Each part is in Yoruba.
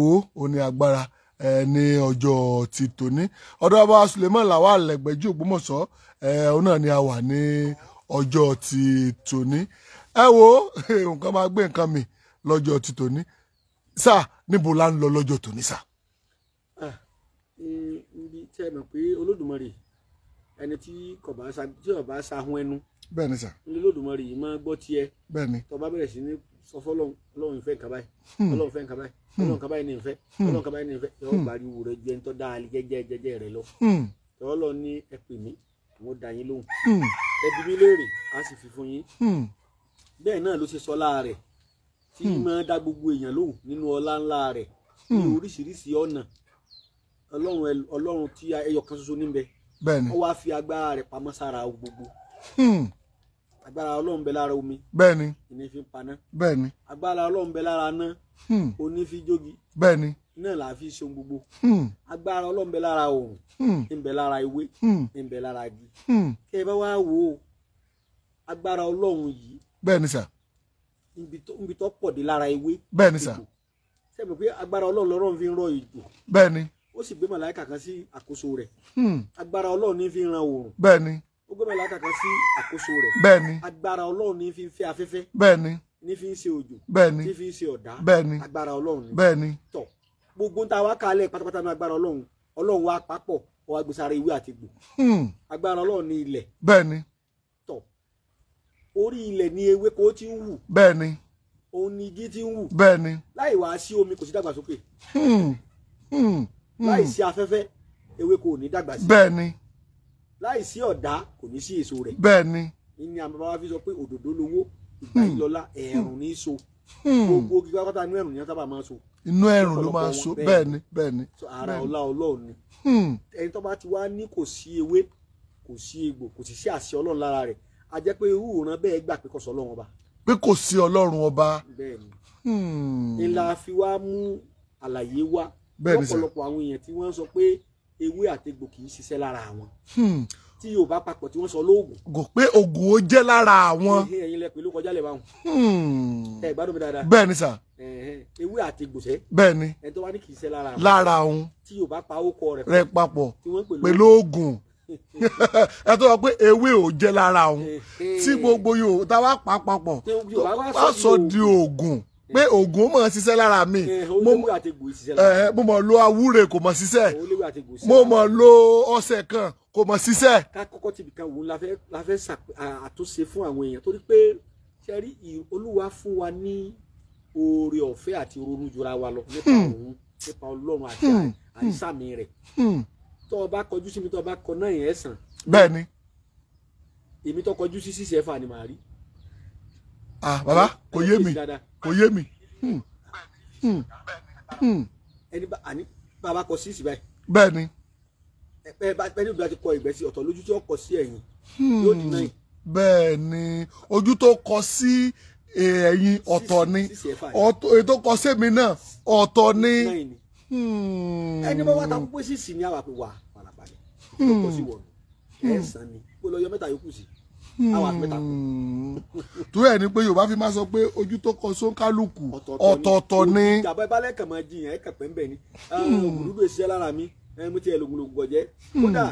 wo ó ní agbára ní ọjọ́ ti tòní ọ̀dọ̀ bàbá Suleiman Lawal Ẹgbẹ́jí Ògbómọ̀ṣọ́ òun náà ni a wà ní ọjọ́ ti tòní ẹ wo nǹkan máa gbé nǹkan mi lọ́jọ́ ti tòní sá níbo la ń lọ lọ́jọ́ tòní sá. ibi tí ẹ mọ̀ pé Olódùmarè ẹni tí ọba sahun ẹnu bẹ́ẹ̀ ni sá ní Olódùmarè yìí máa gbọ́ tiẹ̀ bẹ́ẹ̀ ni tó bá bẹ̀rẹ̀ sí ní sọ fọ́lọ́run Ọlọ́run ìfẹ́ nǹkan báyìí Ọlọ́run ìfẹ́ nǹkan báyìí Ọlọ́run nǹkan báyìí ní ìfẹ́ Ọlọ́run nǹkan báyìí ní ìfẹ́ yóò gbariwo rẹ ju ẹni tó dá alẹ́ jẹ́jẹ́ rẹ lọ Ọlọ́run ní ẹ pè mí àwọn dá yín lóhùn ẹ bi mí léèrè á sì fi fún yín bẹ́ẹ̀ náà ló ṣe sọ lára rẹ̀ tí máa dá gbogbo èèyàn lóhùn nínú ọlá ńlá rẹ̀ ní oríṣiríṣi ọ̀nà Ọlọ́run tí ẹyọ kan ṣoṣo níbẹ̀ bẹ́ẹ̀ni ó wá fi agbára rẹ̀ pamọ́ sára gbogbo agbára Ọlọ́run bẹ lára omi bẹ́ẹ̀ni ìní fi ń paná bẹ́ẹ̀ni agbára Ọlọ́run bẹ lára iná oní fi jógi bẹ́ẹ̀ni náà là á fi ṣe gbogbo agbára Ọlọ́run bẹ lára oòrùn ń bẹ lára ewé ń bẹ lára igi kí ẹ bá wá wò ó agbára Ọlọ́run yìí bẹ́ẹ̀ni sà níbi tó pọ̀ dé lára ewé bẹ́ẹ̀ni sà sẹ́mi pé agbára Ọlọ́run fi ń rọ ìjò bẹ́ẹ̀ni ó sì gbé màláìkà kan sí àkóso rẹ̀ agbára Ọlọ́run ní fi ń ran oòrùn bẹ́ẹ̀ni ó gbé màláìkà kan sí àkóso rẹ̀ bẹ́ẹ̀ni agbára Ọlọ́run ní fi ń fẹ́ afẹ́fẹ́ bẹ́ẹ̀ni ní fi ń ṣe òjò bẹ́ẹ̀ni ní fi ń ṣe ọ̀dá bẹ́ẹ̀ni agbára Ọlọ́run ní bẹ́ẹ̀ni tọ̀ gbogbo ń ta wá kalẹ̀ pátápátá ní agbára Ọlọ́run wá papọ̀ ó wá gbé sára ewé àti egbò agbára Ọlọ́run ní ilẹ̀ bẹ́ẹ̀ni tọ̀ orí ilẹ̀ ní ewéko tí ń wù bẹ́ẹ̀ni òun ni igi tí ń wù bẹ́ẹ̀ni láì wá sí omi kò sí dàgbàsókè láì sí afẹ́fẹ́ ewéko ò ní dàgbà sí bẹ́ẹ̀ni láì sí ọ̀dá kò ní sí èso rẹ̀ bẹ́ẹ̀ni ní àwọn bàbá wa fi sọ pé òdòdó lowó ìgbà yìí lọ́lá ẹ̀rùn ní í so gbogbo igi pátápátá inú ẹ̀rùn ní wọ́n sábà máa so inú ẹ̀rùn ló máa so bẹ́ẹ̀ni bẹ́ẹ̀ni ara ọlá Ọlọ́run ni ẹni tó bá ti wá ní kò sí ewé kò sí egbò kò sì sí àṣẹ Ọlọ́run lára rẹ̀ a jẹ́ pé irú ìran bẹ́ẹ̀ gbà pé kò sọ Ọlọ́run ọba pé kò sí Ọlọ́run ọba bẹ́ẹ̀ni ńlá fi wá mú àlàyé wá lọ́pọ̀lọpọ̀ àwọn èèyàn tí wọ́n sọ pé ewé àtegbò kì í ṣiṣẹ́ lára àwọn tí Yorùbá papọ̀ tí wọ́n sọ lóògùn gò pé oògùn ó jẹ́ lára àwọn ẹ̀yin lẹ pé ló kọjá lẹ̀ báwọn ẹ gbádùn mi dáadáa bẹ́ẹ̀ni sà ewé àtegbò sẹ́ bẹ́ẹ̀ni ẹni tó wá ní kì í ṣiṣẹ́ lára àwọn lára òun tí Yorùbá pa ókọ rẹ̀ papọ̀ tí wọ́n pè pẹ̀lú oògùn ẹ tó sọ pé ewé ò jẹ́ lára òun tí gbogbo Yorùbá tá a wá pa papọ̀ wá sọ di oògùn pé oògùn mọ̀ ṣiṣẹ́ lára mi mo mọ̀ lo awúre kò mọ̀ ṣiṣẹ́ mo mọ̀ lo ọṣẹ kan kò mọ̀ ṣiṣẹ́. ká kọ́kọ́ tìbí kan wò la fẹ́ àtúnṣe fún àwọn èèyàn torí pé ṣe rí Olúwa fún wa ní oore ọ̀fẹ́ àti ronú jura wa lọ nípa òun nípa Ọlọ́run àti àìsàmì rẹ̀ tó o bá kọjú sí mi tó o bá kọ náà yẹn sàn. bẹ́ẹ̀ni. èmi tó kọjú sí 6 ẹ̀fà ni màá rí. Bàbá kò yé mi kò yé mi. ẹni bàbá kọ 6 báyìí. bẹ́ẹ̀ni. ẹni ìgbà tí kọ ìgbẹ́ sí ọ̀tọ̀ lójú tí ó kọ sí ẹ̀yìn yóò di 9. bẹ́ẹ̀ni ojú tó kọ sí ẹ̀yìn ọ̀tọ̀ ni èyí tó kọ sí èmi náà ọ̀tọ̀ ni. ẹni bá wá ta pé 6 ni àwa pé wà pàlàpàlẹ̀ tó kọ sí wọ̀nù ẹ̀sán ni kó lọ yọ mẹ́ta yòókù sí àwa mẹ́ta kù. torí ẹ̀ ni pé Yorùbá fi máa sọ pé ojú tó kọ sóńkálùkù ọ̀tọ̀ọ̀tọ̀ ni. ìjàmbá ìbálẹ̀ kàn máa jiyàn ẹ̀ kàn pẹ́ ń bẹ̀ ni ògùnlùdó ìṣiṣẹ́ lára mi mo ti ẹlògùnlògùn gọ̀jẹ́ kódà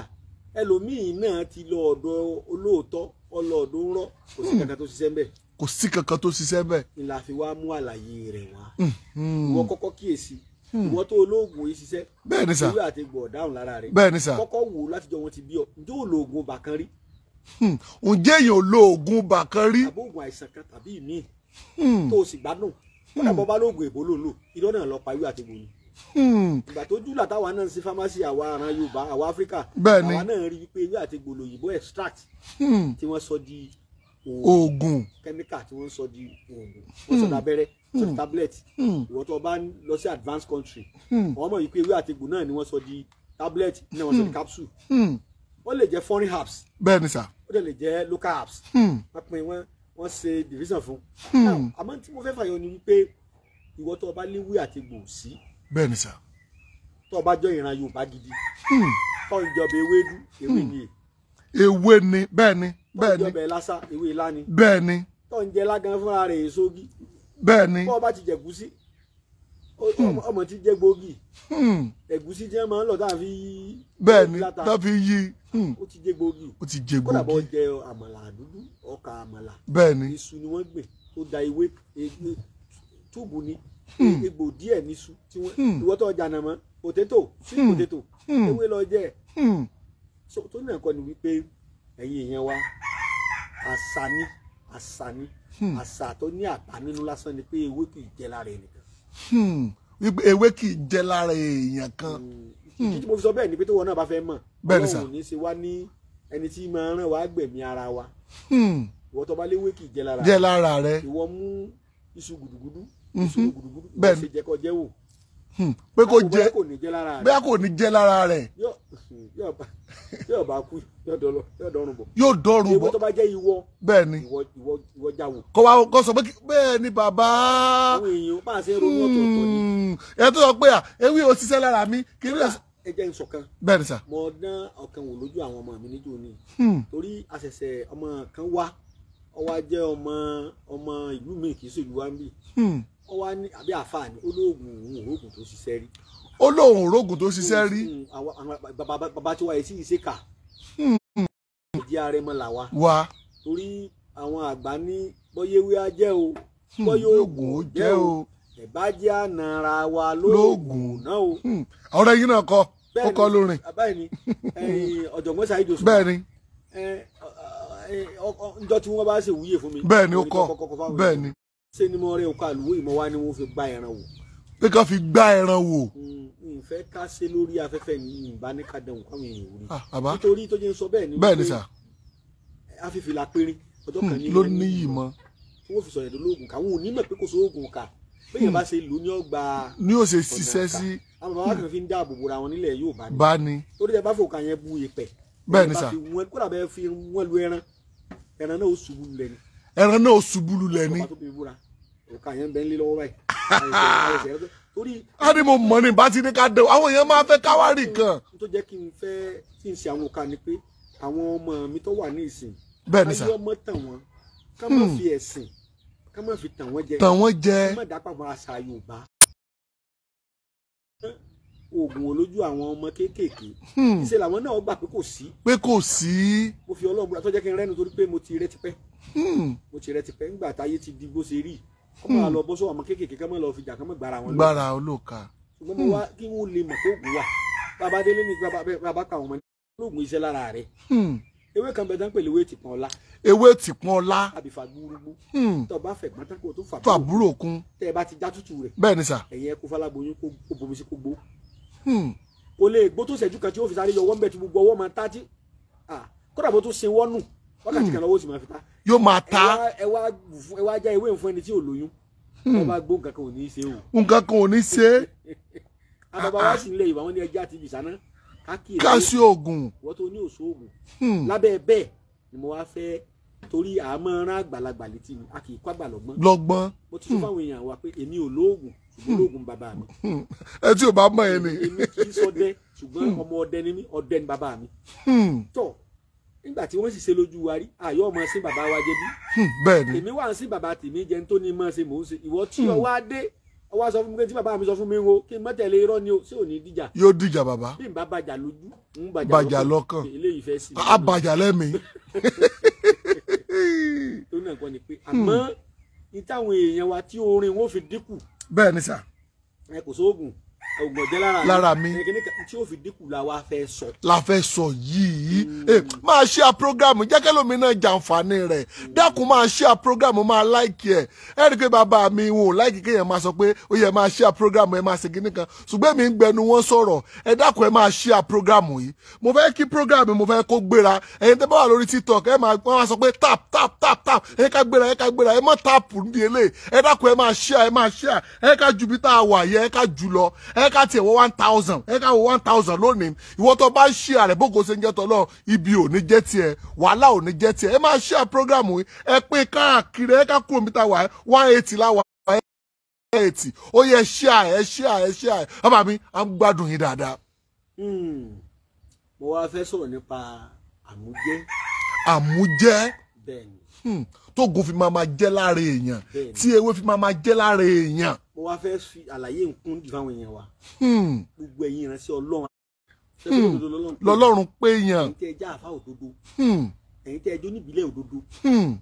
ẹlòmíì náà ti lọ ọ̀dọ̀ olóòótọ́ ọlọ́ọ̀dún rọ́ kò sí kankan tó ṣiṣẹ́ ń bẹ̀. kò sí kankan tó ṣiṣẹ́ bẹ́ẹ̀. ìlà fi wá mú àlàyé rẹ̀ wá ìwọ kọ́kọ́ kíyèsí ìwọ tó olóògùn yìí ṣiṣẹ́ bẹ́ẹ̀ ni sà ìwé àti gbọ̀ dáhùn lára rẹ̀ bẹ́ẹ̀ ni sà kọ́kọ́ wò látijọ́ wọn ti bí ọ ǹjẹ́ ò lo oògùn bàkan rí. ǹjẹ́ èèyàn lo oògùn bàkan rí. àbó oògùn àìsàn kan tàbí ìmíì tó o sì gbádùn wọ́n dàbọ̀ bá lóògùn èbó ló ń lò irọ́ náà lọ pa ìwé àti gbòòrò. ìgbà tó jùlọ táwa náà ń sí fámásì àwa àràn Yorùbá àwa Áfíríkà àwa náà rí wípé ìwé àti gbòòrò òyìnbó extract tí wọ́n sọ di oògùn kẹ́míkà tí wọ́n sọ di oògùn wọ́n sọ di abẹ́rẹ́ sọ di tablet ìwọ tó bá lọ sí advanced country wọ́n mọ̀ wípé ewé àti egbò náà ni wọ́n sọ di tablet náà wọ́n sọ di capsule wọ́n lè jẹ́ foreign herbs bẹ́ẹ̀ ni sà ó lè jẹ́ local herbs wọ́n pín wọ́n ṣe division fún àmọ́ tí mo fẹ́ fàyọ ni wípé ìwọ tó bá léwé àti egbò sí bẹ́ẹ̀ ni sà tó bá jọ ìran Yorùbá gidi tó ń jọba ewédú ewé ni ewé ni bẹ́ẹ̀ ni bẹ́ẹ̀ ni tó ń jọba ẹlásà ewé ilá ni bẹ́ẹ̀ ni tó ń jẹ lágan fúnra rẹ̀ èso gi bẹ́ẹ̀ ni bó bá ti jẹ̀gúsí ọmọ tí jẹ́ gbòógì ẹ̀gúsí jẹ́ máa ń lọ táà fi bẹ́ẹ̀ ni tá fi yí ó ti jẹ́ gbòógì ó ti jẹ kódà bọ́ gbòógì jẹ àmàlà dúdú ọkà àmàlà bẹ́ẹ̀ ni iṣu ni wọ́n gbìn tó da ewé túbù ni egbò díẹ̀ níṣu tí wọ́n ìwọ́ tó ọjà nàmọ́ potato sweet potato ewé lọ jẹ́ tó ní ẹ̀kọ́ ni wípé ẹ̀yin èèyàn wa àṣà ni àṣà tó ní àpá nínú lásán ni pé ewé kì í jẹ lára ẹnìkan. ewé kì í jẹ lára èèyàn kan. kí tí mo fi sọ bẹ́ẹ̀ ni pé tó wọn náà bá fẹ́ mọ̀ bẹ́ẹ̀ ni sà Ọlọ́run ní ṣe wá ní ẹni tí máa ràn wá gbẹ̀mí ara wa ìwọ tó bá léwé kì í jẹ lára rẹ ìwọ mú iṣu gùdùgùdù bẹ́ẹ̀ ni ṣe jẹ kọ jẹ wò pé kò jẹ kò ní jẹ lára rẹ bẹ́ẹ̀ kò ní jẹ lára rẹ yóò bá kú yóò dọrùn bọ̀ yóò dọrùn bọ̀ ìwọ tó bá jẹ́ ìwọ bẹ́ẹ̀ ni ìwọ jáwò kò sọ pé bẹ́ẹ̀ ni bàbá àwọn èèyàn bá ṣe ronú ọ̀tọ̀ọ̀tọ̀ ni ẹ tó sọ pé ewé ò ṣiṣẹ́ lára mi kí ni ẹ jẹ́ ìṣọ̀kan bẹ́ẹ̀ ni sà mo dán ọ̀kan wò lójú àwọn ọmọ mi níjó ni torí àṣẹ̀ṣẹ̀ ọmọ kan wá ó wá jẹ́ ọmọ ìlú mi kì í ṣèlú wa ń bì ó wá ní àbí àfáà ní olóògùn tó ṣiṣẹ́ rí olóhùn rògùn tó ṣiṣẹ́ rí bàbá tí wà yìí sí ìṣèkà ìdí arẹmọ là wa torí àwọn àgbà ní bọ́yéwé á jẹ́ o bọ́yé ògùn ó jẹ́ o ẹ̀bá jẹ́ ànàrà wa lóògùn náà o. ọ̀rẹ́ yìí náà kọ́ ó kọ́ lórin. bẹ́ẹ̀ ni ọ̀jọ̀gbọ́n Saheed Osupa. bẹ́ẹ̀ ni. njọ́ tí wọ́n bá ṣe wúyè fún mi. bẹ́ẹ̀ ni ó kọ́ bẹ́ẹ̀ ni. ṣé ni mo rẹ òkú àlùwò ìmọ̀ wa ni wọ́n fi gbá ẹran wò. pé ká fi gbá ẹran wò. ìfẹ́ ká ṣe lórí afẹ́fẹ́ ní ìbánikádẹ́hùn káwọn èèyàn rí. àbá nítorí tó jẹ́ ń sọ bẹ́ẹ̀ ni. bẹ́ẹ̀ ni sà. afífìlà péré ọjọ́ kan ní ló níyì mọ́. tí wọ́n fi sọ̀rọ̀ lóògùn káwọn onímọ̀ pé kò sóògùn ká bẹ́ẹ̀ bá ṣe lò ní ọgbà. ní ó ṣe ṣiṣẹ́ sí. àwọn bàbá kan fi ń dáàbò bora wọn nílẹ̀ yóò bá ní. torí ẹ bá fò kàn yẹn bu ìpẹ́. bẹ́ẹ̀ ni sà. kódà bẹ́ẹ̀ fi wọ́n lu ẹran náà ó ṣubú lulẹ̀ ni. ẹran náà ó ṣubú lulẹ̀ ni. òkà yẹn bẹ́ẹ̀ ń lé lọ́wọ́ báyìí. torí. a ní mo mọ̀ ní bá ti ní ká dẹ̀ àwọn èèyàn máa fẹ́ káwárì kan. tó jẹ́ kí n ṣe àwọn òkà ni pé àwọn ọmọ mi tó wà ní ìsìn. bẹ́ẹ̀ ni sà. ayé ọmọ tàn wọ́n ká má fi ẹ̀sìn ká má fi tàn wọ́n jẹ. tàn wọ́n jẹ. ká má dápà mọ́ àṣà Yorùbá. oògùn olójú àwọn ọmọ kéékèèké. ìṣe làwọn náà gbà pé kò sí. pé kò sí. mo fi Ọlọ́run búra tó jẹ́ kí n rẹ́nu torí pé mo ti rẹ́ tipẹ́. mo ti rẹ́ tipẹ́ ńgbà táyé ti di bó ṣe rí. kọ́ máa lọ bọ́ sọ́wọ́ ọmọ kéékèèké ká má lọ fi jà ká má gbára wọn lọ. gbára olóòka. ṣùgbọ́n mo wá kí wọ́n lè mọ̀ pé oògùn wà. bàbá délé ní bàbá kà wọ́n mọ́ lóògùn iṣẹ́ lára rẹ̀. ewé kan bẹ tán pẹ̀lú ewé tìpọ́n ọlá. ewé tìpọ́n ọlá. àbí fàgbúrúgbú. tó bá fẹ̀ gbọ́n tán kó tó fàbúrò kún. tẹ́ ẹ bá ti já tútù rẹ̀. bẹ́ẹ̀ ni sà. ẹ̀yin ẹ kó faláboyún kó bomi sí kó gbó. o lè gbó tó ṣẹ́jú kan tí ó fi sáré yọ ọwọ́ mbẹ́ tí gbogbo ọwọ́ máa tá tí. kódà bó tó ṣe wọ́nù wákàtí kan lọ́wọ́ sì máa fi ta. yóò máa ta. ẹ wá já ewé fún ẹni tí ò lóyún. wọ́n bá gbó nǹkan kan ò ní í ṣe o. nǹkan kan ò ní í ṣe. àbàbà wá sí ilé ìwà wọn ní ẹja àti ìbìsáná. káṣí oògùn. wọ́n tó ní òṣù oògùn. lábẹ́ bẹ́ẹ̀ ni mo wá fẹ́ torí àmọ́ rán àgbàlagbà létí mi a kì í kọ́ àgbà lọ́gbọ́n. mo ti sọ fáwọn èèyàn wa pé èmi ò lóògùn ṣùgbọ́n lóògùn bàbá mi. ẹ tí ò bá mọ̀ ẹ́ ni. èmi kì í ṣọdẹ ṣùgbọ́n ọmọ ọdẹ ni mí ọdẹ ni bàbá mi. tọ́ nígbà tí wọ́n sì ṣe lójú wa rí àyọ̀ ọmọ sí bàbá wa jẹ́ bí. bẹ́ẹ̀ ni. èmi wà sí bàbá tèmi jẹun tó ní mọ̀ ṣe mò ń ṣe ìwọ tí ọwọ́ adé ọwọ́ sọ fún mi pé tí bàbá mi sọ fún mi ń wo kí n mọ́tẹ̀lé irọ́ ni o ṣé ò ní díjà. yóò díjà bàbá. bí n bá bàjà lójú ń bàjà lọ́kàn eléyìí fẹ́ sí. a bàjà lẹ́mìí. tó náà kọ́ ni pé àmọ́ ní táwọn èèyàn wa tí orin wọn fi dínkù. bẹ́ẹ̀ ni sà. ẹ kò sóògùn ògùn ọ̀jẹ́ lára mi. tí ó fi dínkù la wa fẹ́ sọ. la fẹ́ sọ yìí. máa ṣe à programu jẹ́kẹ́lómi náà jàǹfààní rẹ̀ dákun máa ṣe à programu máa láìkì ẹ̀ ẹ rí i pé bàbá mi wọn ò láìkì kéèyàn máa sọ pé ó yẹ máa ṣe à programu ẹ máa ṣe kíní kan ṣùgbọ́n mi ń gbẹnu wọn sọ̀rọ̀ ẹ dákun ẹ máa ṣe à programu yìí mo fẹ́ kí programu mo fẹ́ kó gbéra ẹ̀yin tẹ́ bá wà lórí TikTok ẹ máa sọ pé tap tap tap tap ẹ ká gbéra ẹ má tap nídìí eléyìí ẹ dákun ẹ máa ṣe ẹ ká ju bí tá a wà yẹ ẹ ká jù lọ ẹ ká tiẹ̀ wọ 1000 ẹ ká wọ 1000 lónìí ìwọ tó bá ń ṣe àrẹ bógo ṣe ń jẹ́ tọ́lọ́ ibi ò ní jẹ́ tiẹ̀ wàhálà ò ní jẹ́ tiẹ̀ ẹ máa ṣe àpọ́gàmù yìí ẹ pín káàkiri ẹ ká kúrò níta wà 180 láwà 180 ó yẹ ṣe bàbá mi à ń gbádùn yín dáadáa. mo wá fẹ́ sọ̀rọ̀ nípa àmújẹ́. àmújẹ́. tógun fi máa jẹ́ lára èèyàn tí ewé fi máa jẹ́ lára èèyàn. mo wá fẹ́ fi àlàyé nǹkan dì fáwọn èèyàn wa gbogbo ẹ̀yin ìránṣẹ́ Ọlọ́run lọ́lọ́run pé èèyàn ẹ̀yin tẹ́ ẹ já àfá òdodo ẹ̀yin tẹ́ ẹ jó níbílẹ̀ òdodo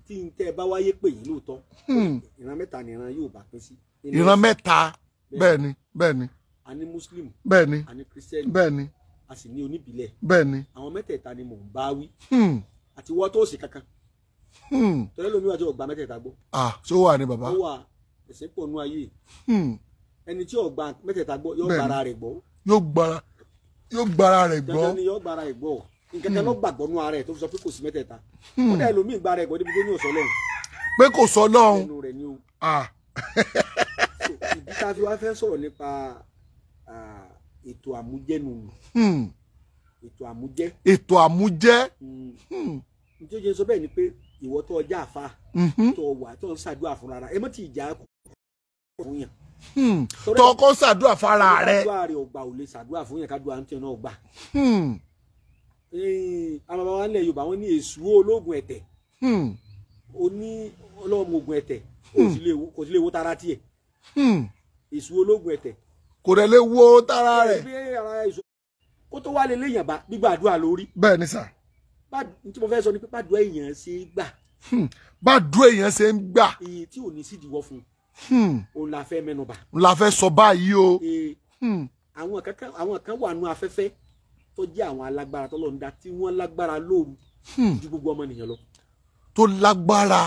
tí n tẹ́ ẹ bá wáyé pè yín lóòótọ́ ìran mẹ́ta ni ìran Yorùbá pín sí. ìran mẹ́ta bẹ́ẹ̀ ni a ní Muslim bẹ́ẹ̀ ni a ní Christian bẹ́ẹ̀ ni a sì ní oníbílẹ̀ bẹ́ẹ̀ ni àwọn mẹ́tẹ̀ẹ̀ta ni mò ń bá wí àti wọ́n tó sì kankan tọ́lẹ́ lómi wà tí ọgbà mẹ́tẹ̀ẹ̀ta gbọ́. ṣé ó wà ní bàbá. ó wà ẹ̀sìn pọ̀ nú ayé ẹni tí ọgbà mẹ́tẹ̀ẹ̀ta gbọ́ yóò gbára rẹ̀ gbọ́. yóò gbára rẹ̀ gbọ́. dandan ni yóò gbára rẹ̀ gbọ́ nǹkan kan ló gbàgbọ́ nú ara rẹ̀ tó fi sọ pé kò sí mẹ́tẹ̀ẹ̀ta ó dẹ́ lómi ìgbà rẹ̀ gbọ́ débi tó ní ọ̀sọ́ lọ́hùn. pé kò sọ lọ́hùn. ẹnu rẹ̀ ni o. ìdí tá a fi wá fẹ́ sọ̀rọ̀ nípa ètò àmújẹ́nu. ètò àmújẹ́. ètò àmújẹ́. nítorí jẹ́ sọ bẹ́ẹ̀ ni pé ìwọ tó ọjà àfa tó wà tó ń ṣàdúrà fúnra rẹ̀ ẹ mọ́ ti ìjà fún yàn. tó kọ́ ṣàdúrà fara rẹ̀. àdúrà rẹ̀ ọgbà ò lè ṣàdúrà fún yàn kádùá ní náà gbà. àwọn bàbá wa nílẹ̀ Yorùbá wọn ní èṣù ológun ẹ̀tẹ̀ oní ọlọ́mọ ogun ẹ̀tẹ̀ kò sí lè wo tara tiẹ̀ èṣù ológun ẹ̀tẹ̀ kò dẹ̀ lè wo tara rẹ̀. kó tó wá lè léèyàn bá gbígbàdúrà lórí. bẹ́ẹ̀ ni sà. tí mo fẹ́ sọ ni pé bàdúrà èèyàn ṣe é gbà. bàdúrà èèyàn ṣe ń gbà. èyí tí ò ní sídìíwọ́ fún òun la fẹ́ mẹ́nubà. la fẹ́ sọ báyìí o. àwọn kan wà nù afẹ́fẹ́ tó jẹ́ àwọn alágbára tọ́lọ́run dá tí wọ́n lágbára lóru ju gbogbo ọmọ ènìyàn lọ. tó lágbára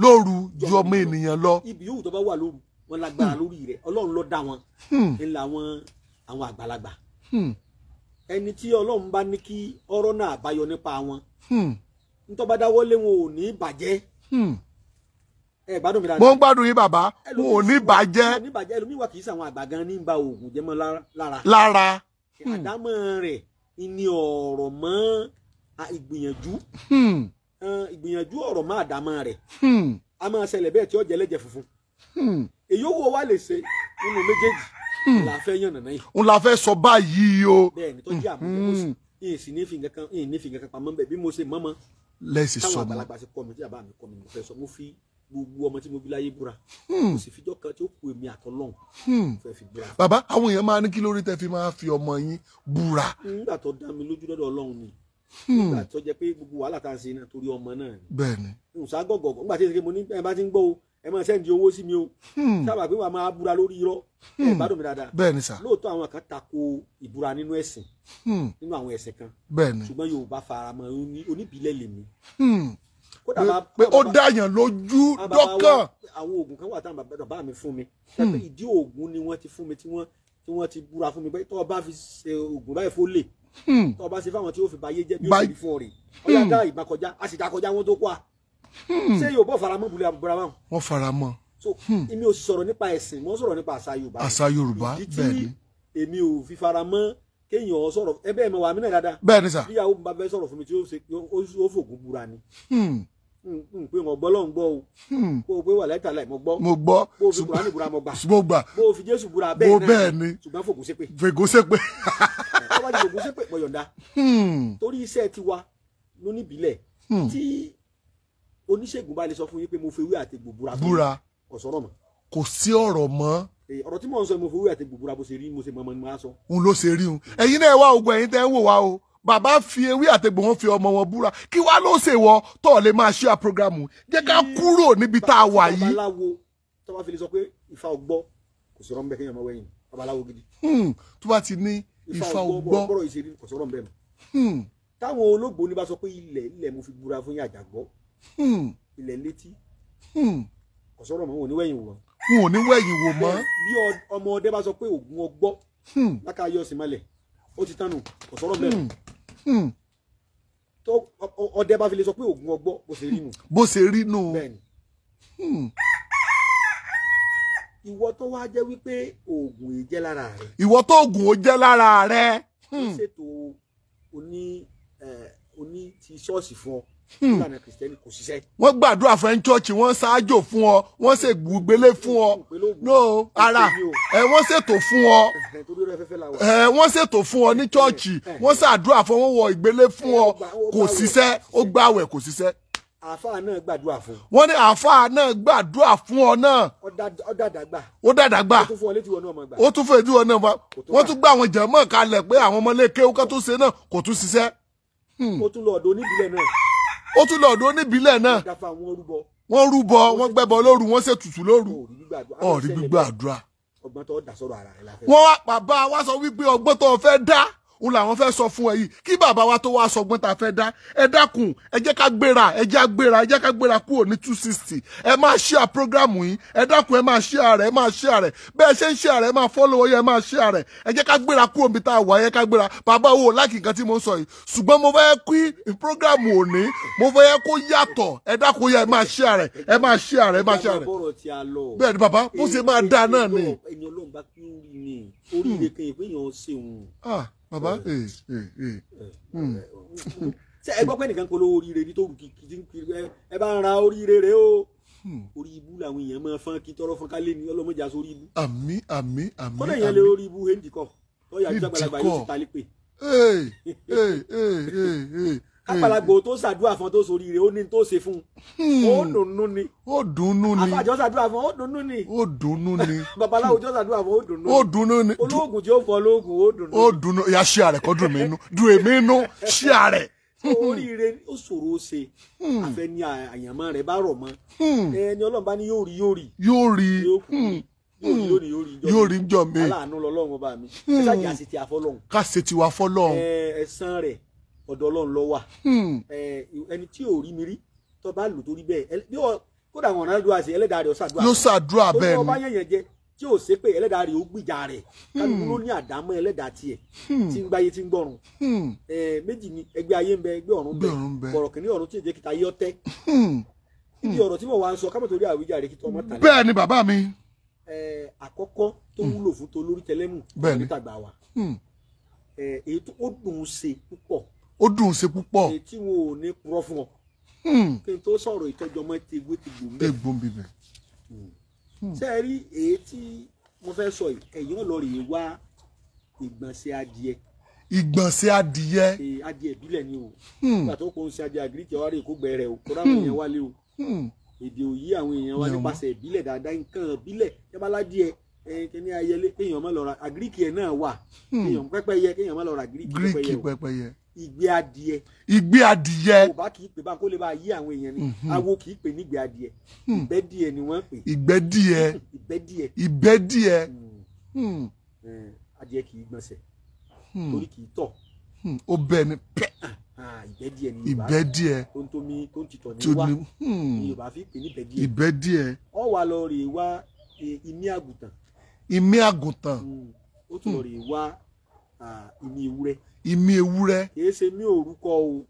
lóru ju ọmọ ènìyàn lọ. ibi yòówù tó bá wà lóru wọ́n lágbára lórí rẹ̀ Ọlọ́run ló dá wọn. ńlá àwọn àgbàlagbà. ẹni tí Ọlọ́run bá ní kí ọ̀rọ̀ náà àbáyọ nípa wọn ntọ́ bá dáwọ́lé wọn ò ní bàjẹ́. ẹ gbádùn mi dáadáa. mo ń gbádùn yín bàbá wọn ò ní bàjẹ́. ẹlòmíì wà kì í sàwọn àgbà gan ní ba oògùn jẹ́ mọ́ lára. àdámọ́ rẹ̀ ni ọ̀rọ̀ mọ́ ìgbìyànjú ọ̀rọ̀ mọ́ àdámọ́ rẹ̀ a máa ṣẹlẹ̀ bẹ́ẹ̀ tí ó jẹ́ lẹ́jẹ̀ funfun. èyí ó wo wá lè ṣe nínú méjèèjì la fẹ́ yàn nàná yìí. n la fẹ́ sọ báyìí o. bẹ́ẹ̀ni tó jẹ́ àmújẹ́ kó sì yìí sì ní fi nǹkan pamọ́ bẹ́ẹ̀ bí mo ṣe mọ́mọ́. lẹ́sìn sọ táwọn àgbàlagbà ṣe kọ́ mi tí bàbá mi kọ́ mi mo fẹ́ sọ mo fi gbogbo ọmọ tí mo bí láyé búra mo sì fijọ́ kan tí ó kú èmi àtọ́lọ́hún fẹ́ fi búra. bàbá àwọn èèyàn máa ní kí lórí tẹ́ fi máa fi ọmọ yín búra. nígbà tó dá mi lójú lọ́dọ̀ Ọlọ́run ni nígbà tó jẹ́ pé gbogbo wàhálà tá à ń ṣe náà torí ọmọ náà ni. bẹ́ẹ̀ni. nsàgọ̀gọ̀ nígbà tí mo ní ẹ bá ti ń gbọ́ o ẹ máa sẹ́ndì owó sí mi o sábà pé wàá máa búra lórí irọ́ ẹ bá dùn mí dáadáa. bẹ́ẹ̀ni sà. lóòótọ́ àwọn kan tako ìbúra nínú ẹ̀sìn nínú àwọn ẹ̀sìn kan. bẹ́ẹ̀ni. ṣùgbọ́n Yorùbá faramọ́ oníbílẹ̀ lèmi. pé ó dáyàn lójú dọ́kàn. àwọn oògùn kan wà táwọn bàbá mi fún mi pé ìdí oògùn ni wọ́n ti fún mi tí wọ́n ti búra fún mi pé tọ́ ọ bá fi ṣe oògùn báyìí fó lè tọ́ ọ bá ṣe fáwọn tí ó fi báyé jẹ́ bí ó sì fún ọ rè ọ̀yá dá ìgbà kọjá a sì dá kọjá wọn tó kọ́ a ṣé Yorùbá faramọ́ bulẹ̀ àbúrò àwọn. wọ́n faramọ́. so èmi ò sọ̀rọ̀ nípa ẹ̀sìn mo sọ̀rọ̀ nípa àṣà Yorùbá. àṣà Yorùbá bẹ́ẹ̀ ni. èmi ò fi faramọ́ kéèyàn sọ̀rọ̀ ẹ bẹ́ẹ̀ mọ̀ wà mí náà dáadáa. bẹ́ẹ̀ ni sà. bíyàwó bá fẹ́ sọ̀rọ̀ fún mi tí ó fògùn búra ni. pé mo gbọ́ lọ́hùn gbọ́ o kó o pé wà láìta láì mo gbọ́. mo gbọ́ bó o fi Kùránì búra mo gbà. mo gbà. bó o fi Jésù búra bẹ́ẹ̀ ni. ṣùgbọ́n fògùn ṣépè. fògùn ṣépè. tó bá di fògùn ṣépè mo yọ̀ǹda. torí iṣẹ́ tiwa lóníbílẹ̀ tí oníṣègùn bá lè sọ fún yín pé mo fi ewé àti egbò búra kò sọ̀rọ̀ mọ́. kò sí ọ̀rọ̀ mọ́. ọ̀rọ̀ tí mò ń sọ mo fi ewé àti egbò búra bó ṣe rí mo ṣe mọ́mọ́ ni mo á sọ. òun ló ṣe rí un ẹ̀yin náà wá ogun ẹ̀yin tẹ́ ń wò wá o bàbá fi ewé àti egbò wọn fi ọmọ wọn búra kí wá ló ṣe wọ tó lè máa ṣe àpọ́grámù jẹ́ ká kúrò níbi tá a wà yìí. babaláwo tó bá fi lè sọ pé Ifá ọgbọ́ kò sí rọ́ńbẹ́ kéèyàn máa wẹ̀yìn babaláwo gidi. tó bá ti ní Ifá ọgbọ́ bọ́rọ̀ ìṣèlú kò sí rọ́ńbẹ́ mọ́. táwọn olóògbé ní bá sọ pé ilẹ̀ mo fi búra fún yín àjàgbọ́ ilẹ̀ létí kò sọ̀rọ̀ mọ́ wọn ò ní wẹ̀yìn wò. wọn ò ní wẹ̀yìn wò mọ́. bí ọmọ ọdẹ bá sọ pé ògùn ọgbọ́ lákàáyọ sí malẹ̀ ó ti tánu kò sọ̀rọ̀ bẹ́ẹ̀ tó ọdẹ bá fi lè sọ pé ògùn ọgbọ́ bó ṣe rí nù. bó ṣe rí nù. bẹ́ẹ̀ni. ìwọ tó wá jẹ́ wípé ògùn yìí jẹ́ lára rẹ̀. ìwọ tó ògùn ó jẹ́ lára rẹ̀. ó ṣètò oní ti ṣọ́ọ̀ṣì fún ọ. ìlànà kìrìsìtẹ́nì kò ṣiṣẹ́. wọ́n gbàdúrà fún ẹni chọ́ọ̀chì wọ́n ṣáájò fún ọ wọ́n ṣe gbùgbélé fún ọ no ara wọ́n ṣètò fún ọ wọ́n ṣètò fún ọ ní chọ́ọ̀chì wọ́n ṣàdúrà fún wọn wọ ìgbélé fún ọ kò ṣiṣẹ́ ó gbàwẹ̀ kò ṣiṣẹ́. àáfàá náà gbàdúrà fún. wọ́n ní àáfàá náà gbàdúrà fún ọ náà. ó dàdàgbà. ó dàdàgbà. ó tún fún ọ létí wọn náà mọ̀ gbà. ó tún fún ètí wọn náà wá. wọ́n tún gbà àwọn jàmọ́ kalẹ̀ pé àwọn ọmọléke ó kọ́ tó ṣe náà kò tún ṣiṣẹ́. ó tún lọ ọ̀dọ̀ oníbílẹ̀ náà. ó tún lọ ọ̀dọ̀ oníbílẹ̀ náà. wọ́n rúbọ wọ́n gbẹ́bọ lóru wọ́n ṣètùtù lóru. ọ̀rí gbígbàdúrà. ọgbọ́n tó dà sọ́rọ̀ ara rẹ̀ la fẹ́. wọ́n wá bàbá wa sọ wípé ọgbọ́n tó fẹ́ dá òun làwọn fẹ́ sọ fún ẹ yìí kí bàbá wa tó wá sọ ọgbọ́n tá a fẹ́ dá ẹ dákun ẹ jẹ́ ká gbéra kúrò ní 260 ẹ máa share program yìí ẹ dákun ẹ máa share rẹ̀ bẹ́ẹ̀ ṣe ń share rẹ̀ ẹ máa follow yẹ ẹ máa share rẹ̀ ẹ jẹ́ ká gbéra kúrò níbi tá a wà yẹ ká gbéra bàbá wo láìkí nǹkan tí mo ń sọ yìí ṣùgbọ́n mo fẹ́ kí program òní mo fẹ́ kó yàtọ̀ ẹ dákun yẹ ẹ máa share rẹ̀ ẹ máa share rẹ̀ bẹ́ẹ̀ ni bàbá bó ṣe máa dá náà ni. ẹni Ọlọ́run bá kí ó rí ni oríire kan ìpín yàn ṣe òun. bàbá ṣe ẹ gbọ́ pé nìkan polówó oríire ní tó rù kìkì ẹ bá ń ra oríire rẹ o orí ibú làwọn èèyàn máa fọ́n kí tọrọ fọ́n ká lé ní ọlọ́mọdé aṣọ orí ibú. àmín. kọ́dọ̀ èèyàn lè orí ibú hẹ́ndì kọ́ lọ́ọ̀yà àti àgbàlagbà yóò ti ta lípè. àgbàlagbà tó ṣàdúrà fún tó sorí rẹ̀ ó ní tó ṣe fún ó dùnnú ni. àfàjọ ṣàdúrà fún ó dùnnú ni. babaláwo jọ ṣàdúrà fún ó dùnnú ni. olóògùn tí ó fọ olóògùn ó dùnnú. ya ṣí àrẹ kọ́ dùn mí inú ṣí àrẹ. oríire ó ṣòro ṣe àfẹ ní àyànmọ́ rẹ̀ bá rọ̀ mọ́ ẹni Ọlọ́run bá ní yóò rí jọ mi. aláàánú lọ́lọ́run ọba mi ẹ ṣáàjì àṣetì àfọlọ́run. ká ṣètì wá fọlọ́run. ẹ̀san rẹ̀ ọ̀dọ̀ Ọlọ́run ló wà. ẹni tí ò rí mi rí tó bá lò torí bẹ́ẹ̀ kódà wọn náà dúró àṣẹ ẹlẹ́dàá rẹ̀ yóò ṣàdúrà bẹ́ẹ̀ ni. tó bá yẹ̀yẹ̀ jẹ tí ò ṣe pé ẹlẹ́dàá rẹ̀ ó gbìjà rẹ̀ kálukú ló ní àdámọ́ ẹlẹ́dàá tiẹ̀ tí ń gbáyé tí ń gbọ́run. méjì ni ẹgbẹ́ ayé ń bẹ ẹgbẹ́ ọ̀run bẹ bọ̀rọ̀ kìíní ọ̀run tí ì jẹ́ kíta yọ tẹ́. ibi ọ̀rọ̀ tí mo wá ń sọ kámọ̀ torí àwíjàre kí tọmọ tàlẹ́. bẹ́ẹ̀ ni bàbá mi. àkọ́kọ́ tó wúlò fún tolórí tẹlẹ́mù onítàgbà wa èyí tó ó dùn ún ṣe púpọ̀. ó dùn ún ṣe púpọ̀. èyí tí wọn ò ní purọ́ fún ọ. kí n tó sọ̀rọ̀ ìtọ́jú ọmọ tegbó bíbẹ̀. ṣé ẹ rí èyí tí mo fẹ́ sọ yìí ẹ̀yin ò lọ rèé wá ìgbọ̀nsẹ̀ adìẹ. ìgbọ̀nsẹ̀ adìẹ. adìẹ ìbílẹ̀ ni o. nígbà tó kó ń ṣe adìẹ àgíríkì ọ̀rá rẹ̀ kó gbẹ̀rẹ̀ o kó dáhùn èèyàn wálé o. èdè òyí àwọn èèyàn wa nípasẹ̀ ìbílẹ̀ dáadáa nǹkan ìbílẹ̀ yabaládìẹ kíní ayẹlé kéèyàn má lọ ra àgíríkì ẹ̀ náà wà kéèyàn pẹ́pẹ́yẹ kéèyàn má lọ ra àgíríkì pẹ́pẹ́yẹ. ìgbẹ́ adìẹ. ìgbẹ́ adìẹ. kò bá kì í pè bá kó lè bá yí àwọn èèyàn ni awo kì í pè ní ìgbẹ́ adìẹ ìgbẹ́ díẹ̀ ni wọ́n pè. ìgbẹ́ díẹ̀. ìgbẹ́ díẹ̀. adìẹ kì í gbọ̀nsẹ̀ torí kì í tọ̀. ó bẹ́ẹ̀ ni pẹ́. ìgbẹ́ díẹ̀ ni ìgbẹ́ díẹ̀. tó ń tomi tó ń titọ̀ ní wá ni Yorùbá fi pè ní ìgbẹ́ díẹ̀. ìgbẹ́ díẹ̀. ọ wà lọ rè wá ìmí àgùntàn. ìmí àgùntàn. ó tún lọ rè wá ìmí ewúrẹ́. ìmí ewúrẹ́. kìí ṣe mí orúkọ o.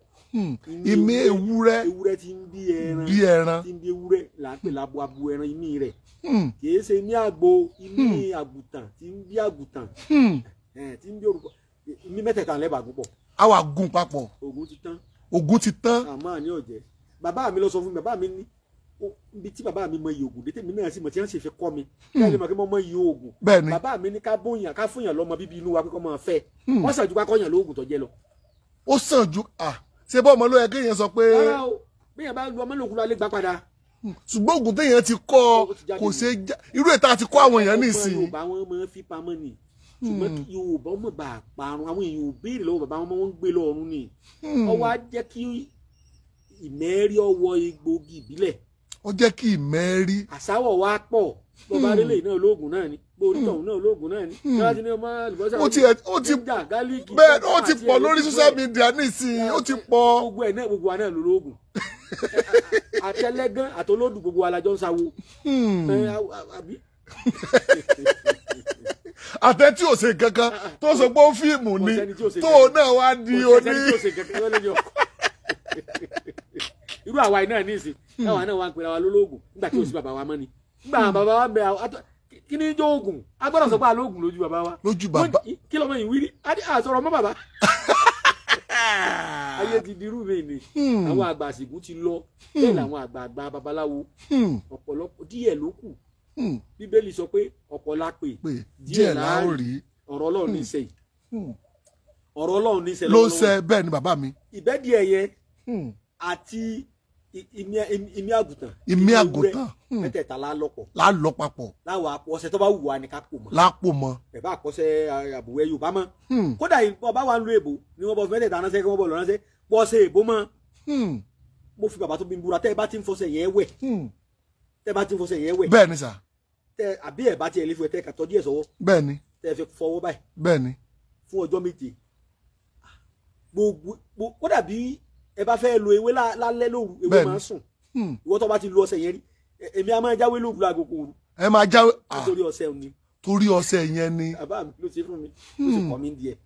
ìmí ewúrẹ́. ewúrẹ́ tí ń bí ẹran. bí ẹran. tí ń bí ewúrẹ́ là ń pè lábo abo ẹran ìmí rẹ̀. kìí ṣe ìmí àgbo ìmí àgùntàn tí ń bí àgùntàn. tí ń bí orúkọ ìmí mẹ́tẹ̀ẹ̀ta lẹ́bàá púpọ̀. àwa gún papọ̀. ògùn ti tán. ògùn ti tán. àmọ́ àní ọ̀jẹ̀ bàbá mi lọ sọ fún mi bàbá mi ní ibi tí bàbá mi mọ iye oògùn dété mi náà sì mọ tí wọn sì fi kọ́ mi bẹ́ẹ̀ ni mo kí mo mọ iye oògùn bàbá mi ní ká bóyàn ká fúnyàn lọ́mọ bíbí inú wa pé kọ́ máa fẹ́ wọ́n sàn ju ká kọ́yàn lóògùn tó jẹ́ lọ. ó sàn ju ṣé bọ́ ọmọ ló yẹ kéèyàn sọ pé. rárá o béèyàn bá lu ọmọ lògùn lọ alẹ́ gbá padà. ṣùgbọ́n oògùn téèyàn ti kọ́ kò ṣe irú ètò àti kọ́ àwọn èèyàn nísìnyí. Yorùbá wọn máa fi pamọ́ ni ṣùgbọ́n kí Yorùbá ọmọ bá parun àwọn èèyàn ò béèrè lọ́wọ́ bàbá wọn ń gbé lọ́rùn ni ọwọ́ á jẹ́ kí ìmẹ́rí ọwọ́ egbògi ìbílẹ̀ ó jẹ́ kí ìmẹ́rí. àsáwọ̀ wa pọ̀ bọ́ba rélé náà olóògùn náà ni borí tọ̀hún náà olóògùn náà ni kíláàsì ní ọmọ àlùbọ́sà jíjà gálíìkì bẹ́ẹ̀ ó ti pọ̀ lórí social media nísìnyí ó ti pọ̀. gbogbo ẹ̀ náà gbogbo wa náà lolóògùn àtẹlẹgán àtolódù gbogbo alájọ ń sáwó. àtẹ tí ò ṣe kankan tó sọ pé ó fíìmù ni tó náà wá di oní. irú àwa iná ní ìsìn táwa náà wà ń pera wa lólóògùn nígbà tí ò sí bàbá wa mọ́ ni nígbà bàbá wa bẹ kí ni jó oògùn a gbọ́dọ̀ sọ pé alóògùn lójú bàbá wa lójú bàbá kí lọ́mọ yìí wírí àsọ̀rọ̀ mọ́ bàbá ayé ti dirú mi ni àwọn àgbà àsìkò ti lọ bẹ́ẹ̀ làwọn àgbààgbà babaláwo ọ̀pọ̀lọpọ̀ díẹ̀ ló kù bíbélì sọ pé ọ̀pọ̀ la pè díẹ̀ la ó rí ọ̀rọ̀ Ọlọ́run ní sẹ́yìn ọ̀rọ̀ Ọlọ́run ní sẹ́yìn ló ń sẹ́ bẹ́ẹ̀ ni bàbá mi ìbẹ́dí ẹ̀yẹ àti ìmí àgùntàn. ìmí àgùntàn. mẹ́tẹ̀ẹ̀ta lálọ́pọ̀. lálọ́papọ̀. láwọn ọṣẹ tó bá wù wá ni ká pò mọ́. lápò mọ́. ẹ̀ bá àkọsẹ́ àbùwẹ̀ Yorùbá mọ́. kódà ọba wa ń lo èbò ni wọ́n bọ̀ fún mẹ́tẹ̀ẹ̀ta ránṣẹ́ kí wọ́n bọ̀ lọ ránṣẹ́ pọ̀ ṣe èbó mọ́. mo fi bàbá tó bí búra tẹ́ ẹ bá ti ń fọṣẹ yẹn wẹ̀. tẹ́ ẹ bá ti ń fọṣẹ yẹn wẹ̀. bẹ́ẹ̀ ni sà. àbí ẹ̀ bá tiẹ̀ lè fi ẹ̀ tẹ́ kàtọ́ díẹ̀ sọ́wọ́. bẹ́ẹ̀ ni. tẹ́ ẹ fi fọwọ́ báyìí. bẹ́ẹ̀ ni. fún ọjọ́ méje. gbogbo kódà bí ẹ bá fẹ́ lo ewé lálẹ́ lóru ewé máa ń sùn. ìwọ tó bá ti lo ọṣẹ yẹn rí èmi a máa jáwé lóru lágòkò òru. ẹ máa jáwé. nítorí ọṣẹ ni. torí ọṣẹ yẹn ni. bàbá mi ló ṣe fún mi ló ṣe kọ́ mi díẹ̀.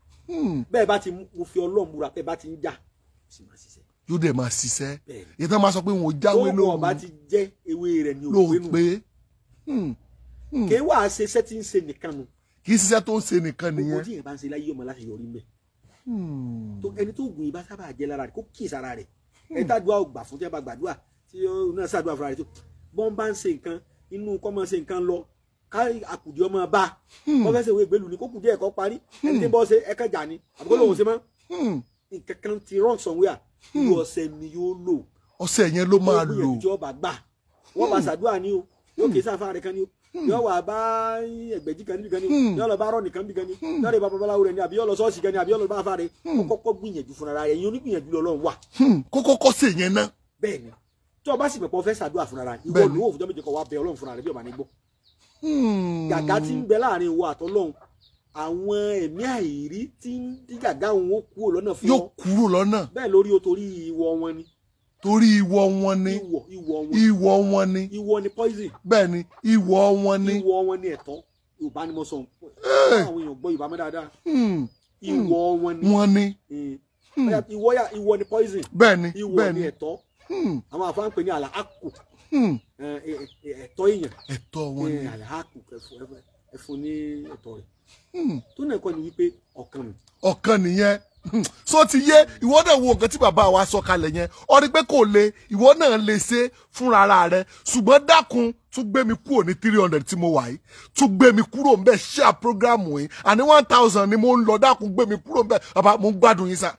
bẹ́ẹ̀ bá ti mo fi Ọlọ́run múra bẹ́ẹ̀ bá ti ń jà sì máa ṣiṣẹ́. yóò dẹ̀ máa ṣiṣẹ́. ìtàn máa sọ pé wọn ò jáwé lóru. tó ọba ti jẹ́ ewé rẹ̀ ni òwe nù. kì í wá ṣe iṣẹ́ tí ń ṣe nìkan nu. kì í ṣiṣẹ́ tó ń ṣe nìkan nìyẹn. gbogbo tí yẹn bá ń ṣe láyé ọmọ láti yọrí mẹ́. ẹni tó gùn ìbá sábà jẹ́ lára rẹ̀ kó kí ìsara rẹ̀. ẹni tàdúrà ò gbà fún tí wọ́n bá gbàdúrà tí ó náà ṣàdúrà fúnra rẹ̀ tó bọ́n bá ń ṣe nǹkan inú kọ́ máa ṣe nǹkan lọ ká àkùdí ọmọ bá wọ́n fẹ́ ṣe ìwé ìgbélú ni kó kùdí ẹ̀kọ́ parí ẹni tí ń bọ́ ṣe ẹ̀kẹ́ jà ni àbúkọ́ lòun ṣe mọ́ nǹkan kan ti rán somewhere irú ọṣẹ ni yóò lò ọṣẹ yẹn ló máa lò tí ọba gbà wọ́n bá ṣàdúrà ni o yóò kì í sáfà rẹ̀ kan ni o yóò wà bá ẹgbẹ̀jì kan níbi kan ni o yóò lọ bá rọ́ọ̀nì kan níbi kan ni yóò lọ bá babaláwo rẹ̀ ni àbí yóò lọ ṣọ́ọ̀ṣì kan ni àbí yóò lọ bá afá rẹ̀ kọ́kọ́ gbìyànjú fúnra rẹ̀ yín onígbìyànjú lọ́lọ́run wà. kókó ṣe yẹn náà. bẹ́ẹ̀ni tí o bá sì pẹ̀pọ̀ fẹ́ ṣàdúrà fúnra rẹ̀ ìwọ ló wò fúnjọ́ méje kọ́ wá bẹ Ọlọ́run fúnra rẹ̀ bí ọba ní gbọ́. gàgá tí ń bẹ láàrin ìwọ àtọlọ́run àwọn ẹ̀mí àìrí tí ń dí gàgá òun ó kúrò lọ́nà fún ọ. yóò kúrò lọ́nà. bẹ́ẹ̀ lórí o torí ìwọ wọn ni. torí ìwọ wọn ni. ìwọ wọn ni. ìwọ ni poison. bẹ́ẹ̀ ni ìwọ wọn ni. ìwọ wọn ni ẹ̀tọ́ Yorùbá ni mo sọ àwọn èèyàn gbọ́ Yorùbá mọ́ dáadáa. ìwọ wọn ni. wọn ni. ìwọ ni poison. bẹ́ẹ̀ ni ìwọ ni ẹ̀tọ́. àwọn àfáà ń pè ní àlàákù. ẹ̀tọ́ èèyàn. ẹ̀tọ́ wọn ni. àlàákù ẹ̀fún ní ẹ̀tọ́ rẹ̀. tó náà kọ́ ni wípé ọ̀kan nù. ọ̀kan nìyẹn so ti yé ìwọ náà wo nǹkan tí bàbá wa sọ kalẹ̀ yẹn ó rí pé kò le ìwọ náà lè ṣe fúnra ara rẹ ṣùgbọ́n dákun tún gbé mi kúrò ní 300 tí mo wà yìí tún gbé mi kúrò ńbẹ̀ share program yìí àní 1000 ni mo ń lọ dákun gbé mi kúrò ńbẹ̀ bàbá mo ń gbádùn yín sá.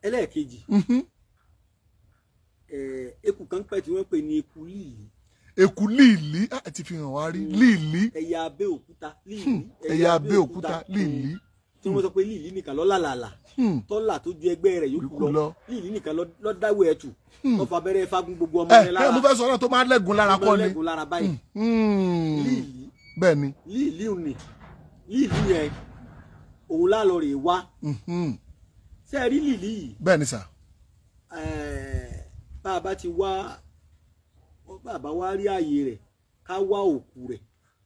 ẹlẹ́ẹ̀kejì eku kan pẹ́ tí wọ́n pè ní eku líìlì. eku líìlì ti fi hàn wá rí líìlì. ẹ̀yà Abẹ́òkúta líìlì. ẹ̀yà Abẹ́òkúta líìlì. tí wọ́n sọ pé líìlì nìkan lọ lálàlà tọ́là tó ju ẹgbẹ́ rẹ̀ yòókù lọ líìlì nìkan lọ dáwọ́ ẹ̀tù tó fa abẹ́rẹ́ fagun gbogbo ọmọ rẹ̀ lára. mo fẹ́ sọ náà tó máa lẹ́gùn lára kọ́ ni. lẹ́gùn lára báyìí. líìlì. bẹ́ẹ̀ ni. líìlì ni líìlì yẹn òun lálọ́ rè wá. ṣé ẹ rí líìlì yìí. bẹ́ẹ̀ ni sà. bá a bá ti wá bàbá wa rí ààyè rẹ̀ ká wá òkú rẹ̀.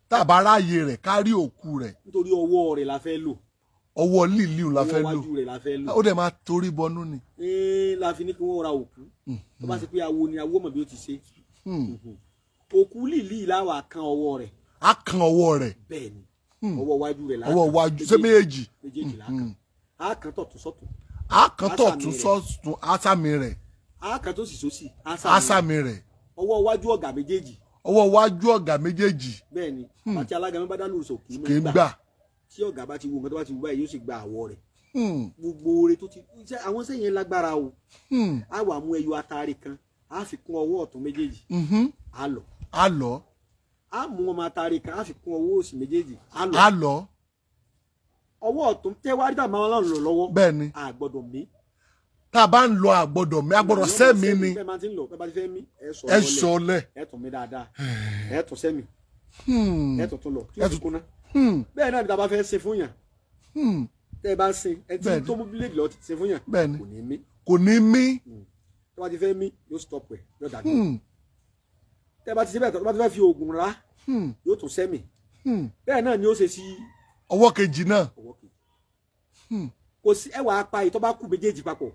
tá a bá ráàyè rẹ̀ ká rí òkú rẹ̀. nítorí ọwọ́ rẹ̀ la fẹ́ lò. ọwọ́ líìlì la fẹ́ lò. ọwọ́ wájú rẹ̀ la fẹ́ lò. ó dẹ̀ máa torí bọnú ni. la fi ní kí wọ́n ra òkú. tó bá ṣe pé awo ni awo mọ̀ bí ó ti ṣe. òkú líìlì láwà kan ọwọ́ rẹ̀. a kan ọwọ́ rẹ̀. bẹ́ẹ̀ ni ọwọ́ wájú rẹ̀ lákan. ọwọ́ wájú ṣé méjèèjì. méjèèjì lákan. a kan tọ̀tún sọ́tún. a kan tọ̀tún sọ́tún àsàmì rẹ̀. a kan tó sì sósì àsàmì rẹ̀. ọwọ́ wájú ọ̀gá méjèèjì. ọwọ́ wájú ọ̀gá méjèèjì. bẹ́ẹ̀ ni àti alága mi bá dá lóòsàn kì í gbà. tí ọ̀gá bá ti wo nǹkan tó bá ti wù báyìí yóò sì gba àwọ̀ rẹ̀. gbogbo oore tó ti àwọn sẹ́yìn lágbára o. a wà mú ẹyọ atare kan a fi kún ọwọ́ ọ̀tún méjèèjì. a lọ. a lọ. a mú ọmọ atare kan a fi kún ọwọ́ òsì méjèèjì. a lọ. a lọ. ọwọ́ ọ̀tún tẹ́wárí tàbí àwọn ọlọ́run lọ lọ́wọ́. bẹ́ẹ̀ ni. a gbọ́dọ̀ mí. tá a bá ń lọ àgbọ́dọ̀ mi àgbọ́dọ̀ sẹ́mi ni. bẹ́ẹ̀ máa ti ń lọ bẹ́ẹ̀ bá ti fẹ́ mí. ẹ sọ lẹ. ẹ tún mi dáadáa. ẹ tún sẹ́mi. ẹ tún tún lọ kí o ti kúnná. bẹ́ẹ̀ náà bí ta bá fẹ́ ṣe fún yàn. tẹ́ ẹ bá ń ṣe ẹ ti tó mú bíléèdì lọ ṣe fún yàn. bẹ́ẹ̀ ni kò ní mí. kò ní mí. tó bá ti fẹ́ mí yóò stop ẹ̀ yóò dàgbé. tẹ́ ẹ bá ti ṣe bẹ́ẹ̀ tó bá ti fẹ́ fi oògùn rà yóò tún sẹ́mi. bẹ́ẹ̀ náà ni ó ṣe sí. ọwọ́ kejì náà. ọwọ́ kejì. kò sí ẹwà apá yìí tó bá kú méjèèjì papọ̀.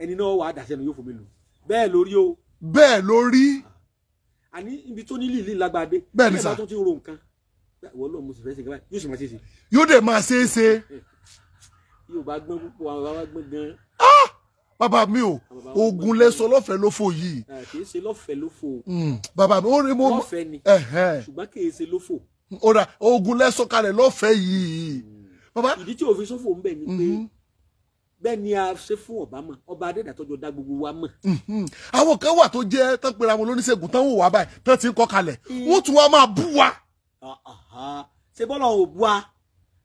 ẹni náà wà á dà sẹ́nu yóò fún mi lò. bẹ́ẹ̀ lórí o. bẹ́ẹ̀ lórí. àní ibi tó ní líìlì lágbàdé. bẹ́ẹ̀ ni sà. ẹ bá tó ti ro nǹkan. wọ́n lọ́ọ̀ mo sì fẹ́ ṣe gbáyìí yóò sì máa ṣe é ṣe. yóò dẹ̀ máa ṣe é ṣe. yóò bá gbọ́n púpọ̀ àwọn bàbá gbọ́n gan. bàbá mi ò oògùn lẹ́sọ lọ́fẹ̀ẹ́ ló fò yìí. kì í ṣe lọ́fẹ̀ẹ́ ló fò. bàbá mi ó rí mo. lọ́fẹ̀ẹ́ ni ṣùgbọ́n kì í ṣe ló fò. ó dà oògùn lẹ́sọ kalẹ̀ lọ́fẹ̀ẹ́ yìí. ìdí tí òfin sófò ń bẹ ni pé bẹ́ẹ̀ ni a ṣe fún Obama ọba adẹ́dà tọ́jọ́ dá gbogbo wa mọ̀. àwọn kan wà tó jẹ́ tán pera wọn lóníṣègùn tán wò wá báyìí tán ti ń kọ́ kalẹ̀ wọ́n tún wá máa bú wa. ṣé bọ́lá ò bú wa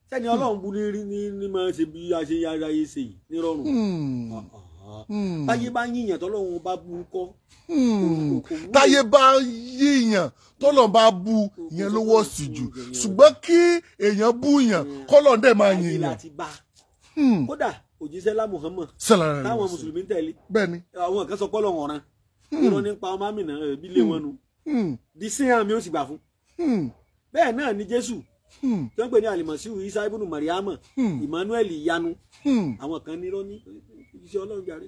sẹ́ni ọlọ́run bú ní máa ṣe bí a ṣe yára yé ṣe yìí nírọ̀rùn. báyé bá yíyàn tọ́lọ́run bá bú kọ́. táyé bá yíyàn tọ́lọ́run bá bú yẹn ló wọ́ sí jù ṣùgbọ́n kí èèyàn bú yàn kọ́lọ́run dẹ̀ máa yíyàn. kódà òjíṣẹ́ lá Muhammad táwọn mùsùlùmí ń tẹ̀lé àwọn kan sọ pé Ọlọ́run ọ̀ràn irọ́ nípa ọmọ àmìnà bí lé wọn nu di sí àmì ó sì gbà fún. bẹ́ẹ̀ náà ni Jésù tí wọ́n pè ní Alimasihu Isa ibùnú Mariama Emmanuel ìyanu àwọn kan ní irọ́ ní iṣẹ́ Ọlọ́run jàre.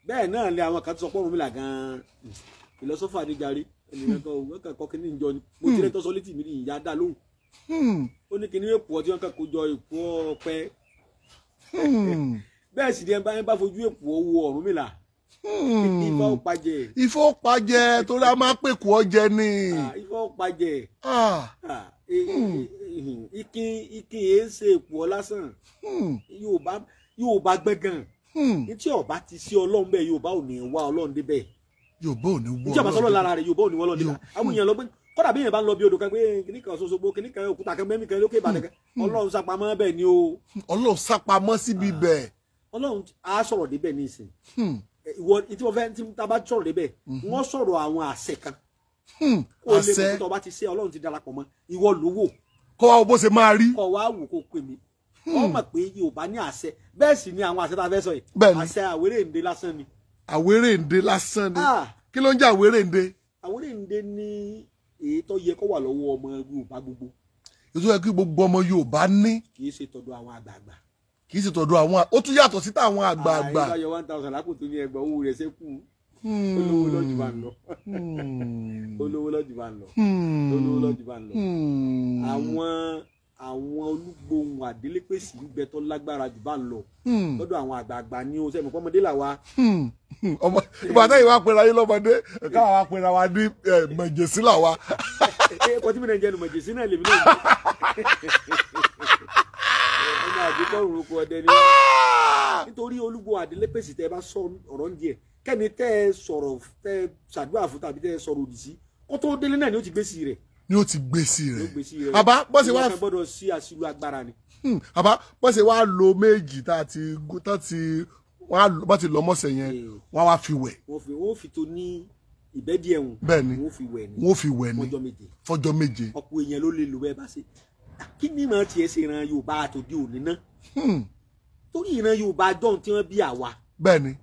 bẹ́ẹ̀ náà ni àwọn kan sọ pé Ọ̀rúnmìlà gan-an ìlọsọ́fà ní jàre ẹnìkan kan kọ́ kíní ìjọ ni mo ti rẹ́ tọ́sọ létí mi ní ìyá dá lóhùn ó ní kíní èpò ọtí wọn kàn kó jọ èpò ọ̀pẹ bẹ́ẹ̀ sì ni ẹ bá fojú èpò owó Ọ̀rúnmìlà Ifá ó pajẹ. Ifá ó pajẹ torí a máa pè kú ọjẹ ni. Ifá ó pajẹ. Ikin yẹn ṣe èpò ọ lásán Yorùbá gbẹ̀gàn tí ọba ti sí Ọlọ́run bẹ́ẹ̀ Yorùbá ò ní wá Ọlọ́run débẹ̀. Yorùbá ò ní wá Ọlọ́run débẹ̀. ìjọba sọlọ lára rẹ̀ Yorùbá ò ní wá Ọlọ́run débẹ̀. àwọn èèyàn lọ pé kódà bí èèyàn bá ń lọ bí odò kan pé kìnnìkan ṣoṣogbo kìnnìkan òkúta kan mẹ́mí kan lókè Ìbàdàn kan Ọlọ́run sápamọ́ bẹ́ẹ̀ ni o. Ọlọ́run sápamọ́ síbi bẹ́ẹ̀. Ọlọ́run á sọ̀rọ̀ débẹ̀ ní ìsìn. Ìwọ tí wọ́n fẹ́ tí tá bá sọ̀rọ̀ débẹ̀ wọ́n sọ̀rọ̀ àwọn àṣẹ kan. Àṣẹ tó bá ti ṣe Ọlọ́run ti darapọ̀ mọ́ ìwọ ló wò. Kọ́ wa bó ṣe máa rí. Kọ́ wa wò kó pè mí. Wọ́n mọ̀ pé Yorùbá ní àṣẹ bẹ́ẹ̀ sì ni àwọn àṣẹ tá a fẹ́ sọ yìí. Àṣẹ àwérèǹde lásán ni. Àwérèǹde lásán ni. Kí ló ń jẹ́ àwérèǹde? Àwérèǹde ni èyí tó yẹ kó wà lọ́wọ́ ọmọ Yorùbá gbogbo. Ètò yẹ kí gbogbo ọmọ Yorùbá ní. Kì í ṣe tọ̀dọ̀ àwọn àgbààgbà. Kì í ṣe tọ̀dọ̀ àwọn ó tún yàtọ̀ sí táwọn àgbààgbà. Àyè bá yọ 1000 lápò tó ní ẹgbàá owó rẹ̀ ṣẹ́kù. Olówó lọ́jù bá ń lọ. Olówó lọ́jù bá ń lọ. Olówó lọ́jù bá ń lọ. Àwọn olúgbòhùn àdélépèsì ń bẹ tó lágbára jù bá ń lọ. Lọ́dọ̀ àwọn àgbààgbà ní o sẹ́mi pọ́nmọdé là wa. Ọmọ ìbàdàn yìí wá pera yín lọ́mọdé káwọn wá pera wa ní mọ̀jẹ̀sí là wa. Ẹ̀kọ́ tí mi náà ń jẹ́nu mọ̀jẹ̀sí náà lèmi náà. Ọmọ àdúgbò òun kò ọdẹ ni. Nítorí olúgbòhùn àdélépèsì tẹ́ bá sọ ọ̀rọ̀ ń díẹ̀ kẹ́ni tẹ́ ẹ sọ̀rọ̀ tẹ́ ẹ ṣàdúrà fún tàbí tẹ́ ẹ sọ̀rọ̀ òdì sí kó tó délé náà ni ó ti gbé sí rẹ̀. Ni ó ti gbé sí rẹ̀. Àbá bọ́sẹ̀ wá gbọ́dọ̀ sí àṣìlò agbára ni. Àbá bọ́sẹ̀ wá lo méjì tá ti wọ́n ti lọ mọ́sẹ̀ yẹn wọ́n wá fi wẹ̀. Wọ́n fi tó ní ìbẹ́dí ẹ̀hún. Bẹ́ẹ̀ni wọ́n fi wẹ̀ ni. Wọ́n fi wẹ̀ ni fọjọ́ méje. Ọ̀pọ̀ èèyàn ló lè lò bẹ́ẹ̀ bá ṣe. Kí ni màá tiẹ̀ ṣe ìran Yorùbá àtòdì òní ná? Torí ìran Yorùbá jọ̀hún tí wọ́n bí àwa. Bẹ́ẹ̀ni.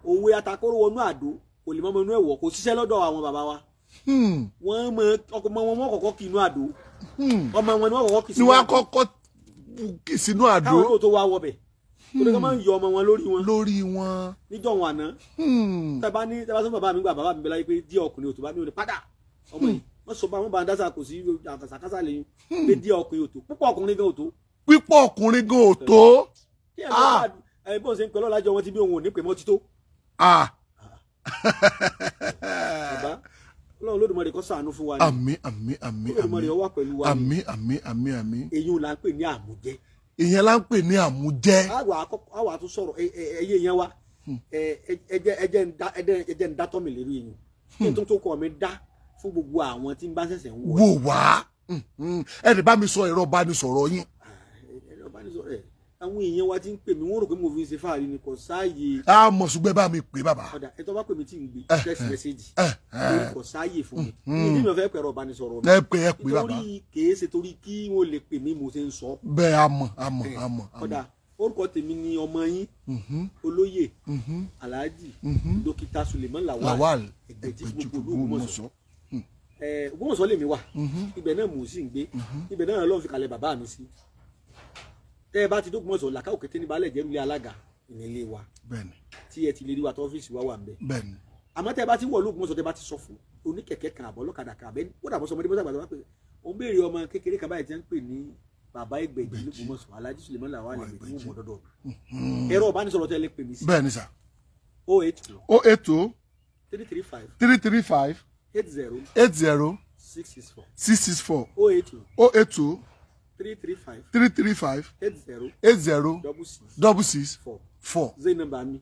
Òwe atakóró wọnú àdó kò lè mọ́mọ́ inú ẹ̀wọ̀ kò ṣiṣẹ́ lọ́dọ̀ àwọn bàbá wa. Wọ́n mọ ọmọ wọn kọ́kọ́ kì inú àdó. Ọmọ wọn ni wọ́n kọ́kọ́ kì sínú àdó. Ni wọ́n kọ́kọ́ kì sínú àdó. Káwọn yóò tó wá wọbẹ̀. Torí ká máa ń yọ ọmọ wọn lórí wọn. Lórí wọn. Níjọ́ wọn àná. Tẹ́bá sọ bàbá mi gbà bàbá mi bẹ láyé pé díẹ̀ ọkùnrin òtò bá mi ò ní padà. Ọmọ yìí wọ́n sọ bá wọn bá ń dásà kò sí àkàsàkásà lẹ́yìn pé díẹ̀ ọkùnrin òtò púpọ̀ ọkùnrin gan òtò. Pípọ̀ ọkùnrin gan òtò. Ẹ bó ṣe ń pẹ́ lọ́lájọ́ wọn ti bí òun ò ní pè mọ́ tító. Bàbá Ọlọ́run Olódùmarè kó ṣàánú fún wa ni. Àmín àmín àmín Olódùmarè ó wà pẹ̀lú wa ni. Àmín àmín àmín àmín. Èyí ò là ń pè ní àmújẹ. Ìyẹn là ń pè ní àmújẹ. Àwa tún sọ̀rọ̀ ẹyẹ yẹn wa ẹjẹ ń dá tọ́ mi lérí yìí kí n tó kọ́ mi dá fún gbogbo àwọn tí ń bá ṣẹ̀ṣẹ̀ ń wò. Wò wá ẹ̀rì bá mi sọ ẹ̀rọ ìbánisọ̀rọ̀ yín. Ẹ̀rọ ìbánisọ̀rọ̀ ẹ̀ àwọn èèyàn wa ti ń pè mí wọ́n rò pé mo fi ń ṣe fáàrí ni kò sáàyè. Mọ̀ ṣùgbọ́n bá mi pè bàbá. Ọ̀dà ẹ̀ tó bá pè mí tí ń gbé text message kò sáàyè fún mi. Ní ìdí mi ò fẹ́ pẹ̀rọ ìbánisọ̀rọ̀ mi. Ẹ pè bàbá. Nítorí kìí ṣe torí kí wọ́n lè pè mí mo ṣe ń sọ. Bẹ́ẹ̀ àmọ̀. Ọ̀dà orúkọ tèmi ni ọmọ yín olóyè Alhaji Dókítà Suleiman Lawal Ẹgbẹ̀jì gbogbo Ògbómọ̀ṣọ́. Ògbómọ̀ṣọ́ lèmi wà ibẹ̀ náà mò ń sì ń gbé ibẹ̀ náà lọ́n fi kalẹ̀ bàbá mi sí. Tẹ́ ẹ bá ti d'Ógbómọ̀ṣọ́ làkà òkété ní balẹ̀ jẹ́rú ilé alága ìnílé wa tí ẹ ti lè rí wa tó ọ́fíìsì wa wà ń bẹ̀. Àmọ́ tẹ́ ẹ bá ti wọ̀ l'Ógbómọ̀ṣọ́ tẹ́ ẹ bá ti sọ fún oníkẹ̀kẹ́ kan àbọ̀ ọlọ́kadà kan àbẹ́ ó dàbọ̀ sọmọdé bọ́sàgbà tó wá pé òun béèrè ọmọ kékeré kan báyìí tí wọ́n ń pè ní bàbá Ẹgbẹ̀jì l'Ógbómọ̀ṣọ́ Alhaji Suleiman Lawal Ẹgbẹ̀jì mú mọ́dọ́dọ́ ẹ̀rọ ìbánisọ̀rọ̀ tẹ́ lè pè mí sí. Bẹ́ẹ̀ni sà. 080 335 80 664 080 335 335 80 66 4 4. zai nọ́mbà mi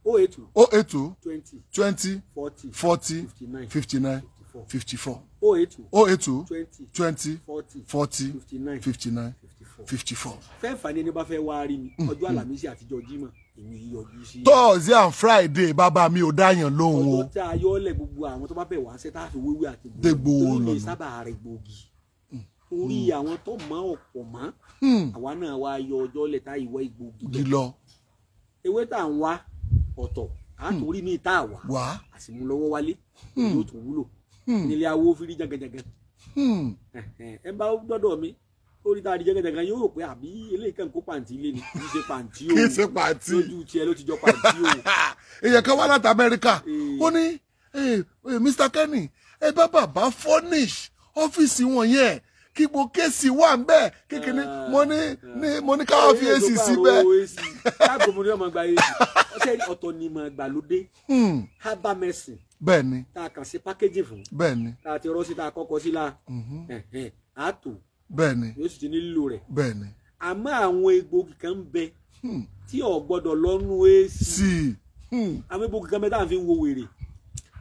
082 082 20 20 40 40 59 59 54. 082 082 20 20 40 40 59 59 54. 54. fẹ́ fà ní ẹni bá fẹ́ wá rí mi ọjọ́ àlàmísì àtijọ́ jímọ̀ èmi yọjú sí. Thursday and Friday bàbá mi ò dáyàn lóhùn o. ọjọ́ tí a yọ ọ́lẹ̀ gbogbo àwọn tó bá bẹ̀ wá ṣe tá a fi wéwé àti Dégbò lè lọ́nà. sábà rẹ̀ gbòógì orí àwọn tó mọ ọ̀pọ̀ mọ́ àwa náà wá yọ ọjọ́ lẹ̀ tá ìwọ ìgbòógì Di lọ. ewé tá à ń wá ọ̀tọ̀ àtòrí mi tá a wà Wá. àsìmú lọ́wọ́ wálé yóò tún wúlò nílé awo fírí jàgàjàgà ẹ bá dọ́dọ̀ mi orí tá a di jàgàjàgà yóò rò pé àbí eléyìí kan kó pàǹtí lé ni kì í ṣe pàǹtí o Kì í ṣe pàǹtí. lójú tiẹ̀ ló ti jọ pàǹtí o. Èèyàn kan wá láti Amẹ́ríkà. Ó ní Mr. Kenny ẹ bá bàbá furnish ọ́fíìsì wọn yẹn kí mo kéèsì wà ń bẹ́ẹ̀ kékeré mo ní káwá fi èsì síbẹ̀. káàbọ̀ mo ní ọmọ gba èsì ọ̀sẹ̀ ọ̀tọ̀ ni mo gbà lóde herbal medicine Bẹ́ẹ̀ ni tá a kàn sí pákéjì fún bẹ́ẹ̀ ni tá a ti rọ́ sí tá a kọ́kọ́ sí la àtò bẹ́ẹ̀ ni yóò sì ti nílò rẹ̀ bẹ́ẹ̀ ni. àmọ́ àwọn egbògi kan ń bẹ tí ò gbọ́dọ̀ lọ́nu èsì Sí àwọn egbògi kan bẹ tá à ń fi wo wèrè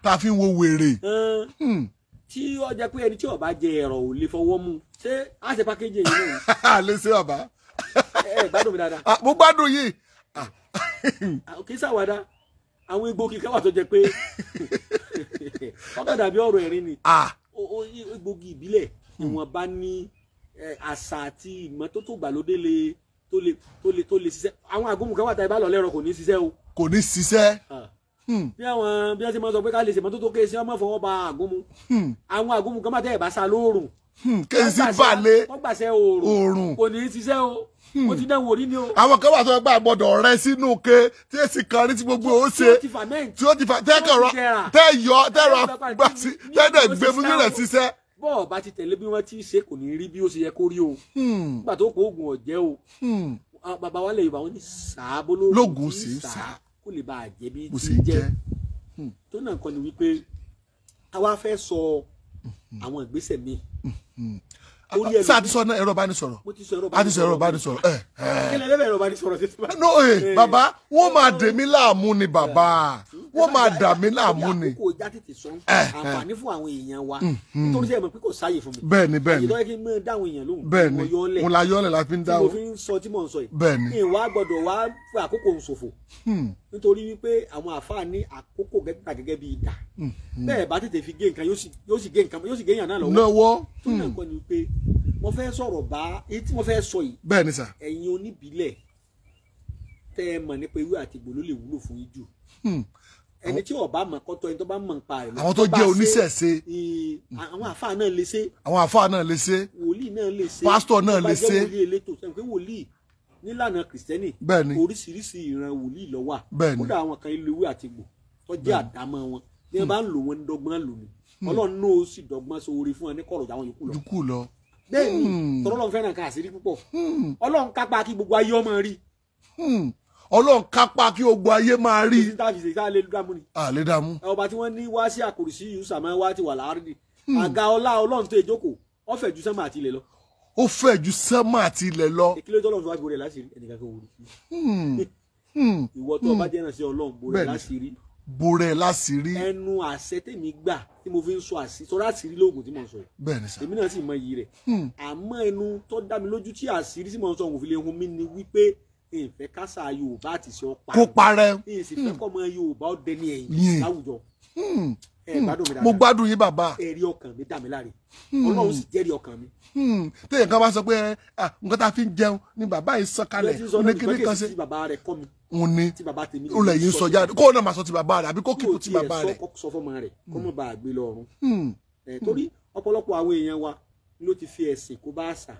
ta fi ń wo wèrè. tí ó jẹ́ pé ẹni tí ó bá jẹ ẹ̀rọ ò lè fọwọ́ mú ṣé á ṣe pákéjì yìí náà Lè ṣe bàbá. ẹ gbádùn mi dáadáa Mo gbádùn yìí. kì í ṣàwàdà àwọn egbògi kan wà tó jẹ́ pé ọkọ dàbí ọ̀rọ̀ ẹ̀rín ni egbògi ìbílẹ̀ ìwọ̀nba ní àṣà àti ìmọ́tótó gbàlódé tó lè ṣiṣẹ́ àwọn àgúnmu kan wà tá ibà lọ lẹ́rọ kò ní ṣiṣẹ́ o. Kò ní ṣiṣẹ́. bí wọ́n ti máa sọ pé ká lè ṣèmọ́tótó kéèsì ọmọ fọwọ́ ba àgúnmu àwọn àgúnmu kan máa tẹ́ ẹ̀ bá sa lóòrùn Kéèsì balẹ̀ wọ́n gbàṣẹ oòrùn kò ní ṣiṣẹ́ o mo ti dẹ́wọ̀n orí ni o. àwọn kan wà tó gbà gbọdọ̀ rẹ sínú ke tí èsì kan rí tí gbogbo ó ṣe tí ó ti fa tẹ́kọ̀rọ̀ tẹ́rọ gbà sí tẹ́dẹ̀ gbé fún rẹ̀ ṣiṣẹ́. bọ́ọ̀ bá ti tẹ̀lé bí wọ́n ti ṣe kò ní rí bí ó ṣe yẹ kó rí o nígbà tó kó oògùn ọ̀jẹ́ o bàbá wa lè Yorùbá wọn ní sàábó lóògùn sí sá kó lè bá a jẹ bí bó ti ṣe jẹ jẹ́. tó náà kọ́ ni wípé àwa fẹ́ sọ àwọn ìgbésẹ̀ mi. Sáà ti sọ náà ẹ̀rọ ìbánisọ̀rọ̀. mo ti sọ A ti sọ ẹ̀rọ ìbánisọ̀rọ̀. kí lè lẹ́bẹ̀ẹ́ ẹ̀rọ ìbánisọ̀rọ̀ títí bá. No bàbá wọ́n máa dè mí láàmú ni bàbá wọ́n máa dà mí láàmú ni. àkókò já tètè sọ àǹfààní fún àwọn èèyàn wa nítorí sẹ́yìn mọ̀ pé kò sáàyè fún mi. Bẹ́ẹ̀ni bẹ́ẹ̀ni àyè lọ́yẹ́ kí n mọ̀ dáhùn èèyàn lóhùn. bẹ́ẹ̀ni mo la yọ́lẹ̀ la fi ń tí mo dáhùn. fi ń sọ tí mò ń sọ yìí. Bẹ́ẹ̀ni. ìwà gbọ́dọ̀ wá fún àkókò ṣòfò nítorí wípé àwọn àfáà ní àkókò gẹ́gẹ́ bí ìdà bẹ́ẹ̀ bá tètè fi gé nǹkan yóò sì gé èèyàn náà lọ́wọ́. Lọ́wọ́. tó náà kọ́ ni wípé mo fẹ́ sọ̀rọ̀ bá èyí tí mo fẹ́ sọ yìí. Bẹ́ẹ̀ni sà. ẹ̀yin oníbílẹ̀ tẹ́ ẹ mọ̀ nípa ewé àti egbò ló lè wúlò fún yín jù. ẹni tí ó bá mọ̀ kọ́tọ́ ẹni tó bá mọ̀ nípa rẹ̀. Àwọn tó jẹ́ oníṣẹ̀ṣe. àwọn àfáà náà lè ṣe. Àwọn àfáà náà lè ṣe. wòlíì náà lè ṣe. Pásítọ̀ náà lè ṣe. tó bá jẹ́ wòlíì elétò sẹ́yìn pé wòlíì nílànà kìrìsìtẹ́nì. Bẹ́ẹ̀ni. oríṣiríṣi ìran wòlíì ló wà. Bẹ́ẹ̀ni. kódà àwọn kan ìlú ewé àti egbò tó jẹ́ àdámọ́ wọn bí wọ́n bá ń lò wọ́n ní dọ́gbọ́n lò ní. Ọlọ́run náà ó sì dọ́gbọ́n sóore fún wọn ní kọ̀rọ̀ àwọn yòókù lọ. Bẹ́ẹ̀ni tọ́lọ́run fẹ́ràn ká àṣírí púpọ̀ Ọlọ́run kápá kí gbogbo ayé ọmọ rí. Ọlọ́run kápá kí gbogbo ayé máa rí. Àlè dààmú. ọba tí wọ́n ní wá sí àkùrìsí yìí sàmọ́ wá ti wà láàrín àga ọlá Ọlọ́run tó ìjókòó ó fẹ̀ ju sánmà àti ilẹ̀ lọ. Ó fẹ̀ ju sánmà àti ilẹ̀ lọ. ìkílẹ̀ tọ́lọ́run tó wá gbòòrè láṣìírí ẹnìkan kan wò rí. ìwọ tó ọba jẹ́ náà sí Ọlọ́run gbòòrè láṣìírí. Bòrẹ̀ láṣìírí. ẹnu àṣẹ tèmi gbà tí mo fi ń sọ àṣírí sọ láṣìírí lóògùn tí mo ń sọ yìí. Bẹ́ẹ̀ni sà. èmi náà sì mọ iyì rẹ̀. àmọ́ ẹnu tó dá mi lójú tí àṣírí tí mo ń sọ òun fi lè hun mí ni wípé ìfẹ́ kásá Yorùbá àti ṣe ọ̀pá. Kó parẹ́. ìsì fẹ́ kọ́ ọmọ Yorùbá ó dẹni ẹ̀yìn láwùjọ. gbádùn mi dáadáa. Mo gbádùn yín bàbá. ẹ̀rí ọkàn mi dà mí láre. Ọlọ́run sì jẹ́rìí ọkàn mi. téèyàn kan bá sọ pé nǹkan tá a fi ń jẹun ni bàbá yìí sọ kalẹ̀ ní kíní kan ṣe. tí bàbá rẹ̀ kọ́ mi. òun ni tí bàbá tèmi. ó lè yín sọ jáde kó o náà máa sọ ti bàbá rẹ̀ àbí kó kíkù ti bàbá rẹ̀. kó sọ fọmọ rẹ̀ kó mọ̀ bá a gbé lọ́rùn. torí ọ̀pọ̀lọpọ̀ àwọn èèyàn wa ló ti fi ẹ̀sìn kó bá àṣà.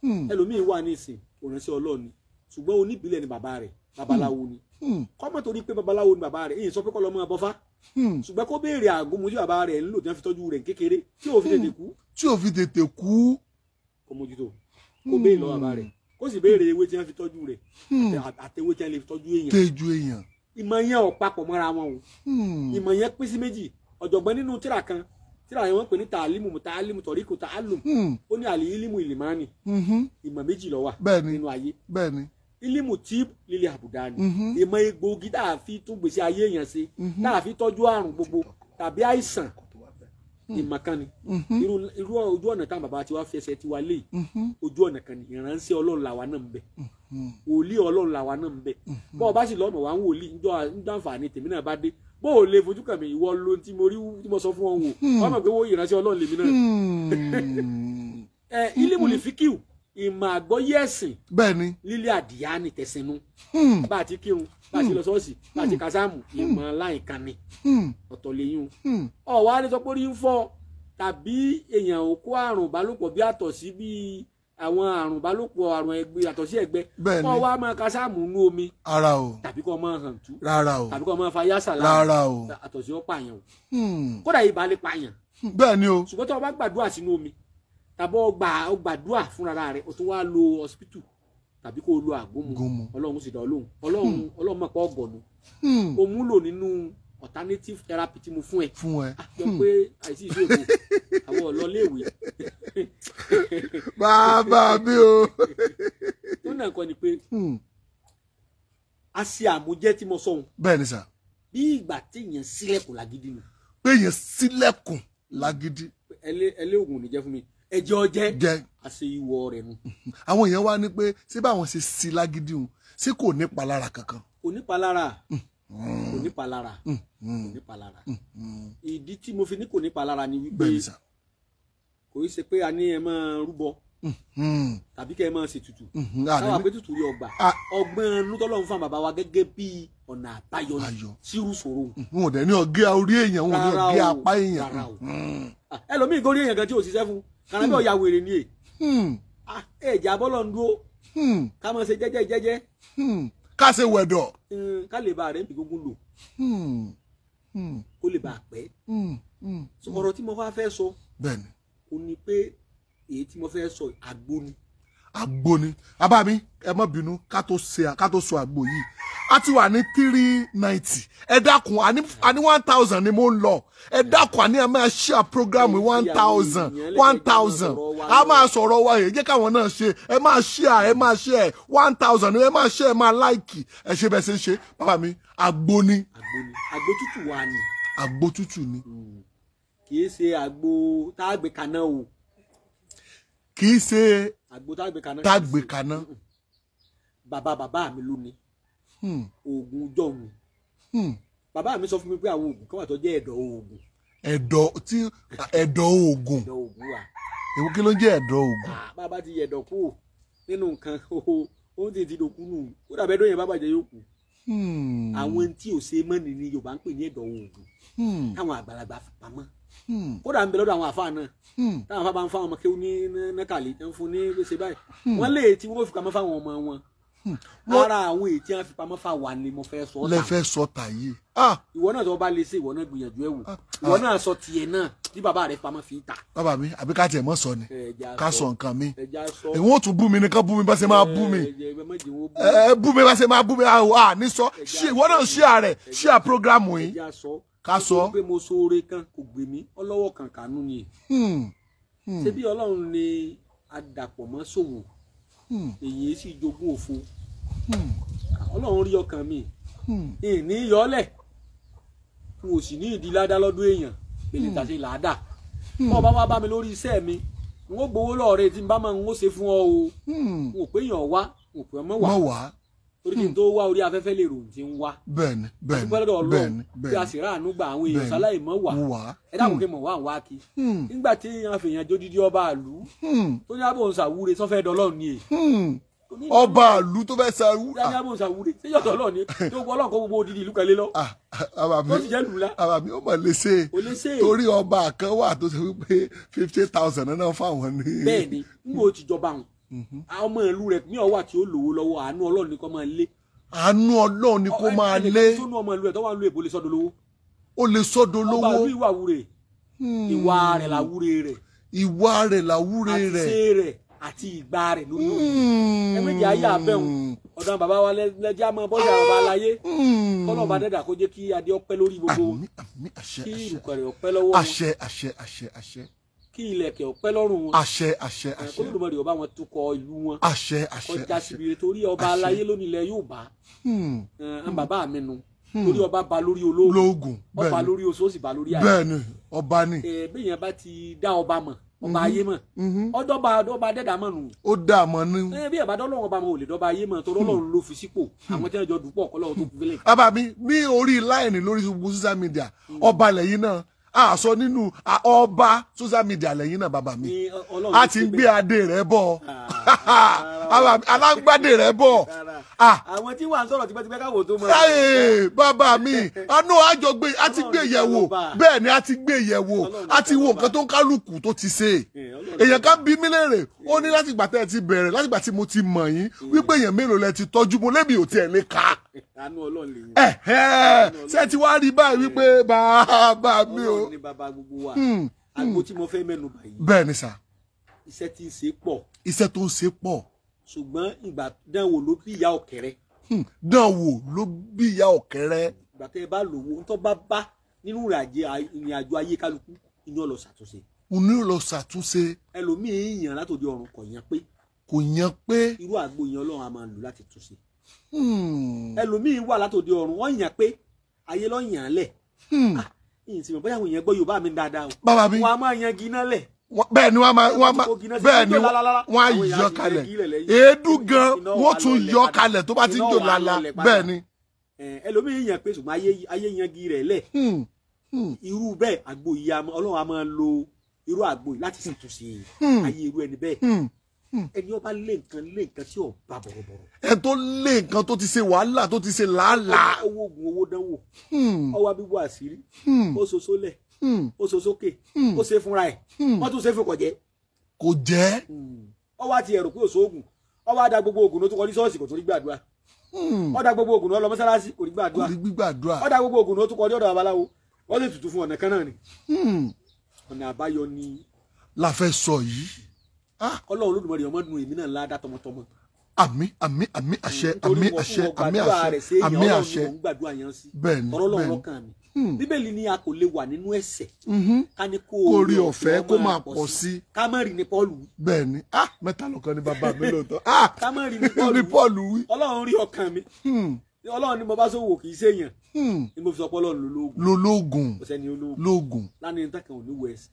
ẹlòmíín wà ní ìsìn òrànṣẹ́ Ọlọ́run ṣùgbọ́n oníbílẹ̀ ni bàbá rẹ̀ babaláwo ni. kọ́mọ̀ torí pé babaláwo ni bàbá rẹ̀ èyí sọ pé kọ́ lọ́mọ abọ́fá. ṣùgbọ́n kó béèrè àgúnmu tí bàbá rẹ̀ ń lò tí wọ́n fi tọ́jú rẹ̀ kékeré tí ò fi tètè kú. tí ò fi tètè kú. kó mójútó kó béèrè lọ́wọ́ bàbá rẹ̀ kó sì béèrè ewé tí wọ́n fi tọ́jú rẹ̀ àtẹwé tí wọ́n lè fi tọ́jú èèyàn. tẹ́jú èèyàn. ìmọ̀ yẹn ò papọ̀ mọ́ra wọn o. ìmọ̀ yẹn pín sí méjì ọ̀jọ̀gbọ́n nínú tírà kan tí tíra yẹn wọ́n pè ní tàálímù tọ̀ríkù tàálùm ó ní àlè ílímù ìlìmánì ìmọ̀ méjì ló wà nínú ayé ílímù tíb lílé àbùdá ni ìmọ̀ egbòogi tá a fi tún gbèsè ayé èèyàn ṣe tá a fi tọ́jú àrùn gbogbo tàbí àìsàn ìmọ̀ kan ni irú ojú ọ̀nà táwọn bàbá tiwa fẹsẹ̀ tiwa lé ojú ọ̀nà kan ni ìránṣẹ́ Ọlọ́run làwa náà ń bẹ wòlíì Ọlọ́run làwa náà ń bẹ bọ́ ọ bá sì lọ́mọ̀ wá ń wòlíì ń dánfààní tèmi náà bá dé bó o lè fojú kàn mí ìwọ ló tí mo rí tí mo sọ fún ọ wò wọ́n mọ̀ pé wọ́n ìránṣẹ́ Ọlọ́run lèmi náà ílímù lè fi kíw ìmọ̀ àgbọ́yé ẹ̀sìn lílé àdìyá ni tẹ̀sínú bá a ti kírun bá a ti lọ ṣọ́ọ̀ṣì bá a ti kásámù ìmọ̀ láìka ni ọ̀tọ̀ lẹ́yìn ọ̀wá lè sọ pé orí ń fọ́ tàbí èèyàn ò kó àrùn ìbálòpọ̀ bí àtọ̀sí bí àwọn àrùn ìbálòpọ̀ àrùn ẹgbẹ́ àtọ̀sí ẹgbẹ́ kọ́ wá máa kásámù nú omi tàbí kọ́ máa hàn tú tàbí kọ́ máa fa yásà láàrùn àtọ̀sí ó pààyàn kódà ibà lè pààyàn ṣùgbọ́n tó o bá gbàdúrà sínú omi tàbí o gbàdúrà fúnra rẹ̀ o tún wá lo hospital tàbí kó o lo àgbómu Ọlọ́run sì dá Ọlọ́run Ọlọ́run mọ̀ pé ọgọ̀nù o múlò nínú alternative therapy tí mo fún ẹ jọ pé àìsí ìṣòro àwọn ọlọ́léèwé bàbá mi o tó náà kọ́ ni pé a ṣe àmújẹ́ tí mo sọ̀hún bẹ́ẹ̀ ni sà bí ìgbà téèyàn sílẹ̀kùn lágídí nù pé èèyàn sílẹ̀kùn lágídí ẹlẹ́ògùn ò ní jẹ́ fún mi ẹjọ́ jẹ́ àṣẹ ìwọ rẹ̀ nu. àwọn èèyàn wá ní pé ṣé báwọn ṣe sí lágídí òun ṣé kò ní palára kankan. kò ní palára ìdí tí mo fi ní kò ní palára ni wípé kò í ṣe pé a ní ẹ máa rúbọ tàbí kẹ́ ẹ máa ṣètùtù káwá pé tutù rí ọgbà ọgbọ́n nítọ́lọ́run fún bàbá wa gẹ́gẹ́ bí ọ̀nà àbáyọ sírù ṣòro. wọn ò dẹ̀ ní ọgẹ́ orí èèyàn wọn ò ní ọgẹ́ apá èèyàn. ẹlòmíì gorí èèyàn kan tí ò ṣiṣẹ́ fún kàrà bí ọ̀ya wèrè ni ẹ̀jẹ̀ abọ́lọ̀ ń dúró ká máa ṣe jẹ́jẹ́ ká ṣe wẹ̀dọ̀ ká lè ba rẹ̀ ń bí gbogbo lò kó lè ba pẹ́ ọ̀rọ̀ tí mo fẹ́ sọ bẹ́ẹ̀ni ó ní pé èyí tí mo fẹ́ sọ àgbo ni bàbá mi ẹ má bínú ká tó sọ àgbo yìí a ti wà ní 390 ẹ dákun àní 1000 ni mo ń lọ ẹ dákun àní ẹ máa share program 1000 a máa sọ̀rọ̀ wa yìí jẹ́ káwọn náà ṣe ẹ máa share 1000 ẹ máa share ẹ máa like ẹ ṣe bẹ́ẹ̀ ṣe ń ṣe bàbá mi àgbo ni. àgbo tútù wà ní. àgbo tútù ni. kì í ṣe àgbo tá a gbé kaná o. kì í ṣe àgbo tá a gbé kaná. bàbá mi ló ní. oògùn jọ̀hún. bàbá mi sọ fún mi pé àwọn oògùn kan wà tó jẹ́ ẹ̀dọ̀ oògùn. ẹ̀dọ̀ oògùn. wà. èwo kí ló ń jẹ́ ẹ̀dọ̀ oògùn. bàbá ti yẹ̀dọ̀ kú nínú nǹkan ó ti dòkú nù ó dàbẹ́ dóyè bàbá jẹ yóò kù. àwọn tí ò ṣe mọ́ ni Yorùbá ń pè ní ẹ̀dọ̀ oògùn táwọn àgbàlagbà fi pamọ́ kódà ń bẹ lọ́dọ̀ àwọn àfáà náà táwọn àfáà bá ń fáwọn ọmọ kéwú ní nákàlí ń fún ní ṣe báyìí wọ́n lè tí wọ́n fi pamọ́ fáwọn ọmọ wọn ara àwọn èyí tí wọ́n fi pamọ́ fáwa ni mo fẹ́ sọ ta lẹ́fẹ́ sọ ta yìí. ìwọ náà tó bá lè ṣe ìwọ náà gbìyànjú ẹ̀ wò ìwọ náà sọ tiẹ̀ náà tí bàbá rẹ̀ pamọ́ fi ta. bàbá mi àbí ká tiẹ̀ mọ́ sọ ni ká sọ nǹkan mi èyí wọ́n tún bú mi ní ká bú mi bá ṣe máa bú mi bú mi bá ṣe máa bú mi ní sọ ìwọ náà ṣí ààrẹ ṣí à program yìí ká sọ. pé mo sóore kan kò gbè mí ọlọ́wọ́ kan kànú ni ṣé bí Ọlọ́run ni adàpọ̀ mọ́ ṣòwò èyí sì jogún òfo Ọlọ́run rí ọkàn mi ìní yọlẹ̀ n ò sì ní ìdí ládá lọ́dún èèyàn èlé tàṣe làádà bọ́ bá wá bá mi lórí iṣẹ́ mi n ó gbowó lọ́ọ̀rẹ́ tí n bá máa ń ṣe fún ọ o n ò pé èèyàn wá n ò pé ọmọ wá torí kí n tó wá orí afẹ́fẹ́ lè ròyìn tí ń wá. bẹ́ẹ̀ni bí a sì ráàánú gba àwọn èèyàn sáláì mọ́ wà ẹ dákun kí n mọ̀ wá wá kí. nígbà tí èèyàn fi èèyàn jó dídí ọba àlú tó ní abò ń ṣàwúre sọ́fẹ́ dọ́lọ́run ni ọba àlú tó fẹ́ ṣàwúre. ní abò ń ṣàwúre ṣé yọ̀tọ̀ ọlọ́run ni tó gbọ́ ọlọ́run kó gbogbo odidi ìlú kan lé lọ. tó ti jẹ́ lù la. àbàmì ó mà lè ṣe torí ọba kan wà tó ṣe wípé 50,000 náà fáwọn ní. bẹ́ẹ̀ni n kò ti jọba àwọn ọmọ ìlú rẹ̀ ní ọwọ́ àti ó lówó lọ́wọ́ àánú Ọlọ́run ni kó máa lé. àánú Ọlọ́run ni kó máa lé. ẹnìkan tó ní ọmọ ìlú rẹ̀ tó wà ń lo èbó lè sọ́dọ̀ lówó. ó lè sọ́dọ̀ lówó. ọba ìlú ìwà wúre ìwà rẹ̀ làwúre rẹ̀. ìwà rẹ̀ làwúre rẹ̀. àti ìgbà rẹ̀ lórí òye ẹ méjì ayé abẹ́hùn ọ̀dọ̀ bàbá wa lẹ́jà mọ́ bọ́jà ọba aláyé kọ́lọ́ ọba dẹ́dà kó jẹ́ kí adé ọpẹ́ lórí gbogbo kí ìrùkọ̀rẹ̀ ọpẹ́ lọ́wọ́ wọn àṣẹ kí ilẹ̀kẹ̀ ọpẹ́ lọ́rùn wọn àṣẹ kó lódùmarè ọba wọn tukọ̀ ìlú wọn àṣẹ kọjá síbi torí ọba aláyé lónìí ilẹ̀ Yorùbá bàbá mi nu torí ọba ba lórí ológun ọba lórí oṣù ó sì ba lórí ayé bẹ́ẹ̀ni ọba ni bẹ́ẹ̀yàn bá ti dá ọba mọ̀ ọba ayé mọ̀ ọba dẹ́dà mọ̀ nù. ó dà mọ́ ní. bí ẹ̀ bá dọ́lọ́run ọba mọ̀ ò lè dọ́ba ayé mọ̀ torí Ọlọ́run ló fi sípò àwọn tí wọ́n jọ dùpọ̀ kọ́lọ́run tó kú fẹ́lẹ̀. bàbá mi ní orí láìní lórí social media ọba lẹ́yìn náà a sọ nínú ọba social media lẹ́yìn náà bàbá mi a ti ń gbé adé rẹ̀ bọ̀ alágbádé rẹ̀ bọ̀. àwọn tí wà ń sọ̀rọ̀ tipẹ́tipẹ́ káwọ́ tó mọ̀. bàbá mi àánú àjọgbé a ti gbé yẹ̀wò bẹ́ẹ̀ ni a ti gbé yẹ̀wò a ti wo nǹkan tó ń kálukú tó ti ṣe èèyàn kan bí mí léèrè ó ní láti gbà tẹ́ ẹ ti bẹ̀rẹ̀ láti gbà tí mo ti mọ̀ yín wípé èèyàn mélòó lẹ ti tọ́jú mo lébi ò tiẹ̀ lè ka. ṣé ti wá rí báyìí wípé bàbá mi o. Ọlọ́run ni bàbá gbogbo wa àgbo tí mo fẹ́ mẹ́nu báyìí. bẹ́ẹ̀ ni sà. iṣẹ́ tí ń ṣe pọ̀. iṣẹ́ tó ń ṣe pọ̀. ṣùgbọ́n ìgbà dánwò ló bí ìyá ọ̀kẹ́rẹ́. dánwò ló bí ìyá ọ̀kẹ́rẹ́. ìgbà tẹ́ ẹ bá lò wó ntọ́ bá nínú ìrìn àjò ayé kálukú inú ọ̀lọ́ ṣàtúnṣe. inú ọ̀lọ́ ṣàtúnṣe. ẹlòmíín yàn látòdì ọ̀run kò yàn pé. kò yàn pé. irú àgbo yẹn Ọlọ́run a máa lò láti túnṣe. ẹlòmíín wà látòdì ọ̀run wọ́n yàn pé ayé lọ́ yàn án lẹ̀. ìsìn bóyá àwọn èèyàn gbọ́ Yorùbá mi dáadáa o. bàbá mi wọn a máa yan giná lẹ̀. bẹ́ẹ̀ ni wọ́n á yọ kalẹ̀ èédú gan wọ́n tún yọ kalẹ̀ tó bá ti ń jò lala bẹ́ẹ̀ ni. ẹlòmíín yàn pé ṣùgbọ́n ayé yangi rẹ̀ lẹ̀ irú bẹ́ẹ̀ àgbo yìí Ọlọ́run a máa lo irú àgbo yìí láti ṣàtúnṣe ayé irú ẹni bẹ́ẹ̀ ẹni ọba lé nǹkan tí ò bá bọ̀rọ̀bọ̀rọ̀. ẹ tó lé nǹkan tó ti ṣe wàhálà tó ti ṣe làálàá. owó oògùn owó dánwò ọwọ́ abíwọ́ àṣírí ó soso lẹ̀ ó so sókè ó ṣe fúnra ẹ̀ wọ́n tún ṣe fún kò jẹ́. kò jẹ́. ọwọ́ àti ẹ̀rù pé òṣò oògùn ọwọ́ àdá gbogbo oògùn ló tún kọ́ ní ṣọ́ọ̀ṣì kò tó rí gbàdúrà ọ̀dà gbogbo oògùn ló lọ mọ́sálásí kò rí gbàdúrà ọ̀dà gbogbo oògùn ló tún kọ́ ní ọ̀dọ̀ babaláwo wọ́n lè tutù fún ọ̀nà kan náà ni ọ̀nà àbáyọ ni. la fẹ́ sọ yìí. Ọlọ́run Olódùmarè ọmọ dùn èmi náà ládàá tọmọtọmọ. àmín àṣẹ bẹ́ẹ̀ni bẹ́ẹ̀ni Bíbélì ni a kò lè wà nínú ẹ̀ṣẹ̀ ká ní kó orí ọ̀fẹ́ kó máa pọ̀ sí. ká má rí ni Pọ́ọ̀lù. bẹ́ẹ̀ni mẹ́ta lọ́kàn ni bàbá mi lóòótọ́. ká má rí ni Pọ́ọ̀lù wí. Ọlọ́run rí ọkàn mi. Ọlọ́run ni mo bá sọ̀wọ́ kì í ṣèyàn ni mo fi sọ pé Ọlọ́run lológun kò sẹ́ni lógun lánàá ní tàkàn òní wọ ẹ̀sìn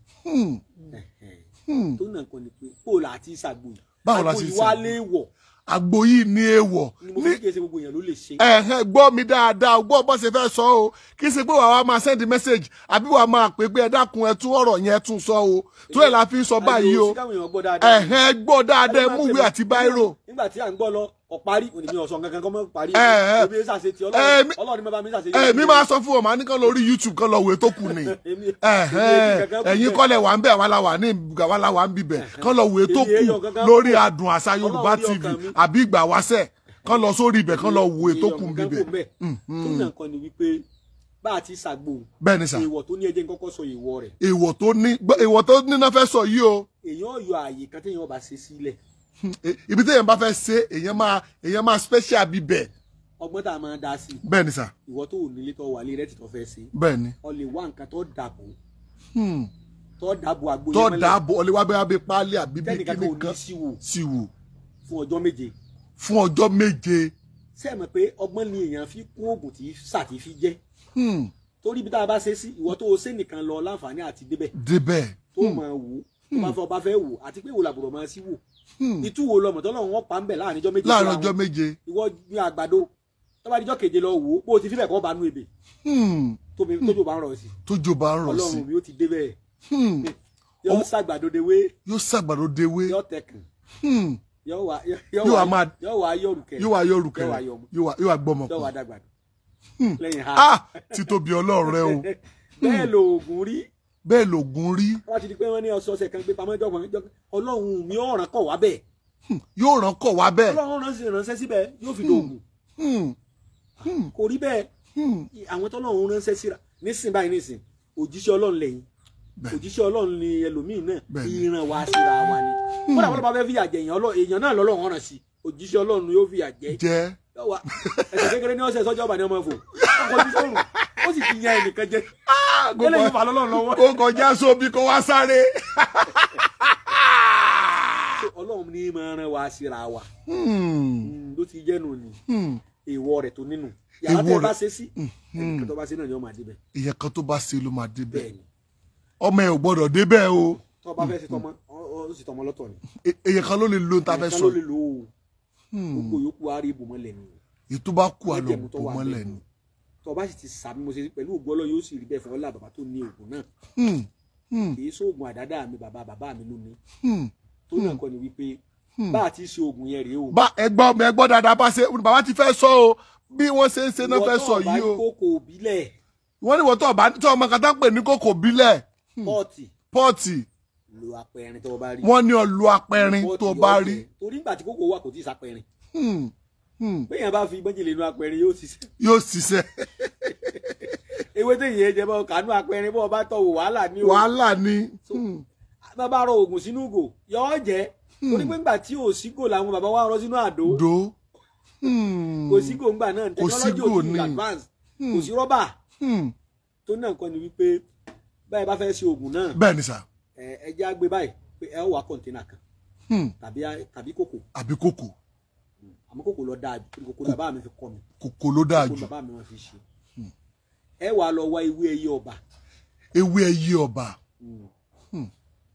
tó náà kàn ní pé bóòlù àti ìṣàgbò báwo la ṣe àgbo ìwà lè wọ̀. àgbo yìí ní èèwọ̀. ni mo fi kí ẹsẹ̀ gbogbo èèyàn ló lè ṣe. gbọ́ mi dáadáa gbọ́ bó ṣe fẹ́ sọ o kì í ṣe pé wàá máa send message àbí wàá máa pè pé ẹ dákun ẹ tún ọ̀rọ̀ yẹn tún sọ o tó ẹ̀ la fi ń sọ báyìí o. gbọ́ dáadáa mú ìwé àti báírò. nígbà tí à ń gbọ́ lọ ọ̀parí òní mi ọ̀sán kankan kọ́ mọ́ parí ebi ẹ̀ ṣàṣe ti Ọlọ́run mi bá mi ṣàṣe. mi máa sọ fún ọ màá ní kán lórí YouTube kán lọ wèé tó kù ni ẹ̀yin kọ́lẹ̀ wà ń bẹ̀ àwa la wà ń bibẹ̀ kán lọ wèé tó kù lórí Adùn Àṣà Yorùbá TV àbí Ìgbà Wáṣẹ̀ kán lọ sórí ibẹ̀ kán lọ wèé tó kù bibẹ̀. tó náà kọ́ ni wípé bá a ti ṣàgbò bẹ́ẹ̀ni sà èèwọ̀ tó ní ẹjẹ́ kọ́kọ́ sọ èèwọ̀ rẹ̀. èèwọ̀ tó ní náà fẹ́ sọ yìí o. èèyàn yọ àyè kan téèyàn bá ṣe sílẹ̀. ibi téèyàn bá fẹ́ ṣe èèyàn máa special bíbẹ̀. ọgbọ́n tá a máa dá sí. bẹ́ẹ̀ni sà. ìwọ tó nílé tó wà lé rẹ tí tó fẹ́ ṣe. bẹ́ẹ̀ni. o lè wá nǹkan tó dàbò. tó dàbò àgbo yẹn mọ́lẹ̀. tó dàbò o lè wá bẹ́ẹ̀ pálí àbí bí kíní kan sí wò. fún ọjọ́ méje. fún ọjọ́ méje. ṣé ẹ mọ̀ pé ọgbọ́n ni èèyàn fi kún oògùn tí sàtì fi jẹ́. torí bí tá a bá ṣe sí ìwọ tó o ṣe nìkan lọ láǹfààní àti débẹ̀. tó máa wò tó bá fẹ́ wò àti pé wò làbùrọ̀ máa sí wò. ìtúwò lọmọ tọ́lọ́run wọn pa ń bẹ̀ láàrin ọjọ́ méje. ìwọ ní àgbàdo tó bá dijọ́ keje lọ wò ó bó o ti fílẹ̀ kọ́ bá nú ebè. tójò bá ń rọ̀ sí. tójò bá ń rọ̀ sí. Ọlọ́run mi ó ti dé bẹ́ẹ̀. yóò ṣàgbàdo dewé. yóò tẹkùn. yóò wá yọrùkẹ́. yóò wá gbọmọ kù. yóò wá dàgbàdo. lẹ́yìn ha. títóbi Ọlọ́run rẹ o. bẹ́ẹ̀ lòògùn rí. wọ́n ti di pé wọ́n ní ọ̀sọ̀ọ̀sẹ̀ kan gbé pamọ́ ìjọba Ọlọ́run mi ó ràn kọ̀ wá bẹ́ẹ̀. Ọlọ́run ránṣẹ́ síbẹ̀ yóò fi dòògùn. kò rí bẹ́ẹ̀ àwọn tọ́lọ́run ránṣẹ́ síra nísìn báyìí nísìn òjíṣẹ́ Ọlọ́run lẹ́yìn òjíṣẹ́ Ọlọ́run ni ẹlòmíín náà ìran wa síra wa ni kódà wọ́n bá fẹ́ fìyà jẹ èèyàn náà lọ́lọ́run ọ̀ràn sí òjíṣẹ́ Ọlọ́run ni yóò fìyà jẹ ẹ̀sẹ̀ kékeré ní ọ̀sẹ̀ sọ́jọ́ ọba ní ọmọ ẹ̀fọ́ ọkọ̀ ojú sọ̀rùn ó sì ti yan ẹnìkan jẹ eléyìí fà lọ́lọ́run lọ́wọ́. ó kọjá sóbi kó wá sáré. Ọlọ́run ní máa rán wa síra wa ló ti jẹ́ nù ní èèwọ̀ rẹ̀ tó nínú yàrá tẹ́ bá ṣe sí ẹnìkan tó bá ṣe náà ni ó máa débẹ̀. ìyẹn kan tó bá ṣe ló máa débẹ̀ ọmọ ẹ ò gbọ́dọ̀ débẹ̀ o. tó bá fẹ́ ṣe tọmọ ó sì tọmọ lọ́tọ̀ ni. èyàn kan ló lè lo ta fẹ́ sọ. èyàn kan ló lè lo o gbogbo yòókù wa rí ibùmọ̀lẹ̀ ni. ètò bá kú àlọ́ ibùmọ̀lẹ̀ ni. tó bá sì ti sàmì mo ṣe pẹ̀lú ògbó Ọlọ́run yóò sì rí bẹ́ẹ̀ fún ọlá bàbá tó ní òògùn náà. kì í sóògùn àdádá mi bàbá mi ló ní. tó náà kọ́ ni wípé bá a ti ṣe òògùn yẹn rèé o. bá ẹgbọ́ dáadáa bá ṣe bàbá ti fẹ́ sọ o bí wọ́n ṣe ń ṣe náà fẹ́ sọ yìí o. wọ́n ní wọ́n tó ọmọ kan tá ń pè ní kòkò bílẹ̀. pọ́ọ̀tì. lo apẹ̀rin tó bá rí. wọ́n ní ọ lo apẹ̀rin tó bá rí. torí nígbà tí kòkò wà kò tí ì sapẹ̀rin. béèyàn bá fi gbọ́njẹ̀lẹ̀ inú apẹ̀rin yóò ṣiṣẹ́. yóò ṣiṣẹ́. ewé tó yẹ jẹ bọ́ kànú apẹ̀rin bọ́ bá tọ̀wọ̀ wàhálà ní o. wàhálà ní. bàbá rọ oògùn sínú ìgò yọ jẹ́ torí pé ńgbà tí ò sígò làwọn bàbá wa rọ sínú àdó. kò sígò ńgbà náà technology ò ti advance kò sí rọ́bà tó náà kọ́ ni wípé báyìí bá fẹ́ ṣe oògùn náà. bẹ́ẹ̀ ni sà. ẹ jẹ́ àgbé báyìí pé ẹ wà kọ̀ǹtínà kan tàbí kòkò. àbí kòkò. àmọ́ kòkò lọ dáa ju kòkò bàbá mi fi kọ́ mi. kòkò ló dáa jù. kòkò bàbá mi wọn fi ṣe. ẹ wà lọ wá ewé ẹyẹ ọba. ewé ẹyẹ ọba.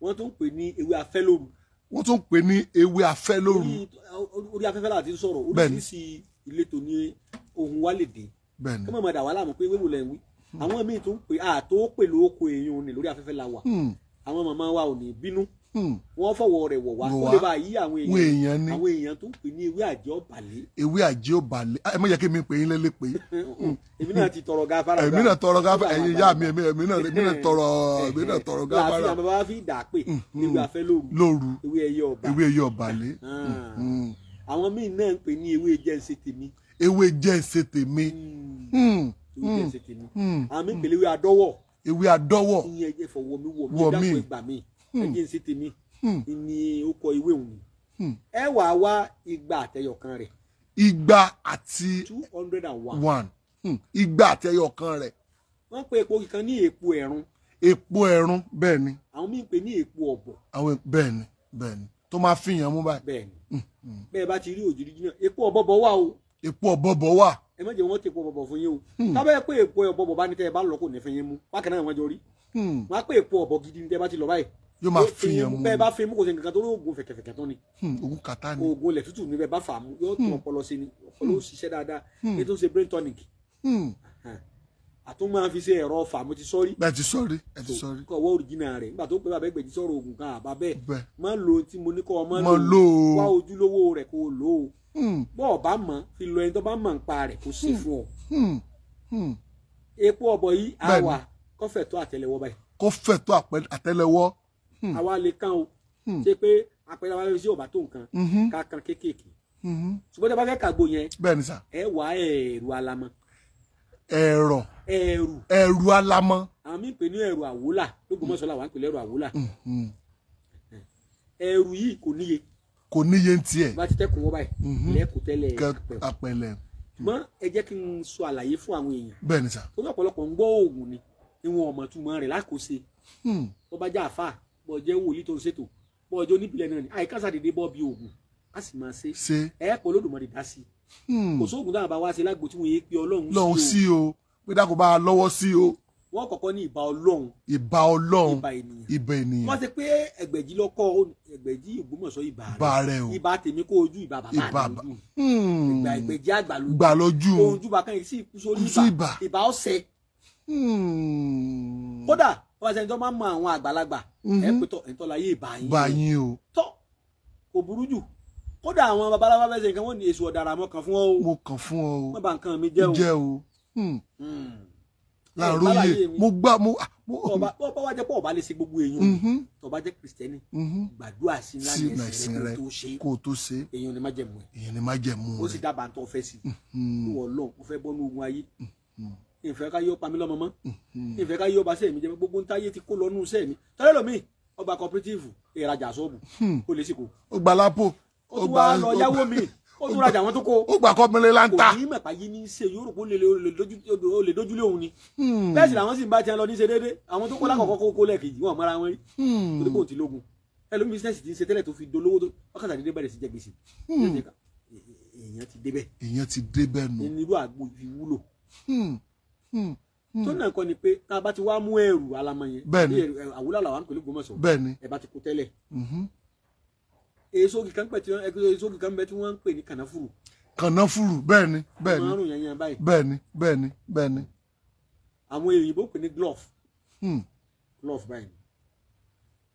wọ́n tún pè ní ewé afẹ́lóru. wọ́n tún pè ní ewé afẹ́lóru. orí afẹ́fẹ́ láti ń sọ̀rọ̀ oríṣiríṣi ìletò ní ohun wa lè dé. kí wọ́n máa dà wá láàmú pé ewé wo lẹ̀ ń wí. àwọn míì tún pè àtó pè lóko èèyàn ní lórí afẹ́fẹ́ la wà. àwọn màmá wa ò ní bínú. wọ́n fọwọ́ rẹ̀ wọ̀ wá kó lè bá yí àwọn èèyàn ní àwọn èèyàn tó ń pè ní ewé àjẹ́ ọ̀bàlẹ̀. ewé àjẹ́ ọ̀bàlẹ̀ ẹ má jẹ́ kí mi pè yín lélẹ́ pé. èmi náà ti tọrọ gáfárà. èmi náà tọrọ gáfárà ẹ̀yin ìyá mi èmi náà tọrọ gáfárà. láàfin àbábá fi dà pé ewé afẹ́ lóru ewé ẹyẹ ọ̀bàlẹ̀. àwọn míì náà ń pè ní ewé jẹ́ǹsẹ̀ tèmi. ewé jẹ́ǹsẹ̀ tèmi. àwọn míì pèlè ewé adọ́wọ̀. ewé adọ́wọ̀. ìyẹn ẹ̀jẹ̀ fọwọ́ mi wọ̀ mí dákun ìgbà mi ẹjẹ ń ṣe tèmi ni ó kọ ìwé òun ẹ wàá wá igba àtẹyọkan rẹ̀. igba àti 201. igba àtẹyọkan rẹ̀. wọ́n pe epo kan ní epo ẹ̀rún. epo ẹ̀rún bẹ́ẹ̀ ni. àwọn míì pè ní epo ọ̀bọ̀. àwọn bẹ́ẹ̀ ni tó máa fi yàn mú báyìí. bẹ́ẹ̀ ni bẹ́ẹ̀ bá ti rí òjìrí jìnnà epo ọ̀bọ̀bọ̀ wà o. epo ọ̀bọ̀bọ̀ wà. ẹ má jẹ́ wọ́n ti epo ọ̀bọ̀bọ̀ fún yín o. tábẹ́ pé epo ọ̀bọ̀bọ̀ bá ní tẹ́ ẹ bá lọ kò ní fẹ́ yín mú wákàtí náà wọ́n jọ rí. wọ́n á pé epo ọ̀bọ̀ gidi ní tẹ́ bá ti lọ báyìí yóò máa fi yàn mú. bẹ́ẹ̀ bá fi mú kò sí nǹkan tó ní oògùn fẹ̀kẹ̀fẹ̀kẹ̀ tó ni. oògùn kàtá ni. oògùn ilẹ̀ tútù ní bẹ́ẹ̀ bá fà mú yóò tún ọpọlọ sí ni ọpọlọ ó ṣiṣẹ́ dáadáa ètò ń ṣe brain tonic. àtún máa fi ṣe ẹ̀rọ fà mo ti sọ́rí. bẹ́ẹ̀ ti sọ́rí ẹ ti sọ́rí. kọ̀ wọ́ òrìjìnà rẹ̀ nígbà tó pé bàbá ẹgbẹ̀jì sọ̀rọ̀ oògùn kan àbá bẹ́ẹ̀ má lo tí mo ní kọ́ ọ má lò ó wá ojúlówó rẹ̀ kó o lò ó bọ́ọ̀ bá mọ̀ fi lọ ẹni tó bá mọ̀ ń pa rẹ̀ kó sì fún ọ. epo ọ̀bọ̀ yìí àwa kọ́fẹ̀ tó àtẹ́lẹwọ́ báyìí. kọ́fẹ̀ tó àtẹ́lẹwọ́. àwa lè kán o ṣe pé apẹ̀rẹ̀ wa sí ọ̀bà tó nǹkan ká kan kéékèèké ṣùgbọ́n tí a bá fẹ́ kàgbó yẹn bẹ́ẹ̀ ni sà ẹ wá ẹ̀rù alamọ. ẹ̀rù alamọ. àwọn míì pè ní ẹ̀rù àwólà lÓgbómọ̀ṣọ́ làwọn pè lẹ́rù àwólà. ẹ̀rù yìí kò níye. kò níye ń tiẹ̀. bá ti tẹ́kùn wọ́n báyìí lẹ́kùn tẹ́lẹ̀ apẹ̀lẹ̀. ṣùgbọ́n ẹ jẹ́ kí n sọ àlàyé fún àwọn èèyàn. bẹ́ẹ̀ ni sà. ó ní ọ̀pọ̀lọpọ̀ ń gbọ́ oògùn ni ìwọ̀n ọ̀mọ̀ túmọ̀ rẹ̀ lákòóse. bó bá jẹ́ àfà bó jẹ́ wòlíì tó ń ṣètò bó ọjọ́ oníbìlẹ̀ náà ni àìkásá dédé bọ́ bí oògùn a sì máa ṣe ẹ pọ̀ Olódùmarè dá sí i. kò sóògùn dáhùn bá wá ṣe lágbo tí wọ́n yé pé Ọlọ́run sí o pé dákò bá a lọ́wọ́ sí o. wọ́n kọ́kọ́ ní ìbà Ọlọ́run ìbà Ọlọ́run ìbà ènìyàn. wọ́n ti pé Ẹgbẹ̀jì lọ́kọ́ Ẹgbẹ̀jì Ògbómọ̀ṣọ́ ìbà rẹ̀ o ìbà tèmi kó ojú ìbà bàbá mi ojú Ẹgbẹ̀jì àgbàlójú ojú bàkan yìí sì kú sórí ìbà ọ̀sẹ̀. kódà wọ́n ṣe ń tọ́ máa ń mọ àwọn àgbàlagbà ẹ pé tọ́ ẹ̀ńtọ́ láyé ìbà yín o tọ́ kò burú jù kódà àwọn babaláwa fẹsẹ̀ nǹkan wọ́n ní èso ọ̀dàrà mọ́ kàn fún ọ o. mo kàn fún ọ o. wọ́n bá nǹkan mi jẹ́ o. láàárọ̀ mo gbà mo. bọ́ wá jẹ́ pọ̀ ọba lè ṣe gbogbo èèyàn tó bá jẹ́ Kristẹni gbàdúrà sí ńlá ní ẹ̀sìn rẹ̀ kó o tó ṣe. èèyàn ni má jẹ̀mú ẹ̀. èèyàn ni má jẹ̀mú rẹ̀. ó sì dábàá tó fẹ́ sí i. wọ́n lọ́n mo fẹ́ bọ́ ní ogun ayé ìfẹ́ ká yóò pa mí lọ́mọ mọ́ ìfẹ́ ká yóò bá sẹ́mi jẹ́ gbogbo ń táyé ti kó lọ nù sẹ́mi tọ́lẹ́ lómi ọgbà cooperative ìrajà sọ́ọ̀bù ó lè sìkò. ó gba lápò ó tún wá lọ yáwó mi ó tún rajà wọn tó kó. ó gbà kọ́ mílẹ̀ láńtà. kò ní mẹ̀pá yìí ní í ṣe yóò rò pé ó lè dójúlé òun ni. bẹ́ẹ̀ sì làwọn sì ń bá tiẹ̀ lọ ní ṣe déédé àwọn tó kó lákọ̀ọ́kọ́ kó lẹ́ẹ̀kejì wọn mọ́ra wọn rí. torí kò tí lógun ẹlòmí bísíǹsì ti ń ṣe tẹ́lẹ̀ tó fi dolówó tó ọkàtà dédé bẹ̀rẹ̀ sí jẹ gbèsè. èèyàn ti débẹ̀. èèyàn ti débẹ̀ nù. ẹni irú àgbo fi wúlò. tó náà kọ́ ni pé tá a bá ti wá mú ẹrù alamọ yẹn. bẹ́ẹ̀ni àwùlà làwọn pẹ̀lú Ògbómọ̀ṣọ́. bẹ́ẹ̀ni ẹ bá ti kó tẹ́lẹ̀. èso kìkan bẹ tí wọ́n ń pè ní kànáfùrù. kànáfùrù bẹ́ẹ̀ni bẹ́ẹ̀ni márùn yẹn yẹn báyìí. bẹ́ẹ̀ni bẹ́ẹ̀ni bẹ́ẹ̀ni. àwọn òyìnbó pè ní glove. glove báyìí.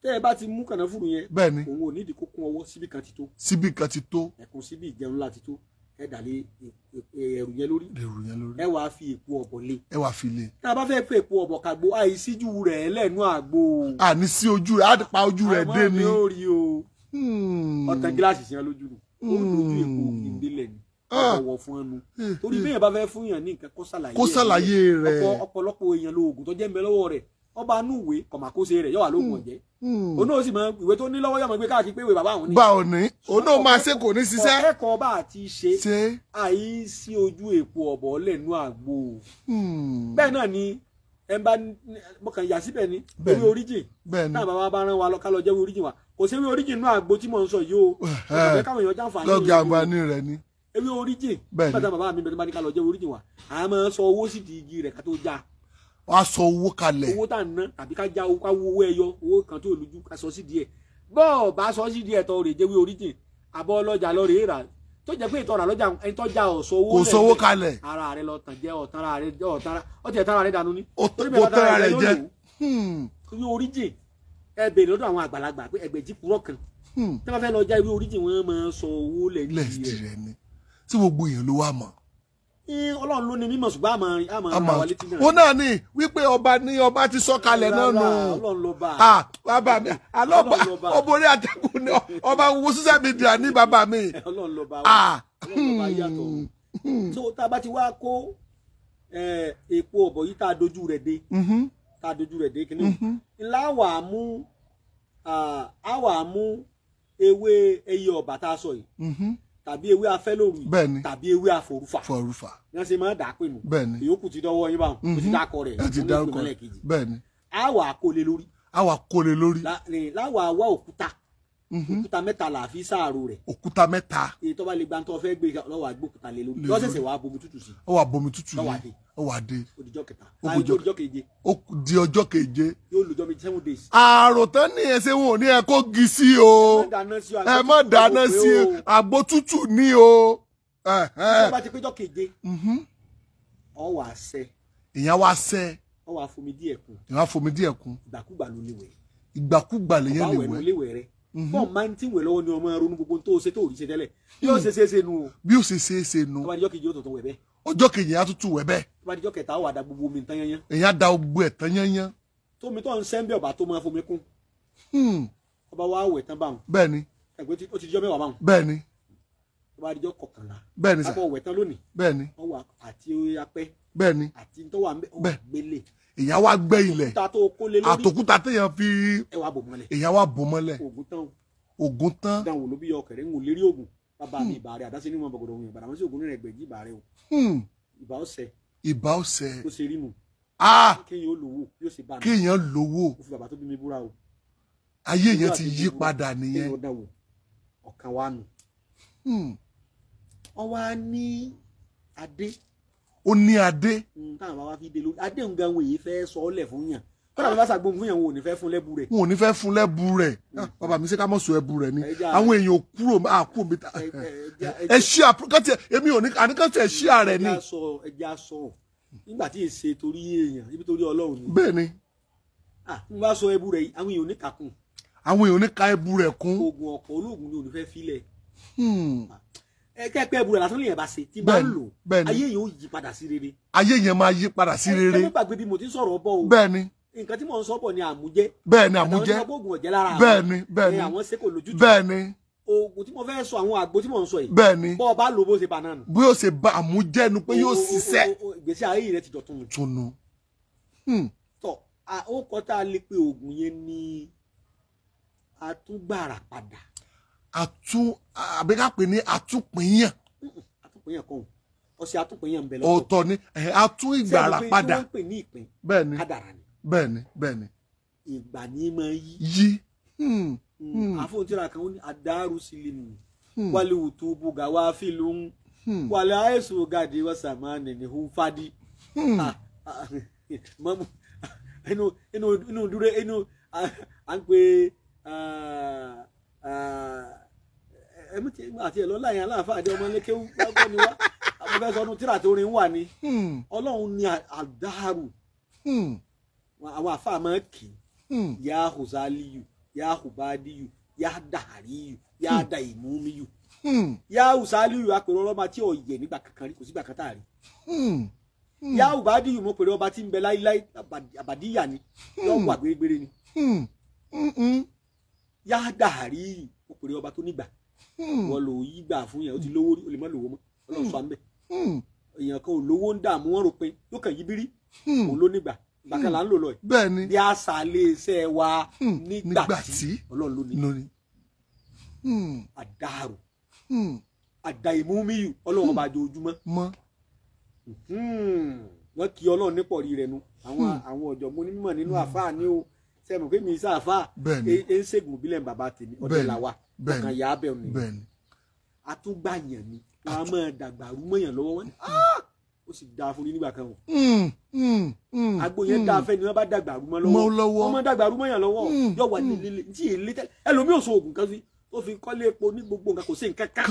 tẹ́ ẹ bá ti mú kànáfùrù yẹn. bẹ́ẹ̀ni òun ò nídìí kó kún ọwọ́ síbì kan ti tó. síbì kan ti tó. ẹ̀kún síbì ìjẹun ńlá ti tó. ẹ dàlé ẹrù yẹn lórí. ẹrù yẹn lórí. ẹ wàá fi èpo ọ̀bọ lé. ẹ wàá fi lé. tá a bá fẹ́ pé èpo ọ̀bọ kàgbo àìsíjú rẹ̀ lẹ́nu àgbo. àní sí ojú rẹ̀ á pa ojú rẹ̀ dé ni. àwọn àmì ò rí o. ọ̀tàn gíláàsì sí wọn lójú nù. ó dojú èpo ìdílé ni. ọ̀wọ̀ fún ẹnu. torí bí èèyàn bá fẹ́ fún yàn ní nǹkan kó ṣàlàyé rẹ̀. ọ̀pọ̀lọpọ̀ èèyàn lo oògùn tó jẹ́ ń bẹ lọ́wọ́ rẹ̀ ọba anúwèé kọ̀màkóṣe rẹ̀ yóò wà lóògùn ọ̀jẹ́. òun náà sì mọ ìwé tó ní lọ́wọ́ yóò mọ gbé káàkiri pé ìwé bàbá òun ní. bá ò ní òun náà máa ṣe kò ní ṣiṣẹ́. ọ̀kẹ́kọ̀ọ́ bá àti ṣe àìsí ojú èpo ọ̀bọ lẹ́nu àgbo. bẹ́ẹ̀ náà ni ẹ bá mọ̀kàn yà síbẹ̀ ni ewé oríjìn náà bàbá bá rán wa lọ ká lọ jẹ́ ewé oríjìn wa kò sí ewé oríjìn inú àgbo tí mò ń sọ yìí o ọ̀kẹ́ káwọn èèyàn jàǹfààní lọ́gà àǹfààní rẹ̀ ni. ewé oríjìn bàtà bàbá mi bẹ̀rẹ̀ bá ní ká lọ jẹ́ ewé oríjìn wa àá máa sọ owó sí di igi rẹ̀ ká tó já. wọ́n á sọ owó kalẹ̀. owó tá à ń ná tàbí ká já owó owó ẹyọ owó kan tó lójú ká sọ sí díẹ̀ bọ́ọ̀ bá sọ sí díẹ̀ tó rè jẹ́wé oríjìn àbọ̀ ọlọ́jà lọ rèé rà tó jẹ́ pé ìtọ́ra lọ́jà ẹ̀ńtọ́jà ọ̀sọ̀ owó kò sówó kalẹ̀. ara rẹ lọ tàn jẹ́ ọ̀tán ara rẹ jẹ́ ọ̀tán ọtí ẹ̀tán ara rẹ dànù ní. ó tán ara rẹ jẹ́. ìwé oríjìn ẹ bèrè lọ́dọ̀ àwọn àgbàlagbà pé ẹgbẹ̀jì purọ́ kan tí wọ́n fẹ́ lọ já ìwé oríjìn wọn máa sọ owó lẹ́yìn rẹ̀ ni tí gbogbo èèyàn ló wà mọ̀. Ọlọ́run ló ní mímọ̀ ṣùgbọ́n àmọ́ àwọn létí náà. ó náà ní wípé ọba ti sọ kalẹ̀ náà nù. Ọlọ́run ló bá. bàbá mi alọ́ba ọbọ̀rí àtẹ̀kùn ni ọba wo social media ní bàbá mi. Ọlọ́run ló bá wa Ọlọ́run ló bá yàtọ̀. so tá a bá ti wá kó èpo ọ̀bọ̀ yìí tá a dojú rẹ̀ dé kínní ńlá wà á mú ewé ẹyẹ ọ̀bà tá a sọ yìí tàbí ewé afẹ́lóru tàbí ewé àforúfà ní wọ́n ṣe máa dà á pè nù ìyókù ti dọ́wọ́ yín báwọn ó ti dákọ rẹ̀ ó ti dárúkọ bẹ́ẹ̀ni á wà á kólé lórí. láwà wá òkúta mẹ́ta là fi sáàrò rẹ̀. òkúta mẹ́ta. èyí tó bá lè gba tó fẹ́ gbé lọ́wọ́ àgbókúta lé lórí lọ́sẹ̀sẹ̀ wàá bomi tútù sí. ó wà bomi tútù yìí ó wà dé. òdìjọ́ kẹta òdìjọ́ keje. ó di ọjọ́ keje. yóò lọ́jọ́ méjì 7 days. àròtán ní ẹsẹ̀ wọn ò ní ẹ kó gi sí o ẹ má dáná sí àgbo tútù ní o. tó bá ti péjọ́ keje ọ wà á sẹ́. ìyẹn wá sẹ́. ọ wà á fomi díẹ̀ kún. ìyẹn wá fomi díẹ̀ kún. ìgbàkúgbà ló lè wẹ̀. ìgbàkúgbà lèyẹn lè wẹ̀. ọba wẹ̀ ló lè wẹ̀ rẹ̀ bọ́ọ̀ máa ń tí wẹ̀ lọ́wọ́ ni ọmọ ronú gbogbo tó ṣe tó rí ṣe tẹ́lẹ̀ bí ó ṣe ṣe nu o. bí ó ṣe ṣe nu. ọba àdìjọ́ kejì ó tuntun wẹ̀ bẹ́ẹ̀. ọjọ́ kejì á tuntun wẹ̀ bẹ́ẹ̀. ọba àdìjọ́ kẹta ó wà da gbogbo omi tán yányán. èyàn da gbogbo ẹ̀ tán yányán. tómi tó ń sẹ́ńbẹ̀ ọba tó máa fomi kún. ọba wa wẹ̀ tán báwọn. bẹ́ẹ̀ni. ẹgbẹ́ ó ti dijọ́ mẹ́wàá báwọn. bẹ́ẹ̀ni. ọba àdìjọ́ kọkànlá. bẹ́ẹ̀ni sà. akọ wẹ̀ tán lónìí. bẹ́ẹ̀ni. ọwọ́ àti apẹ́. bẹ́ẹ̀ni. àti tó wà gbélé. èyàn wá gbẹ́ ilẹ̀ àtòkúta téèyàn fi èyàn wá bò mọ́lẹ̀. ògùn tán. dáhùn ló bí ọkẹrẹ ń wò lérí ògùn bàbá mi ìbà rẹ àdáṣe níwọ̀n bọ̀gọ̀dọ̀ òun ìbàdàn sí ògùn rẹ̀ gbẹ̀jì ìbà rẹ o. ìbà ọ̀sẹ̀. ìbà ọ̀sẹ̀. ó ṣe rí nu. kéèyàn lówó yóò ṣe bá mi. kéèyàn lówó. ó fi bàbá tó bí mi búra o. ayé yẹn ti yí padà nìyẹn. kéèyàn dáwò ọ̀kan wa nù. ó wá ní adé. ó ní adé. táwọn bá wá fi dé lórí adé ń gan wòye fẹ́ sọ ọ́ lẹ̀ fún yàn kọ́nà bá ṣàgbọ́n fún yàn wọn ò ní fẹ́ fún lẹ́bù rẹ̀. wọn ò ní fẹ́ fún lẹ́bù rẹ̀ bàbá mi ṣe ká mọ̀ sọ ẹ̀bù rẹ̀ ni àwọn èèyàn kúrò àkúrò mi ta ẹ ṣí àpúkọ́tì èmi ò ní àníkọ́tì ẹ̀ ṣí ààrẹ ni. ẹjẹ aṣọ nígbà tí èsè torí èèyàn ibi torí Ọlọ́run ni. bẹ́ẹ̀ ni. n bá sọ ẹ̀bù rẹ̀ àwọn èèyàn ò ní kàkún. àwọn èèyàn ò ní ka ẹ̀bù rẹ̀ kún. oògùn ọ̀pọ̀ olóògùn ni ò ní fẹ́ filẹ̀. kẹ́pẹ́ ẹ̀bù rẹ̀ lásán lèyàn bá ṣe tí bá ń lò ayé yẹn ó yí padà sí rere. ayé yẹn máa yí padà sí rere. ẹ gbàgbé bí mo ti sọ̀rọ̀ bọ̀ o. bẹ́ẹ̀ ni. nǹkan tí mò ń sọ bọ̀ ni àmújẹ́. bẹ́ẹ̀ ni àmújẹ́. àwọn oògùn ọ̀jẹ́ lára bẹ́ẹ̀ ni bẹ́ẹ̀ ni àwọn sẹ́kò lójútùú. bẹ́ẹ̀ ni. oògùn tí mo fẹ́ sọ àwọn àgbo tí mo ń sọ yìí. bẹ́ẹ̀ ni bọ́ ọ bá lò bó ṣe bá náà nù. bí ó ṣe bá àmújẹ́nu pé yóò ṣiṣẹ́. ìgbésí ayé rẹ ti dọ̀tun nù. tunu. tọ́ ó kọ́ tá a lè pe oògùn yẹn ní àtúngbàrà padà. àbíká pè ní àtúnpìyàn. àtúnpìyàn kan ọṣẹ àtúnpìyàn ń bẹ lọ́tọ̀. ọ̀tọ̀ ni àtún ìgbàrà padà. sẹ́ni pé tí wọ́n ń pè ní ìpín. bẹ́ẹ̀ni kádàrá ni. bẹ́ẹ̀ni bẹ́ẹ̀ni. ìgbà ní máa yí. yí. àfọ̀ntìrà kan ó ní àdárù sílẹ̀ nù. wálé wùtú bùgà wá fìlú ń. wálé àìsàn gàdé wọ́sàmá nìní hu fadi. mọ́mú inú dúró inú à ń pè ẹ̀mí tí àti ẹ̀ lọ́la yẹn aláàfáà àdé ọmọ ẹlẹ́kẹ́wù lọ́gbọ́n ni wá àwọn fẹ́ sọ ọdún tíra tó rin wà ní ọlọ́run ní àdáàrù àwọn àfáà máa kì í yá hùsálíyù yá hùbádíyù yá dàríyù yá dàìmúmíyù yá hùsálíyù apèrè ọlọ́mọ tí ò yẹ nígbà kankan rí kò sígbà kan tá a rí yá hùbádíyù mo pèrè ọba tí ń bẹ láíláí àbàdíyà ni yọ wà gbérégbéré ni yá dàríyù mo pèrè ọba tó nígbà wọn lò yí gbà fún yẹn ó ti lówó rí o lè má lówó mọ́ Ọlọ́run sọ àmbẹ èèyàn kan ò lówó ń dààmú wọn rò pé yóò kàn yí bírí òun ló nígbà gbàkan là ń lò lọ yìí bẹ́ẹ̀ni bí àṣà lè ṣe wa nígbà tí Ọlọ́run ló ní àdàrú àdàìmúmíyù Ọlọ́run ọba àjòjúmọ́ wọn kí Ọlọ́run nípò rí rẹ nu àwọn ọ̀jọ̀gbọ́n onímọ̀ nínú àfáà ní o sẹ́mu pé mi sá àfáà ẹ ń ṣègùn bílẹ̀ bàbá tèmi ọ̀dẹ̀ là wà ọ̀kan yà á bẹ̀ ni àtúgbàyàn ni wọn a máa dàgbà rú mọ́yàn lọ́wọ́ wọn ni ó sì dáa fún ní nígbà kan o àgbo yẹn dáa fẹ́ ni wọ́n bá dàgbà rú mọ́ lọ́wọ́ wọ́n máa dàgbà rú mọ́yàn lọ́wọ́ yọ wà ní líle tí èlé tẹ́lẹ̀ ẹlòmíì ò so oògùn kan sí tó fi kọ́lé epo ní gbogbo nǹkan kò sí nǹkan kan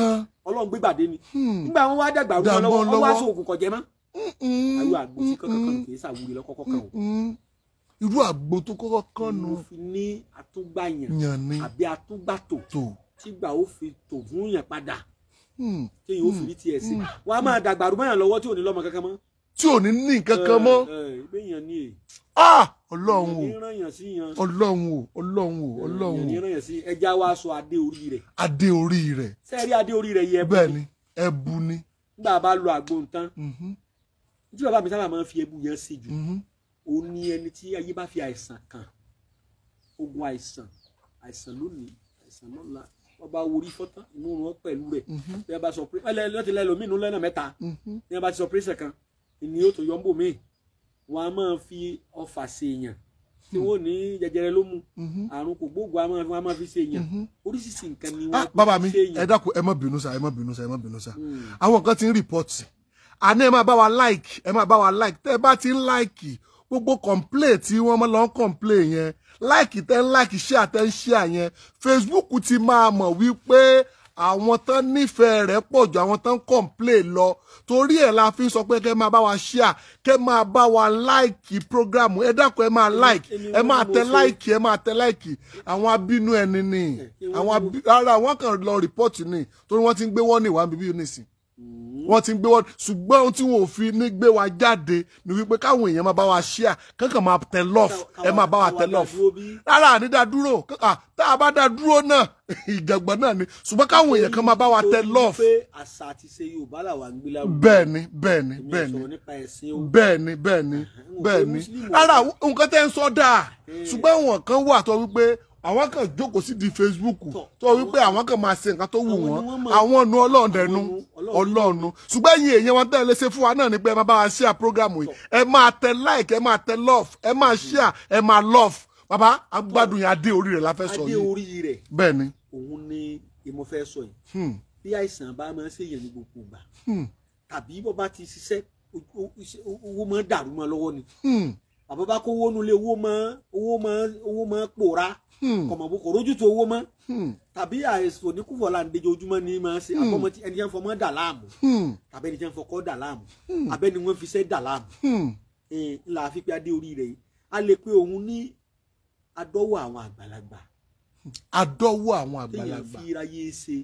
Ọlọ́run gbégbàdé ni nígbà wọn wá dàgbà rú mọ́ lọ́wọ́ wọ́n wá so oògùn kọ̀jẹ́ mọ́ àlọ́ àgbo tí kankan kì í ṣàwúrí lọ́kọ́kọ́ kan o irú àgbo tó kọ́kọ́ kán nu. mo fi ní àtúgbàyàn àbí àtúgbàtò tígbà ó fi tò fún yàn padà téèyàn ó fi rí tiẹ̀ sí wọn a máa dàgbà rúmọ̀yàn lọ́wọ́ tí ò ní lọ́mọ kankan mọ́. tí ò ní ní kankan mọ́. ìgbéyàn ni èyí. Ọlọ́run o Ọlọ́run o Ọlọ́run o Ọlọ́run o. ẹja wa sọ adé orí rẹ̀. adé orí rẹ̀. sẹ́ẹ̀rí adé orí rẹ̀ yẹ ẹbu. bẹ́ẹ̀ni ẹbu ni. nígbà bá lo àgbo nǹkan tí bàbá mi sábà máa ń fi ẹbu yẹn sí jù ó ní ẹni tí ayé bá fi àìsàn kan ogun àìsàn lónìí àìsàn lọ́la wọ́n bá worí fọ́tán inú wọn pẹ̀lú rẹ̀ bí wọ́n bá sọ pé lọ́tí lẹ́lòmínú lẹ́nà mẹ́ta bí wọ́n bá ti sọ pé ṣẹ̀kan ìní yóò tó yọ́mbò míì wọ́n á máa fi ọfà ṣèèyàn tí wọ́n ní jẹjẹrẹ ló mú àrùn kò gbóògùn a máa fi ṣèèyàn oríṣiríṣi nǹkan ni wọ́n fi ṣèèyàn. bàbá mi ẹ dákun ẹ má bínú sa àwọn kan ti ń rìpọ́tì àná ẹ máa bá wa like tẹ́ ẹ bá ti ń like gbogbo complain tí wọ́n máa lọ complain yẹn like tẹ́ ń like share tẹ́ ń share yẹn Facebook ti máa mọ̀ wípé àwọn tán nífẹ̀ẹ́ rẹ̀ pọ̀ jù àwọn tán complain lọ torí ẹ̀ la fi sọ pé kẹ́ máa bá wa share kẹ́ máa bá wa like program ẹ dákun ẹ máa like ẹ máa tẹ like àwọn abínú ẹni ni ara wọn kàn lọ report ni torí wọ́n ti ń gbé wọ́n ní ìwà bíbí nísìn wọ́n ti ń gbé wọn ṣùgbọ́n ohun tí wọn ò fi ní gbé wa jáde ni wípé káwọn èèyàn máa bá wa share kankan máa tẹ love ẹ máa bá wa tẹ love rárá àní dá dúró tá a bá dá dúró náà ìjàngbọ̀n náà ni ṣùgbọ́n káwọn èèyàn kan máa bá wa tẹ love. àṣà àti ṣe Yorùbá làwa ń gbé lárugẹ. bẹ́ẹ̀ni rárá nǹkan tẹ́ ń sọ dáa ṣùgbọ́n àwọn kan wà tó wípé àwọn kan jókòó sí di Facebook tó wípé àwọn kan máa ṣe nǹkan tó wù wọ́n àwọn ọ̀nà ọlọ́ọ̀dẹ̀nu ọlọ́ọ̀nu ṣùgbọ́n ẹ̀yin èèyàn wọn tẹ́lẹ̀ ṣe fún wa náà ni pé ẹ máa bá wa share program yìí ẹ máa tẹ like ẹ máa tẹ love ẹ máa share ẹ máa love bàbá agbádùn yẹn adé orí rẹ̀ la fẹ́ sọ yìí. adé orí rẹ̀ bẹ́ẹ̀ ni. òun ni mo fẹ́ sọ yìí bí àìsàn bá máa ń ṣèyàn ní gbogbo ìgbà tàbí bó bá ti ṣiṣẹ́ owó máa ń dàrú mọ́ lọ́wọ́ ni bàbá bá kó owó nulẹ̀ owó máa pòórá kọ̀mọ̀ bó kò rójú tó owó mọ́ tàbí àìsàn oníkùfọ̀lá ń dejojúmọ́ ní máa ṣe àbọ̀mọ́ tí ẹni jẹ́ ń fọmọ́ dà láàmú tàbí ẹni jẹ́ ń fọkọ́ dà láàmú abẹ́ni wọ́n fi ṣẹ́ dà láàmú ńlá àfi pé adé orí rẹ̀ yìí a lè pe òun ní adọ́wọ́ àwọn àgbàlagbà. adọ́wọ́ àwọn àgbàlagbà téèyàn fi ráyé ṣe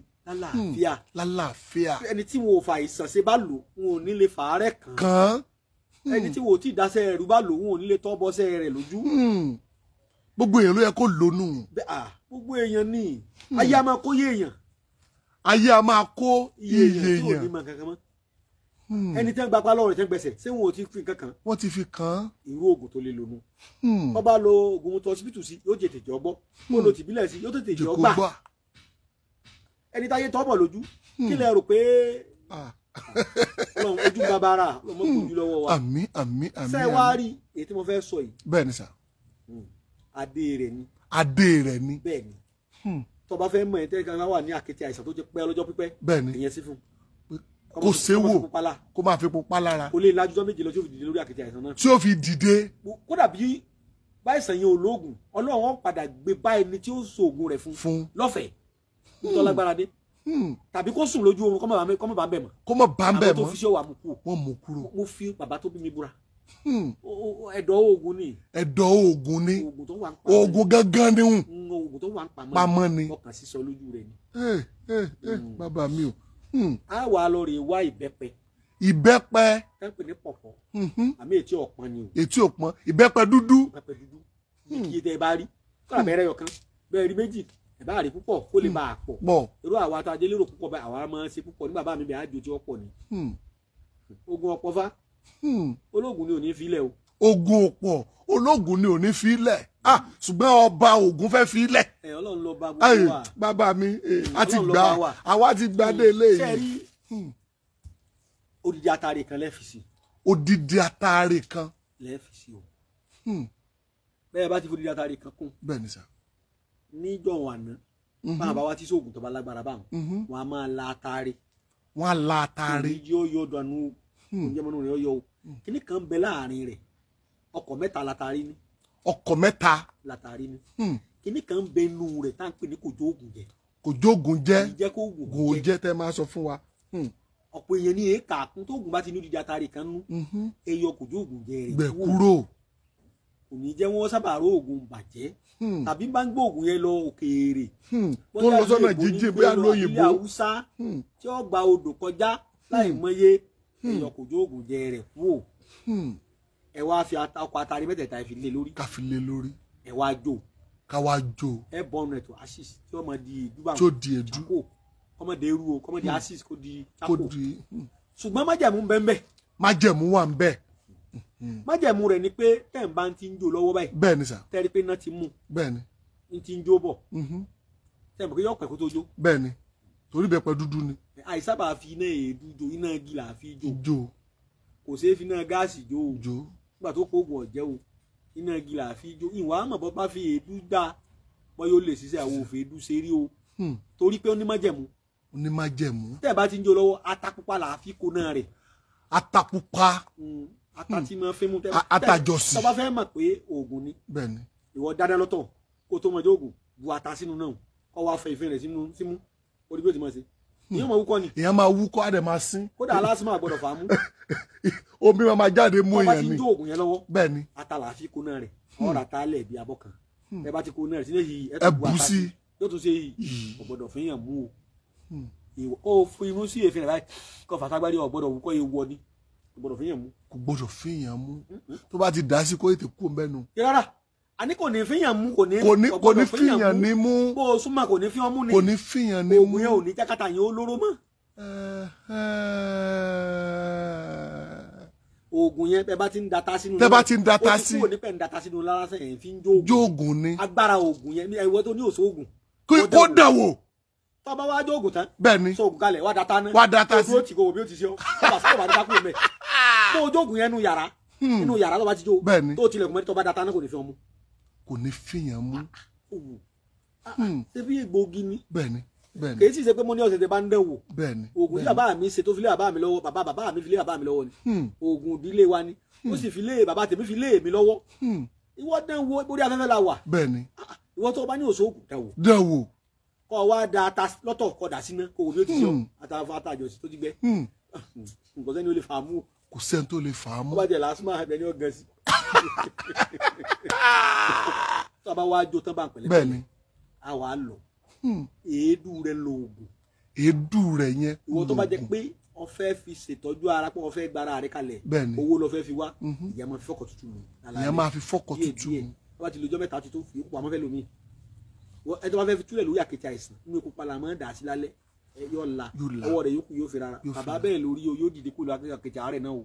lálàáfíà ẹni tí wọn ò fa àìsàn ṣe bá lò wọn ò ní lè fàárẹ̀ kàn ẹni tí wọn ò tí ì dáṣẹ́ ẹ̀rú bá lò wọn ò ní lè tọ́ bọ́ṣẹ́ rẹ̀ lójú. gbogbo èèyàn ló yẹ kó lónú. gbogbo èèyàn ní ayé a máa kó yé èèyàn ayé a máa kó iye èèyàn. Ẹni tẹ́ ń gba pálọ̀ rẹ̀ tẹ́ ń gbẹ̀sẹ̀ ṣé wọn ò ti fi kankan. Wọ́n ti fi kàn. Irú oògùn tó lè lò nù. Wọ́n bá lo oògùn tó hospital sí yóò tètè jọ gbọ́. Wọ́n lo tìbílẹ̀ sí yóò tètè jọ gbà. Ẹni táyé tọ́bọ̀ lójú kí lẹ rò pé Ọlọ́run ojú babara Ọlọ́run mọ́ kojú lọ́wọ́ wa. Àmín àmín àmín. Ṣé wá rí èyí tí mo fẹ́ sọ yìí. Bẹ́ẹ̀ ni sà. Adé rẹ̀ ni. Adé rẹ̀ ni. Bẹ́ẹ̀ ni. Tó bá fẹ́ mọ̀ ẹ̀ tẹ́ ká wà ní àkété àìsàn tó jẹ́ pẹ́ ọlọ́jọ́ pípẹ́. Bẹ́ẹ̀ ni. Ìyẹn sí fún. Kò séwò kó máa fi pupa lára. Kò lè lájújọ́ méje lọ tí ó fi dìde lórí àkété àìsàn náà. Tí ó fi dìde. Kódà bí báyìsàn yẹn olóògùn Ọlọ́run padà gbé bá ẹni tí ó so oògùn rẹ̀ fún lọ́fẹ̀ẹ́ tó lágbára dé. Tàbí kó sùn lójú oorun kó má bá ń bẹ̀ mọ́. Kó má bá ń bẹ̀ mọ́. Àwọn tó fi ṣe wà mú kúrò. Wọ́n mú kúrò. Mo fi bàbá tó bí mi búra. Ẹ̀dọ̀ oògùn ni. Ẹ̀dọ̀ oògùn ni. Oògùn tó wà ń pa. Oògùn gangan ni hùn. Oògùn tó wà ń pamọ́ ni. Ọkàn sísọ lójú rẹ̀ ni. Bàbá mi o. A wà lọ rè wá ìbẹ́pẹ. Ìbẹ́pẹ. Ẹ ń pè ní pọ̀pọ̀. Àmì etí ọ̀pọ̀n ni o. Etí ọ̀pọ̀n. Ìbẹ́pẹ dúdú. Ìbẹ́pẹ dúdú. Iye tẹ́ ẹ bá rí. Kọ́lá bẹ̀rẹ̀ yọkan. Bẹ́ẹ̀ rí méjì. Ẹ bá rí púpọ̀ kó lè bá a pọ̀. Irú àwa tá a dé lérò púpọ̀ báyìí àwa máa ń ṣe púpọ̀ nígbà bá mi bẹ̀ á di ojú ọ̀pọ̀ ni. Ogun ọ̀pọ̀ fá. Ológun ni ò ní filẹ̀ o. Ogun ọ̀pọ̀ ológun ni ò ní filẹ̀. Ṣùgbọ́n ọba Ògún fẹ́ filẹ̀. Ọlọ́run ló bá gbogbo wa. Bàbá mi a ti gbà àwa ti gbà dé ilé yìí. Odidi atare kan lẹ́ẹ̀fì sí. Odidi atare kan. Lẹ́ẹ̀fì sí o. Bẹ́ẹ̀ bá ti fodidi atare kan kún. Bẹ́ẹ̀ ni sà. Níjọ́ wọn àná báwọn bá wá tí sóògùn tó bá lágbára báwọn wọn a máa la atare. Wọ́n á la atare. Ìdí yóò yọ dànù oúnjẹ mọ́nú rẹ̀ yọ o. Kíní kan bẹ láàrin rẹ̀ ọkọ̀ mẹ́ta latari ni. Ọkọ̀ mẹ́ta latari ni. Kíní kan bẹ nù rẹ̀ tá à ń pè ní kòjó ògùn jẹ. Kòjó ògùn jẹ. Ìjẹ́ kó ògùn jẹ tẹ́ máa sọ fún wa. Ọ̀pọ̀ èèyàn ní èékà kún tó ògùn bá ti ní odidi atare kan nú. Ẹyọ kòjó ògùn jẹ rẹ̀ gbẹ kúrò. Kò ní jẹ́ wọ́n sábà ró ògùn bàjẹ́. Tàbí bá ń gbé ògùn yẹn lọ òkèèrè. Tó lọ sọ́nà jíjìn bí alóyìnbó. Ilé Haúsá tí ó gba odò kọjá láì mọye ẹyọ kòjó ògùn jẹ rẹ̀ kúrò. Ẹ wá fi ọkọ̀ atare mẹ́tẹ̀ẹ̀ta ẹ fi lé lórí. Ká fi lé lórí. Ẹ wá jó. Ká wá jó. Ẹ bọ́ọ̀nù ẹ̀ tó asis tí ó mọ di èdú bá wọn. Tí ó di èdú. Kọ́mọdé eru o kọ́mọdé asis kó di tako. Ṣùgbọ́n májẹ̀mú ń bẹ ń bẹ. Májẹ̀mú wà ń bẹ. Májẹ̀mú rẹ̀ ni pé tẹ̀ ń bá ti ń jó lọ́wọ́ báyìí. Bẹ́ẹ̀ ni sà. Tẹ́rí pé iná ti mú. Bẹ́ẹ̀ ni. Ń ti ń jó bọ̀. Tẹ̀ mọ̀ pé yọ̀ pẹ̀ kó tó jó. Bẹ́ẹ̀ ni. Torí bẹ́ẹ̀ pẹ́ dúdú ni. Àìsábà fi iná èédú jó iná igi là fi jó. Jó. Kò ṣeé fi iná gáàsì jó o. Jó. Nígbà tó kó oògùn ọ̀jẹ́ o iná igi là fi jó. Ìwà àmọ̀ bọ́ bá fi èédú gbà wọ́n yóò lè ṣiṣẹ́ àwọn òfin èédú ṣe rí o. Torí pé ó ní májẹ̀mú. Ó ní májẹ̀mú. Tẹ́ bá ti ń jó lọ́wọ́ atapupa là fi kó náà rẹ̀. Atapupa. Ata tí máa fẹ́ mú tẹ́. Atajọsí. Tó bá fẹ́ mọ̀ pé oògùn ni. Bẹ́ẹ̀ ni. Ìwọ dáná lọ́tọ̀ kó tó mọ jẹ oògùn bu ata sínú náà kó wá fẹ́ ìfẹ́ rẹ̀ símú orí bí ó ti máa ṣe. Ìyẹn máa wúkọ́ ni. Ìyẹn máa wúkọ́ á dẹ̀ máa sín. Kódà alásùnmọ̀ àgbọ̀dọ̀ fà á mú. Omi máa jáde mú èèyàn ni. Tó bá ti ni. ń jó oògùn yẹn lọ́wọ́. Bẹ́ẹ̀ ni. Ata là fi kó náà rẹ̀ ọ̀rọ̀ ata lẹ̀ bí abọ́ kan. Ẹ bá ti kó náà rẹ̀ sílẹ̀ yìí ẹ bù sí. Yóò tún ṣe yìí ọ̀gbọ̀dọ̀ fi yàn mú o. Kó o fi irun sí èéfín rẹ̀ báyìí kó fàtàgbárí ọ̀gbọ̀dọ̀ wúkọ́ yẹ wọ ni ọ̀gbọ̀dọ̀ fi yàn mú. Kò gbọdọ̀ fi yàn mú. Tó bá ti dá sí kó ètè kú mẹ́nu. Rárá àní kò ní fi yàn mú kò ní fi yàn ní mú. Bó o súnmọ́ kò ní fi yàn mú ni. Kò ní fi yàn ní mú. Oògùn yẹn ò ní jákàtà yẹn ó lóró mọ́. Oògùn yẹn bẹ́ẹ̀ bá ti ń data sínú. Tẹ́ bá ti ń data sí. Ó ti kúrò nípẹ̀ ń data sínú lásán yẹn fi ń jó oògùn ni. Agbára oògùn yẹn ní ẹ̀wọ́ tó ní òṣò oògùn. Kó dà wò. Tó bá wá jó oògùn tán. Bẹ́ẹ̀ ni. Sọ oògùn kalẹ̀ wá data náà. Wá data sí. Ojú ó ti kó o bí ó ti ṣe ọ́. Tó bá data kúrò mẹ́. Tó o jó oògùn yẹn nínú yàrá. Nínú yàrá tó bá ti jó. Bẹ́ẹ̀ ni. Tó o tilẹ̀kùn mẹ́rin tó bá data náà kò ní fi ọmú. Kò ní fi yàn mú. Ṣé bí egbòogi ni? Bẹ́ẹ̀ ni. Bẹ́ẹ̀ ni. Kì í sì ṣe pé mo ní ọ̀sẹ̀ tẹ bá ń dẹ̀wò. Bẹ́ẹ̀ ni. Oògùn tí bàbá mi ṣe tó fi lé bàbá mi lọ́wọ́ bàbá mi fi lé bàbá mi lọ́wọ́ ni. Oògùn ìdílé wa ni. Ó sì fi lé bàbá tèmi fi lé mi lọ́wọ́. Ìwọ dánwò orí afẹ́fẹ́ la wà. Bẹ́ẹ̀ ni. Ìwọ tó bá ní òṣòògùn dánwò. Dánwò. Kọ́ wa da ata lọ́tọ̀ kọ́ dà síná kó o bí ó ti sọ àtàjọsí tó ti gbẹ. Nǹkan sẹ́ni ó lè fà á mú. Kò sẹ́ni tó lè fà á mú. Ó bá jẹ lásìmọ̀ àbẹ̀ ní ọ̀gàn sí. Tó bá wá jó tán bá ń pẹ̀lẹ́. Bẹ́ẹ̀ ni. A wà á lọ. Èédú rẹ̀ lo oògùn. Èédú rẹ̀ yẹn. Ìwọ tó bá jẹ pé o fẹ́ fi ṣètọ́jú ara pé o fẹ́ gbára rẹ̀ kalẹ̀. Bẹ́ẹ̀ ni. Owó lọ fẹ́ fi wá. Ìyá máa fi fọ́kọ̀ tútù mu. Ìyá máa fi fọ́kọ̀ tútù mu. Tó bá ti lọ́jọ́ mẹ́ta tó fi ipò àmọ́ fẹ́ lómi. Ẹ tó bá fẹ́ fi túlẹ̀ lórí àkéte àìsàn nínú epo palà máa ń dà sí lálẹ́. yóò la ọwọ́ rẹ̀ yókù yóò fi rárá bàbá bẹ́ẹ̀ lórí o yóò dìde kúrò akẹ́kẹ̀ẹ́ àárẹ̀ náà o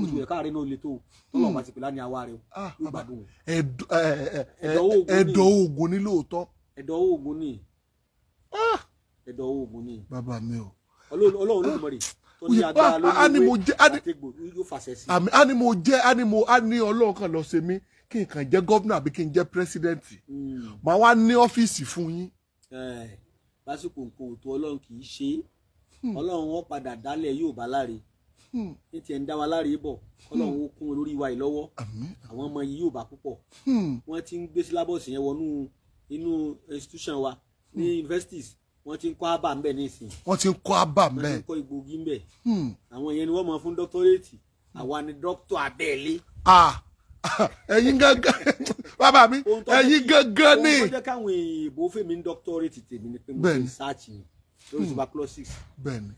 oṣù ẹ̀ka àárẹ̀ náà le tó tọ́lọ̀ bá ti pè láni àwa rẹ̀ o yóò gbádùn o. ẹ̀dọ̀ oògùn ni lóòótọ́. ẹ̀dọ̀ oògùn ni ẹ̀dọ̀ oògùn ni. bàbá mi o. Ọlọ́run ló mọ̀ rè tó ní agbára lórí ìwé àtẹ̀gbò yóò fàṣẹ sí. àní Ọlọ́run kan lọ ṣe mí kí n kàn jẹ́ gọ́vnà àbí kí n jẹ́ pírẹ́sídẹ́ǹtì màá wá ní ọ́fíìsì fún yín. lásìkò nǹkan òtún Ọlọ́run kì í ṣe Ọlọ́run wọn padà dálẹ̀ yóò bá láre ní tiẹ̀ ń dá wa láre bọ̀ Ọlọ́run ó kún olórí wa yìí lọ́wọ́ àwọn ọmọ yìí yóò bá púpọ̀ wọ́n ti ń gbé sílábọ̀sì yẹn wọnú inú institution wa ní universities wọ́n ti ń kọ́ ábà ńbẹ̀ nísìn. wọ́n ti ń kọ́ ábà ńbẹ̀. wọ́n ti ń kọ́ igbógi ńbẹ̀. àwọn yẹn ni wọ́n mọ̀ fún dọ́kítọ́rẹ́tì àwa ni dókítọ̀ abẹ́lé. ẹ̀yin gángan bàbá mi ẹ̀yin gángan ni. ohun tó jẹ́ káwọn èèbó fèmí ní dọ́kítọ́rẹ́tì tèmi ni pé mo fi research ni lórí tuberculosis. bẹ́ẹ̀ni.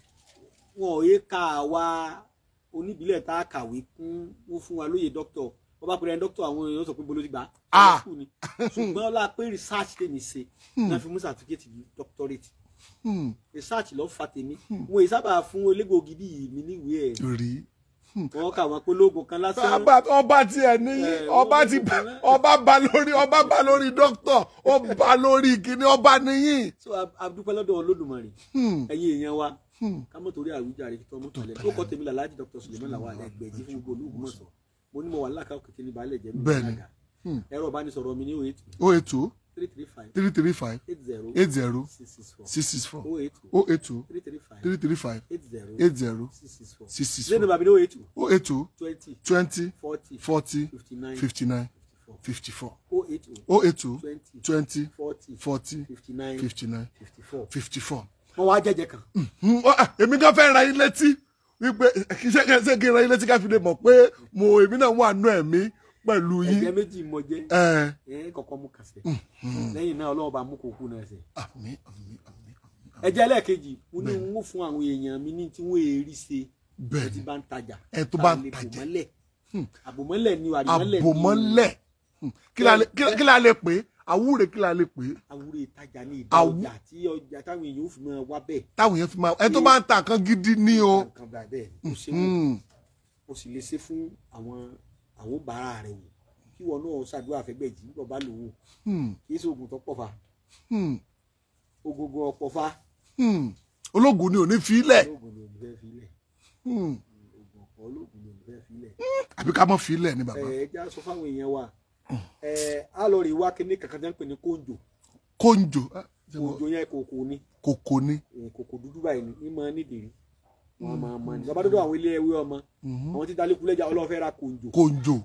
wọn ò yé ka àwa oníbílẹ̀ tá a kàwé kún wọn fún wa lóye dókítọ̀ wọ́n bá pèrè dókítọ̀ àwọn èèyàn sọ pé bolo ti gbà á. ṣùgbọ́n ọlá pé research tèmi ṣe náà fi mú certificate doctorate. research lọ fa tèmi wọn èyí sábà fún elégbòogi bíi mi níwèé ẹ̀ rí wọn kà wọn pé lóògùn kan lásán. ọba tiẹ̀ ní ọba bá lórí dókítọ̀ ọba lórí kíní ọba níyìn. so adúpẹ́ lọ́dọ̀ Olódùmarè ẹ̀yin èèyàn wa ká mọ̀ torí àwíjàre tó mọ̀ tọ̀lẹ̀ tó kọ́ tèmi Alhaji Dr. Suleiman Lawal Ẹgbẹ̀jì fún gbogbo Olúgbòmọ̀ṣọ́ mo ní mo wà lákàá òkè ní balẹ̀ jẹ́ mi lága ẹ̀rọ ìbánisọ̀rọ̀ mi ní 082 335 80 664 082 335 80 664 lẹ́nu bàbí ní 082 20 40 59 54 082 20 40 59 54. wọ́n wá jẹ́jẹ́ kan. èmi kan fẹ́ ra yín létí wípé ṣé kí n ra yín létí ká fi lè mọ̀ pé èmi náà wà nú ẹ̀mí pẹ̀lú yín. ẹ̀jẹ̀ méjì mọ jẹ́ kọ̀ọ̀kan mú kàṣẹ lẹ́yìn náà Ọlọ́run bá mú kókó náà ṣe. àmín. ẹ̀jẹ̀ ẹlẹ́ẹ̀kejì mo ní wọ́n fún àwọn èèyàn mi ní tí wọ́n èrí ṣe ẹ̀ tí bá ń tajà ẹ̀ tó bá ń tajà àbòmọ́lẹ̀ ni àdìmọ́lẹ̀ ni àbòmọ́lẹ̀ kí la lè pè é àwúre kí la lè pè é. àwúre ìtajà ní ìdá ọjà tí ọjà táwọn èèyàn ò fi máa wá bẹ́ẹ̀. táwọn èèyàn fi máa ẹ tó bá ń ta nǹkan gidi ní o. nǹkan bẹ́ẹ̀ ó ṣe wọ́n ó sì lè ṣe fún àwọn bàárà rẹ̀ wò kí wọn náà ṣàdúrà fẹ́gbẹ̀jì nígbà bá lò wò kì í ṣe oògùn tó pọ̀ fa ogogo ọ̀pọ̀ fa. ológun ni ò ní filẹ̀. ológun ni ò ní fẹ́ filẹ̀. oògùn ọ̀pọ̀ ológun ni ò ní fẹ́ filẹ̀. àbí ká mọ̀ filẹ̀ ni bàbá. ẹ já sọ fáwọn èèyàn wa a lọ rí wá kíní kankan jẹ́ ń pè ní kóńjò. kóńjò. kóńjò yẹn kòkó ni. kòkó ni. kòkó dúdú báyìí ni ní máa nídìrí wọn máa mọ ní. bàbá dúdú àwọn ilé ẹwé ọmọ àwọn tí dalẹ́kú lẹ́jà ọlọ́fẹ́ ra kóńjò. kóńjò.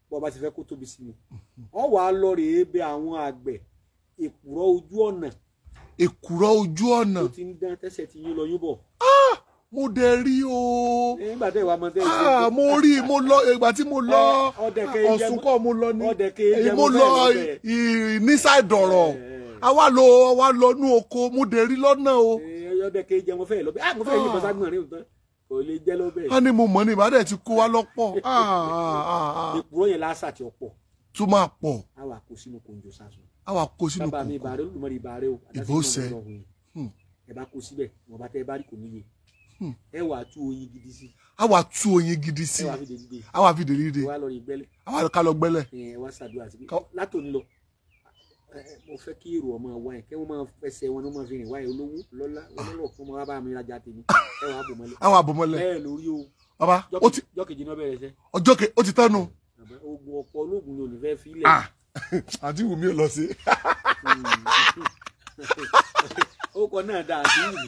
bọ́ bá ti fẹ́ kó tóbi sí ni. wọ́n wàá lọ rèé bẹ àwọn àgbẹ̀ èkùrọ́ ojú ọ̀nà. èkùrọ́ ojú ọ̀nà. tó ti ń dán tẹ́sẹ̀ tí yín lọ yín bọ̀. mo dẹ̀ rí o. nígbà tẹ́ ìwà mọ̀tẹ́ ìṣe. mo rí mo lọ ìgbà tí mo lọ Ọ̀ṣun kọ́ mo lọ ní mo lọ nísàdọ̀rọ̀ àwa lọ nú oko mo dẹ̀ rí lọ́nà o. ọ̀dẹ̀kẹ́ jẹ́ mo fẹ́ lọ bẹ́ẹ̀ mo fẹ́ yí bọ́ságbọ̀n rí nǹkan kò lè jẹ́ lọ bẹ́ẹ̀. a ní mo mọ̀ ní ìbàdàn ti kó wa lọ́pọ̀. èkùrọ́ yẹn lásà tí ó pọ̀. tó máa pọ̀. àwa kó sínú kòǹjò sásùn. àwa kó sínú kòǹjò. bàbá mi ìbàrẹ̀ Olódùmarè ìbàrẹ̀ o. ìbòsẹ̀. ẹ bá kó síbẹ̀ wọ́n bá tẹ́ ẹ bá rí kò níye. ẹ wà tú oyin gidi sí. a wà tú oyin gidi sí. a wà fi dèríde. wà lọ rí gbẹ́lẹ̀. a wà ká lọ gbẹ́lẹ̀. ẹ wá ṣàdúrà sí. látòní lọ mo fẹ́ kí èrò ọmọ wa yẹn kí wọ́n máa fẹsẹ̀ wọn ní wọ́n máa fi rìn wáyé olówó lọ́lá ọlọ́lọ́ fún ọmọ wa bá mi rajà tèmi ẹ wà àbòmọ́lẹ̀. àwọn àbòmọ́lẹ̀. bẹ́ẹ̀ lórí o. bàbá ó ti jọ́kejì náà bẹ̀rẹ̀ sẹ́. ọjọ́ ó ti tánu. oògùn ọ̀pọ̀ olóògùn ni ò ní fẹ́ filẹ̀. àti Wùmí ò lọ sí. orúkọ náà dá àti Wùmí.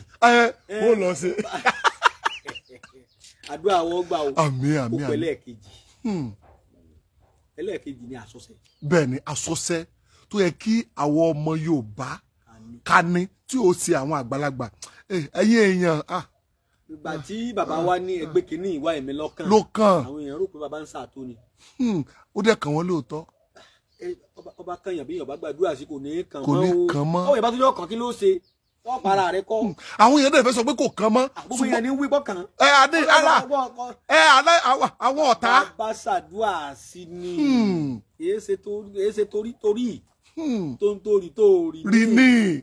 ó lọ sí. àdúrà wọn gbà o. àmín àmín àmín. ó pẹ̀lẹ́ ẹ̀kejì. ẹlẹ́ẹ̀kejì ni àsọsẹ́. bẹ́ẹ̀ ni àsọsẹ́ tó yẹ kí àwọn ọmọ Yorùbá ká ní tí ó ṣe àwọn àgbàlagbà ẹ̀yin èèyàn. ìgbà tí bàbá wa ní ẹgbẹ́ kìíní ìwà ẹ̀mí lọ́kàn àwọn èèyàn rò pé bàbá ń ṣàtò ni. ó dẹ̀ kàn wọ́n lóòótọ́. ọba kànyàn bí Yorùbá gbàdúrà sí kò ní kàn mọ́ o. ọwọ́ ìbá tó yọ kàn kí ló ṣe wọ́n para rẹ̀ kọ́. àwọn èèyàn dẹ̀ fẹ́ sọ pé kò kàn mọ́. gbogbo èèyàn ní wí bọ́kàn. àwọn ọ̀tá. bàbá ṣàdúrà sí ni èé ṣe torí tó ń torí rí ní.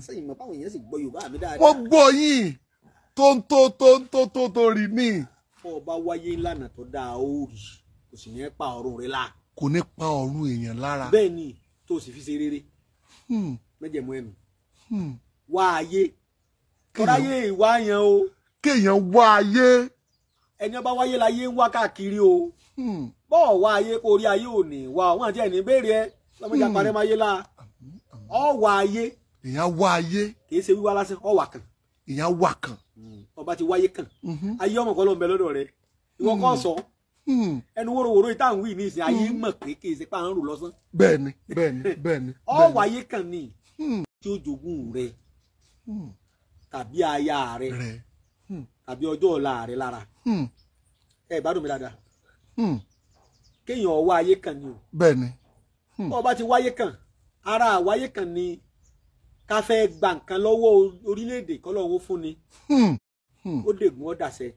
sẹ́yìn mọ̀ báwọn èèyàn sì gbọ́ Yorùbá mi dáadáa. wọ́n gbọ́ yín tó rí ní. ọba wáyé ńlànà tó dáa ó rí kò sì ní pa ọ̀run rẹ̀ la. kò ní pa ọ̀run èèyàn lára. bẹ́ẹ̀ ni tó sì fi ṣe rere mẹ́jẹ̀mú ẹnu wá ayé kọ́ráyé ìwá yẹn o. kéèyàn wá ayé. ẹni ọba wáyé láyé ń wá káàkiri o. bọ́ọ̀ wá ayé kó rí ayé ò ní wá wọn àti ẹni béèrè ẹ lọ́mọdé àparẹ́ máa yé la. ọ wá ayé. èèyàn wá ayé. kì í ṣe wíwá lásán ọ wà kàn. èèyàn wà kàn. ọba ti wáyé kàn. ayé ọmọ kan ló ń bẹ lọ́dọ̀ rẹ ìwọ kọ́ sọ. ẹnu wóróworó ìtàn wí ní ìsìn ayé mọ̀ pé kì í ṣe páàrùn rò lọ́sán. bẹ́ẹ̀ni. ọ wáyé kàn ní tí ó jogún rẹ tàbí aya rẹ tàbí ọjọ́ ọ̀la rẹ lára. ẹ bá dùn mí dáadáa. kéèyàn wá ayé kàn ní o. bẹ́ẹ̀ni. ọba ti wáyé kàn ara àwáyé kàn ní ká fẹ́ gba nǹkan lọ́wọ́ orílẹ̀-èdè kọ́lọ́wọ́ fún ni. ó dègún ó dàṣẹ.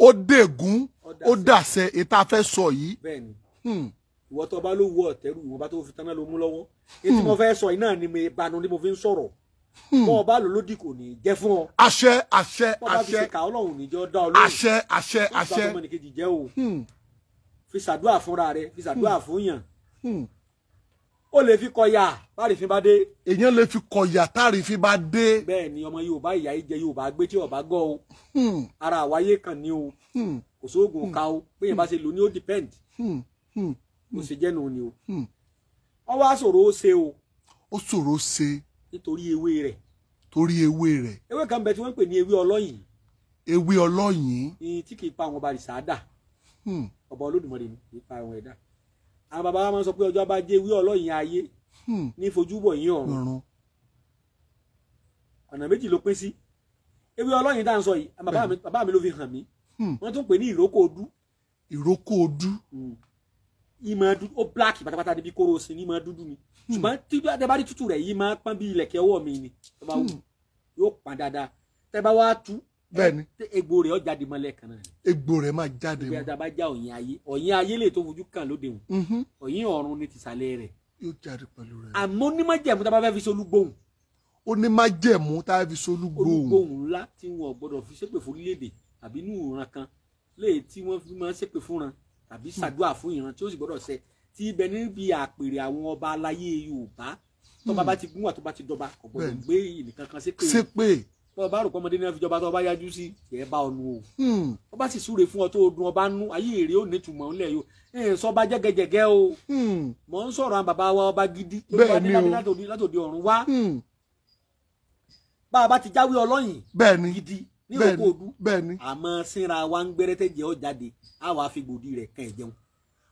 ó dègún ó dàṣẹ ètò afẹ́ sọ yìí. bẹ́ẹ̀ni ìwọ tó bá ló wọ ọ̀tẹ́rù ìwọ̀n bá tó fi tán náà ló mú lọ́wọ́. ètò mo fẹ́ sọ yìí náà ni mo banu ni mo fi ń sọ̀rọ̀. bọ́ ọba lò lódì kò ní jẹ́ fún ọ. àṣẹ. bọ́ bá fi ṣe ká Ọlọ́run níjọ́ dá ọ lóhùn. àṣẹ. ìgbà tó mọ̀ ní kejì jẹ́ o. fi ṣàdúrà fúnra rẹ fi ṣàdúrà fún yàn. ó lè fi kọyà bárìfín bá dé. èèyàn lè fi kọyà tárìfín bá dé. bẹ́ẹ̀ ni ọmọ Yorùbá ìyá yìí jẹ Yorùbá gbé tí ọba gọ́ o. ara àwáyé kan ní o. kò sóògùn ká o pé yẹn bá ṣe lò ní ó depend. ó ṣe jẹ́ nù ni o. wọ́n wá ṣòro ó ṣe o. ó ṣòro ṣe. nítorí ewé rẹ̀. ewé kan bẹ tí wọ́n ń pè ní ewé ọlọ́yìn. ewé ọlọ́yìn. ní tí kì í pa àwọn ọba rìsáàdà. ọba Olódùmarè ni kì í pa àwọn ẹ̀dá. àwọn bàbá wa máa ń sọ pé ọjọ́ bá jẹ́ ewé ọlọ́yìn ayé ní fojúbọ̀ yín ọ̀run. ọ̀nà méjì ló pín sí. ewé ọlọ́yìn tá à ń sọ yìí bàbá mi ló fi hàn mí. wọ́n tún pè ní ìrókò odú. ìmọ̀ dúdú ó black pátápátá níbi kóró sí ní ìmọ̀ dúdú ni. ṣùgbọ́n tí tẹ bá rí tútù rẹ̀ yìí máa pọ́n bí ilẹ̀kẹ̀ ọwọ́ mi ni tó bá wù yóò pọ́n dáadáa tẹ bá wá tú. bẹ́ẹ̀ni egbò rẹ̀ ó jáde mọ́lẹ̀ kan náà. egbò rẹ̀ máa jáde mọ́. bí a bá já ọ̀yìn ayé lè tó fojú kàn lóde wọn. ọ̀yìn ọ̀run ní tìsàlẹ̀ rẹ̀. yóò jáde pẹ̀lú rẹ̀. àmọ́ onímọ̀jẹ̀mú tá a bá fẹ́ fi solúgbòhùn. onímọ̀jẹ̀mú tá a fẹ́ fi solúgbòhùn. olúgbòhùn ńlá tí wọn ò gbọdọ̀ fi ṣépè fún orílẹ̀-èdè àbí inú ìran kan léè tí wọ́n fi máa ṣépè fúnran tàbí ṣàdúrà fún ìran tí ó sì gbọdọ̀ ṣẹ tí ibẹ̀ níbi àpèrè àwọn ọba aláyé Yorùbá tó bá ti gún wà tó bá ti dọba kò gbọdọ̀ gbé ìnìkan kan ṣépè. bọ́ọ̀ bá rò pé ọmọdé náà fi jọba tó bá yájú sí ẹ̀ bá ọnu o. wọ́n bá sì súre fún ọ tó dun ọba nú ayé èrè ò ní túmọ̀ ńlẹ̀ yóò sọba jẹ́gẹ́jẹ́gẹ́ o. mọ̀ ń sọ̀rọ̀ àwọn bàbá wa ọba gidi látòdì ọ̀run wá. bá a bá ti jáwé ọlọ́yìn gidi ní òkú odú àmọ́ sínra wa ń gbẹ́rẹ́tẹ́ jẹ́ ọ jáde á wàá fi gbòdì rẹ̀ kàn ẹ̀ jẹun.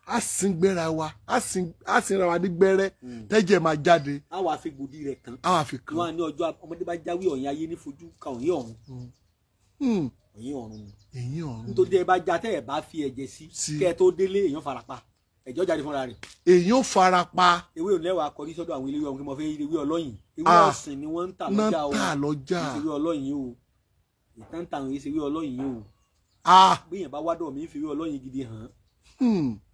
a sin gbẹ́ra wa a sinra wa ní gbẹ́rẹ́ tẹ́jẹ̀ máa jáde. a wàá fi gbòdì rẹ̀ kàn. a wàá fi kàn. wọn ní ọjọ́ ọmọdé bá jáwé ọ̀yìn ayé ní fojú ka ọ̀yìn ọ̀run. ọ̀yìn ọ̀run ni. nítorí ẹ bá já tẹ́ ẹ bá fi ẹ̀jẹ̀ sí kẹ́ ẹ tó délé èèyàn farapa ẹ̀jọ́ jáde fúnra rẹ̀. èèyàn farapa. ewé ò lẹ́wàá kọrí sọ́dọ̀ àwọn eléwé ọ̀hún kí mo fẹ́ ewé ọlọ́yìn ewé ọ̀sìn ni wọ́n ń tà lọ́jà o ewé ọlọ́yìn o ìtàn tàwọn yìí ṣe ewé ọlọ́yìn o. bí èèyàn bá wádọ̀ mi fi ewé ọlọ́yìn gidi hàn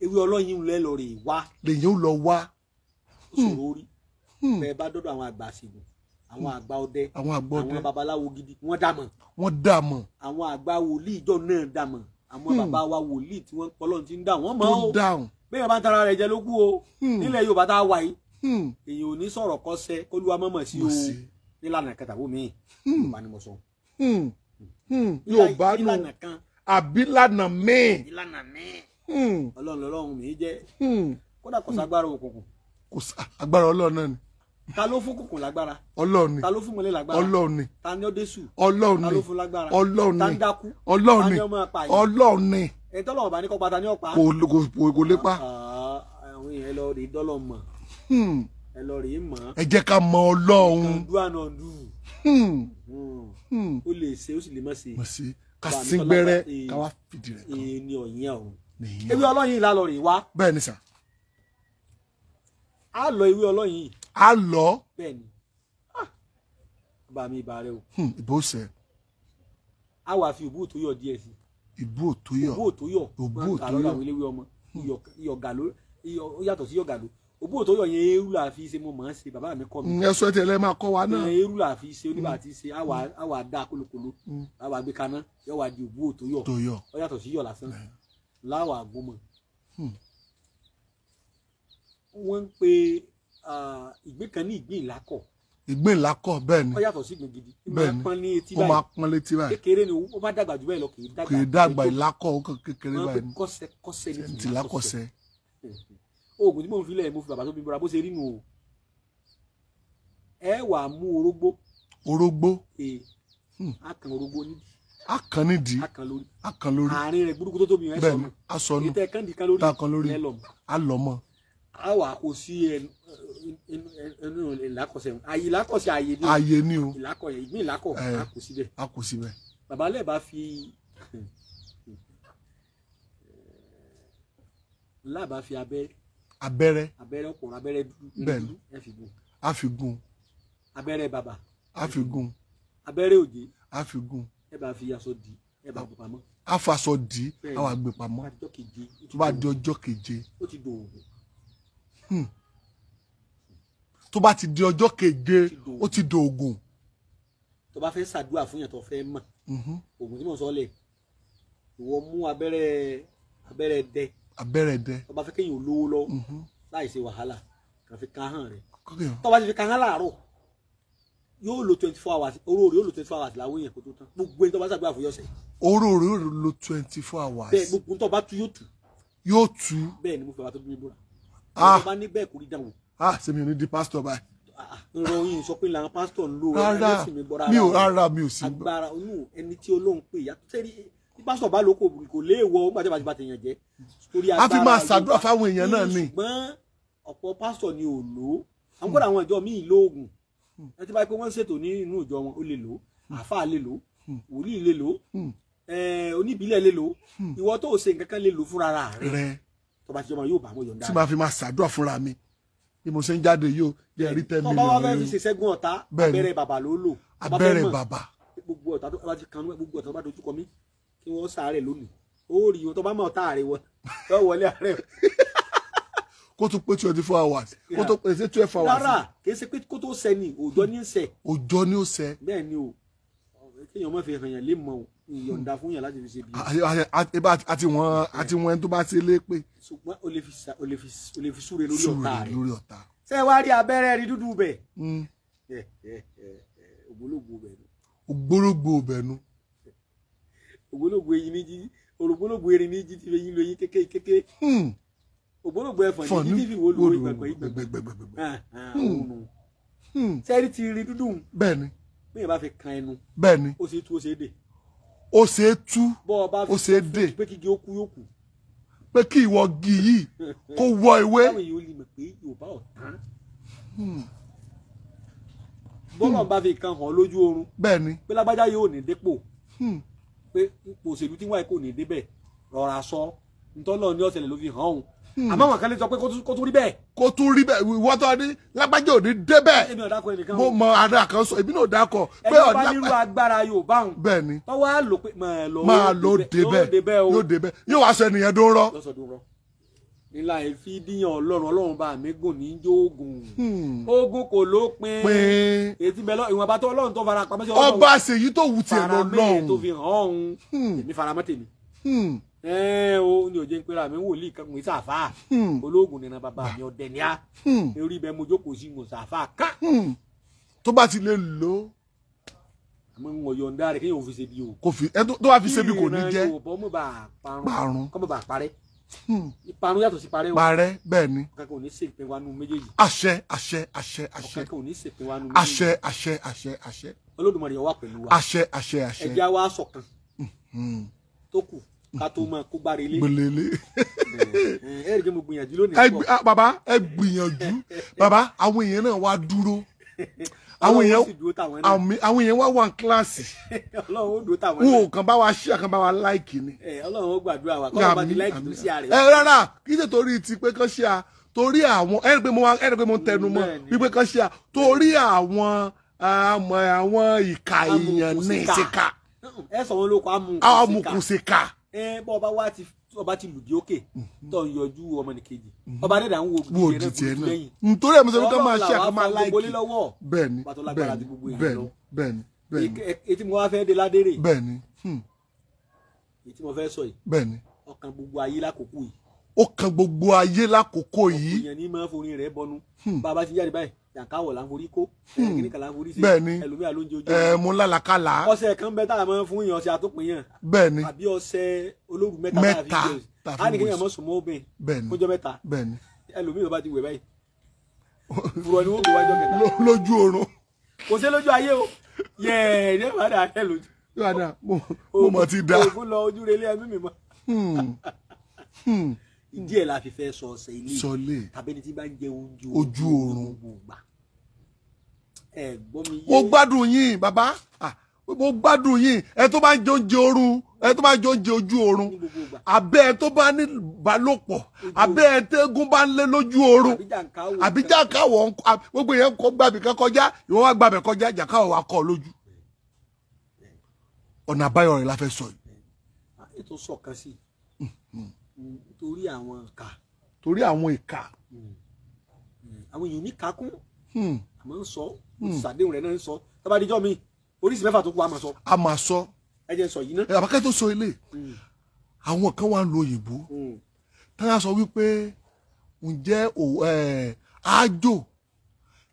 ewé ọlọ́yin ń lẹ́ lọ rè wá. lèyìn ó lọ wá. ó ṣòro orí. bẹ́ẹ̀ bá dọ́dọ̀ àwọn àgbà àṣègùn àwọn àgbà ọdẹ àwọn babaláwo gidi wọ́n dàmọ̀. àwọn àgbà wòlíì ìjọ náà dàmọ̀. àwọn bàbá wa wòlíì tí wọ́n pọ́lọ́ ti ń dà wọ́n mọ̀ o. bẹ́ẹ̀ bá ń tara rẹ̀ jẹ lógún o. nílẹ̀ Yorùbá tá a wà yìí. èyàn ò ní sọ̀rọ̀ kọ́sẹ́ kólúwa mọ̀mọ̀ sí o. nílànà kẹtàwó mi. Yorùbá ni mo sọ. Yorùbá nù àbílànà míì. Ọlọ́run mi jẹ́ kódà kò ságbára òkùnkùn. kò agbára Ọlọ́run náà ni. ta ló fún kùnkùn lágbára. Ọlọ́run ni. ta ló fún mọ́lẹ̀ lágbára. Ọlọ́run ni. ta ni ó désù. Ọlọ́run ni. ta ló fún lágbára. Ọlọ́run ni. ta ń dákú. Ọlọ́run ni. ta ni ọmọ apààyàn. Ọlọ́run ni. ẹ̀ tọ́lọ́wọ̀n bá ní kọ́pa ta ní ọ̀pá. kò lè pa. àwọn èèyàn ẹ lọ rí dọ́lọ̀ mọ̀. ẹ lọ rí mọ̀. ẹ jẹ́ ká mọ Ọlọ́run. kàndú ànàndú. ó lè ṣe ó sì lè má ṣe. ká sín gbẹ́rẹ́ ká wá fìdí rẹ̀ kan. ní ọ̀yìn ọ̀run. ewé ọlọ́yin ìlà lọ rè wá. bẹ́ẹ̀ ni sà. a lọ ewé ọlọ́yin. a lọ. bẹ́ẹ̀ ni bá mi ibà rẹ o. ìbò sẹ. a wà fi ìbú òtóyọ̀ díẹ̀ sí. ìbú òtóyọ̀. ìbú òtóyọ̀. ìbú òtóyọ̀. àwọn eléwé ọmọ iyọ̀ gàló ó yàtọ̀ sí iyọ̀ gàló òbú tó yọ yẹn eérú là fi ṣe mo mọ̀ ọ́n ṣe bàbá mi kọ́ mi. ẹ̀sọ́ tẹ̀lé máa kọ́ wa náà. eérú là fi ṣe oníbà tí ṣe àwa dá kólókóló àwa gbé kaná yọ wá di òbú tó yọ ọ yàtọ̀ sí yọ lásán láwà àgbọmọ. wọ́n ń pe ìgbín kan ní ìgbín ìlákọ̀. ìgbín ìlákọ̀ bẹ́ẹ̀ ni. ó yàtọ̀ sí ìgbín gidi. bẹ́ẹ̀ ni ó máa pọ́n létí báyìí. kékeré ni ó bá dàgbà jù bẹ́ẹ̀ lọ kì í dàgbà ìlákọ̀ ó kàn kékeré báyìí ni. kọ́sẹ̀ ní tìlákọ̀sẹ̀. oògùn tí mò ń filẹ̀ mo fi bàbá tó bí bọ́ra bó ṣe rí nù o. ẹ wà mú orógbó. orógbó. akàn orógbó nídìí. akàn nídìí. akàn lórí. àárín rẹ̀ burúkú tó tóbi yẹn sọnù. bẹ́ẹ̀ni asọnù. ìtẹ̀ kàndí kan lórí. alọmọ. a wà kó sí ẹnu ìlàkọ̀sẹ̀ àyè ìlàkọ̀sẹ̀ àyè ni o. ìlàkọ̀ yẹn ìgbín ìlàkọ̀ a kò síbẹ̀. a kò síbẹ̀. bàbá lẹ́ẹ̀ bá fi láàbá fi abẹ́rẹ́ ọkùnrin abẹ́rẹ́ dúdú ẹ fi gún. a fi gún. abẹ́rẹ́ bàbà. a fi gún. abẹ́rẹ́ òjé. a fi gún. ẹ bá fi aṣọ dì ẹ bá gbé pamọ́. a faṣọ dì a wá gbé pamọ́. tó bá di ọjọ́ keje. ó ti dòògùn. tó bá ti di ọjọ́ keje ó ti dòògùn. tó bá fẹ́ ṣàdúrà fún yẹn tó fẹ́ mọ̀. ògùn tí mo sọ lẹ̀ ìwọ mú abẹ́rẹ́ dẹ. abẹ́rẹ́ dẹ. tó bá fẹ́ kéèyàn olówó lọ láì ṣe wàhálà kàn fi kan hàn rẹ̀. tó bá ti fi kan hàn láàárọ̀ yóò lo 24 hours oró rẹ̀ yóò lo 24 hours láwọn èèyàn kó tó tán gbogbo ẹni tó bá ṣàdúrà fún yọ̀ọ̀sẹ̀. oró rẹ̀ yóò lo 24 hours. bẹ́ẹ̀ gbogbo tó bá tú yóò tú. yóò tú. bẹ́ẹ̀ ni mo fẹ́ wá tó bí mi búra. tó bá ní bẹ́ẹ̀ kò rí dáhùn. ṣé mi ò ní di pásítọ̀ báyìí. ìròyìn sọ pé làwọn pásítọ̀ ń lò rárá mi ò sí. agbára inú ẹni tí Ọlọ́run pè yàtọ̀ sẹ́rí tí pásítọ̀ bá lò kò léèwọ̀ nígbà tí wọ́n bá ti yàn jẹ́. a fi máa ṣàdúrà fáwọn èèyàn náà ni. ṣùgbọ́n ọ̀pọ̀ pásítọ̀ ni ò lò ó àwọn kọ́dà àwọn ìjọ míì lóògùn ẹ ti bá pé wọ́n ṣètò nínú ìjọ wọn ó lè lò àáfàá lè lò wòlíì lè lò oníbílẹ̀ lè lò ìwọ tó ṣe nǹkan kan lè lò fúnra rẹ̀ tó bá ti jọmọ yóò bá wọn yọ̀ǹda. tí màá fi máa ṣàdúrà fúnra mi bí mo ṣe ń jáde yóò jẹ́ rí 10 million. tọ́ba wa fẹ́ fi ṣe ṣẹ́gun ọ̀tá abẹ́rẹ́ bàbà ló lò. abẹ́rẹ́ bàbà. gbogbo ọ̀tá tó bá ti kan gbogbo ọ̀tá tó bá dojú kọ mí kí wọ́n sáré lónìí ó rí wọn tó bá mọ̀ ọ̀tá rẹ̀ wọ́n tó wọlé àárẹ̀. kó tó pé 24 hours kó tó pé 12 hours. rárá kì í ṣe pé kó tó ṣẹ ni òòjọ́ ní ṣẹ. òòjọ́ ní ó ṣẹ. bẹ́ẹ̀ ni o kéèyàn má fi hàn yàn lé mọ́ o ìyọ̀ǹda fún yàn láti fi ṣe bí. àti wọn ẹni tó bá ṣe lé pé. ṣùgbọ́n o lè fi súre lórí ọ̀tá rẹ̀. lórí ọ̀tá. ṣé wàá rí abẹ́rẹ́ rí dúdú bẹ̀. ògbólógbò bẹ̀ nu. ògbólógbò bẹ̀ nu. ògbólógbò eyín ní jí ògbólógbò erin ní jí ti fi eyín lo eyín kékeré. ògbólógbò ẹ̀fọ̀n ní jí ti fi wo lu ìgbàgbọ́ sẹ́rí ti rí dúdú. bẹ́ẹ̀ni. bí yẹn bá fi kan ẹnu. bẹ́ẹ̀ni. ó ṣe é tú ó ṣe é dè. ó ṣe é tú ó ṣe é dè. pé kíkì ó kú yóò kú. pé kí ìwọ gi yìí kó wọ ewé. báwo yìí ó lè mọ̀ pé Yorùbá ọ̀tán. bọ́lá bá fi kan hàn lójú oorun. bẹ́ẹ̀ni. pé lágbájá yóò ní dépò. pé ipò òṣèlú tí wọ́n kò ní débẹ̀ rọra sọ ntọ́lọ́ ní ọ̀sẹ̀ ló fi hàn òun. àmọ́ àwọn kan lè sọ pé kó tún rí bẹ́ẹ̀. kó tún rí bẹ́ẹ̀ wọ́n tó ní lágbájá ò ní débẹ̀. mo mọ ara kan sọ èmi náà dákọ̀. pé ẹni bá nírú agbára Yorùbá hùn. bẹ́ẹ̀ni. tọ́wọ́ á lò pé máa lọ débẹ̀ yóò débẹ̀ yóò wá sọ ènìyàn tó ń rọ. nílà ìfi díyàn Ọlọ́run bá mi gùn ní jóògùn. ogun kò lópin. ètí bẹ́ẹ̀ lọ ìwọ̀n bá tó Ọlọ́run tó fara pamọ́ sí Ọlọ́run. ọba àṣeyí tó wù tiẹ̀ lọ lọ́hùn. faramẹ́ tó fi hàn ọ̀hún. èmi faramọ́ tèmi. O ní òjé ń pera mi wòlíì kan kùn sáfà ológun nínú bàbá mi ọdẹ ní á orí ibẹ̀ mo jókòó sí mo sáfà ká. tó bá ti lè lò. àmọ́ ń wọ̀ yọ̀ǹda rẹ̀ kéèyàn ò fi ṣe bí o. kò fi ẹ tó bá fi ṣe bí kò ní jẹ́. kí ìrìnà Yorùbá mọ̀ bá parun kọ́ mọ̀ bá parẹ́. ìparun yàtọ̀ sí parẹ́ o. parẹ́ bẹ́ẹ̀ ni. kankan ò ní ṣèpín wa nù méjèèjì. àṣẹ àṣẹ àṣẹ àṣẹ. kankan ò ní ṣèpín wa nù méjèèjì. àṣẹ àṣẹ àṣẹ àṣẹ. Olódùmarè yóò wà pẹ̀lú wa. àṣẹ àṣẹ àṣẹ. ẹja wa ṣọ̀kan tó kù ká tó máa kó gbára ilé. gbélélé. ẹ rí i pé mo gbìyànjú lónìí. bàbá ẹ gbìyànjú bàbá àwọn èèyàn náà wá dúró àwọn èèyàn wá wà ní kíláàsì. Ọlọ́run ó dúró táwọn. wọn ò kàn bá wa ṣí àkàn bá wa láìkì ni. Ọlọ́run ó gbàdúrà wa kọ́ bá ti láìkì tó ṣí àrẹ. rárá kí ṣe torí ti pé kán ṣí à torí àwọn ẹ rí i pé mo tẹnu mọ́ wípé kán ṣí à torí àwọn ìka èèyàn ní ìsìnká. ẹ sọ wọn ló kọ amukùnsìkà bọ́ ọba ti lùdí òkè tó ń yọjú ọmọnìkejì ọba dẹ́dà ń wo òdì tiẹ̀ náà nítorí ẹ̀ mo sọ pé ká máa ṣe àká máa láìkì bẹ́ẹ̀ni bẹ́ẹ̀ni etí mo wá fẹ́ dé ládérè bẹ́ẹ̀ni etí mo fẹ́ sọ yìí bẹ́ẹ̀ni ọkàn gbogbo ayé lákòókò yìí ó kan gbogbo ayé lákòókò yìí èèyàn ní máa forin rẹ̀ bọnu bàbá ti jáde báyìí yànkáwọ̀ là ń forí kó kíní kan là ń forí sí ẹlòmíà ló ń jẹ ojú mo lálàkàlà ọṣẹ kan bẹ tá a máa fún yàn ọṣẹ àtòpin yàn bẹ́ẹ̀ni àbí ọṣẹ olóru mẹ́ta á ní kéèyàn mọ sùn mọ́ obìnrin kójọ mẹ́ta ẹlòmíà bá ti wẹ̀ báyìí fúrọ ni wọ́n gbé wájọ kẹta lójú oorun kò sí lójú ayé o yẹ ẹ padà kẹ lójú mo mọ ti dá òògùn lọ ojú relé ẹbí mi mọ ìdí ẹ̀ la fi fẹ́ sọ ọ̀sẹ̀ ilé tàbí ẹni tí bá ń jẹ ojú oorun gbogbo ẹ gbọ́ mi yé. mo gbádùn yín bàbá mo gbádùn yín ẹ tó bá ń jẹ oúnjẹ oorun ẹ tó bá ń jẹ oúnjẹ ojú oorun abẹ́ ẹ tó bá ní ìbálòpọ̀ abẹ́ ẹ tẹ́gùn bá ń lé lójú oorun àbí jàǹkáwọ̀ gbogbo yẹn kọ́ gbàbí kan kọjá ìwọ́n wá gbàbẹ̀ kọjá jàǹkáwọ̀ wa kọ́ lójú ọ̀nà àbáyọ rẹ̀ la fẹ́ sọ yìí. ètò sọ̀kan sí torí àwọn ìka. torí àwọn ìka. àwọn èèyàn ní kakún àmọ́ ń sọ ìsàdéhùn rẹ̀ náà ń sọ tábàdíjọ́ mi oríṣi mẹ́fà tó kù a máa sọ. a máa sọ. ẹ jẹ́ sọ yìí ná. àbákẹ́ tó sọ ilé àwọn kan wà ń lo òyìnbó táwọn sọ wípé ǹjẹ́ àjò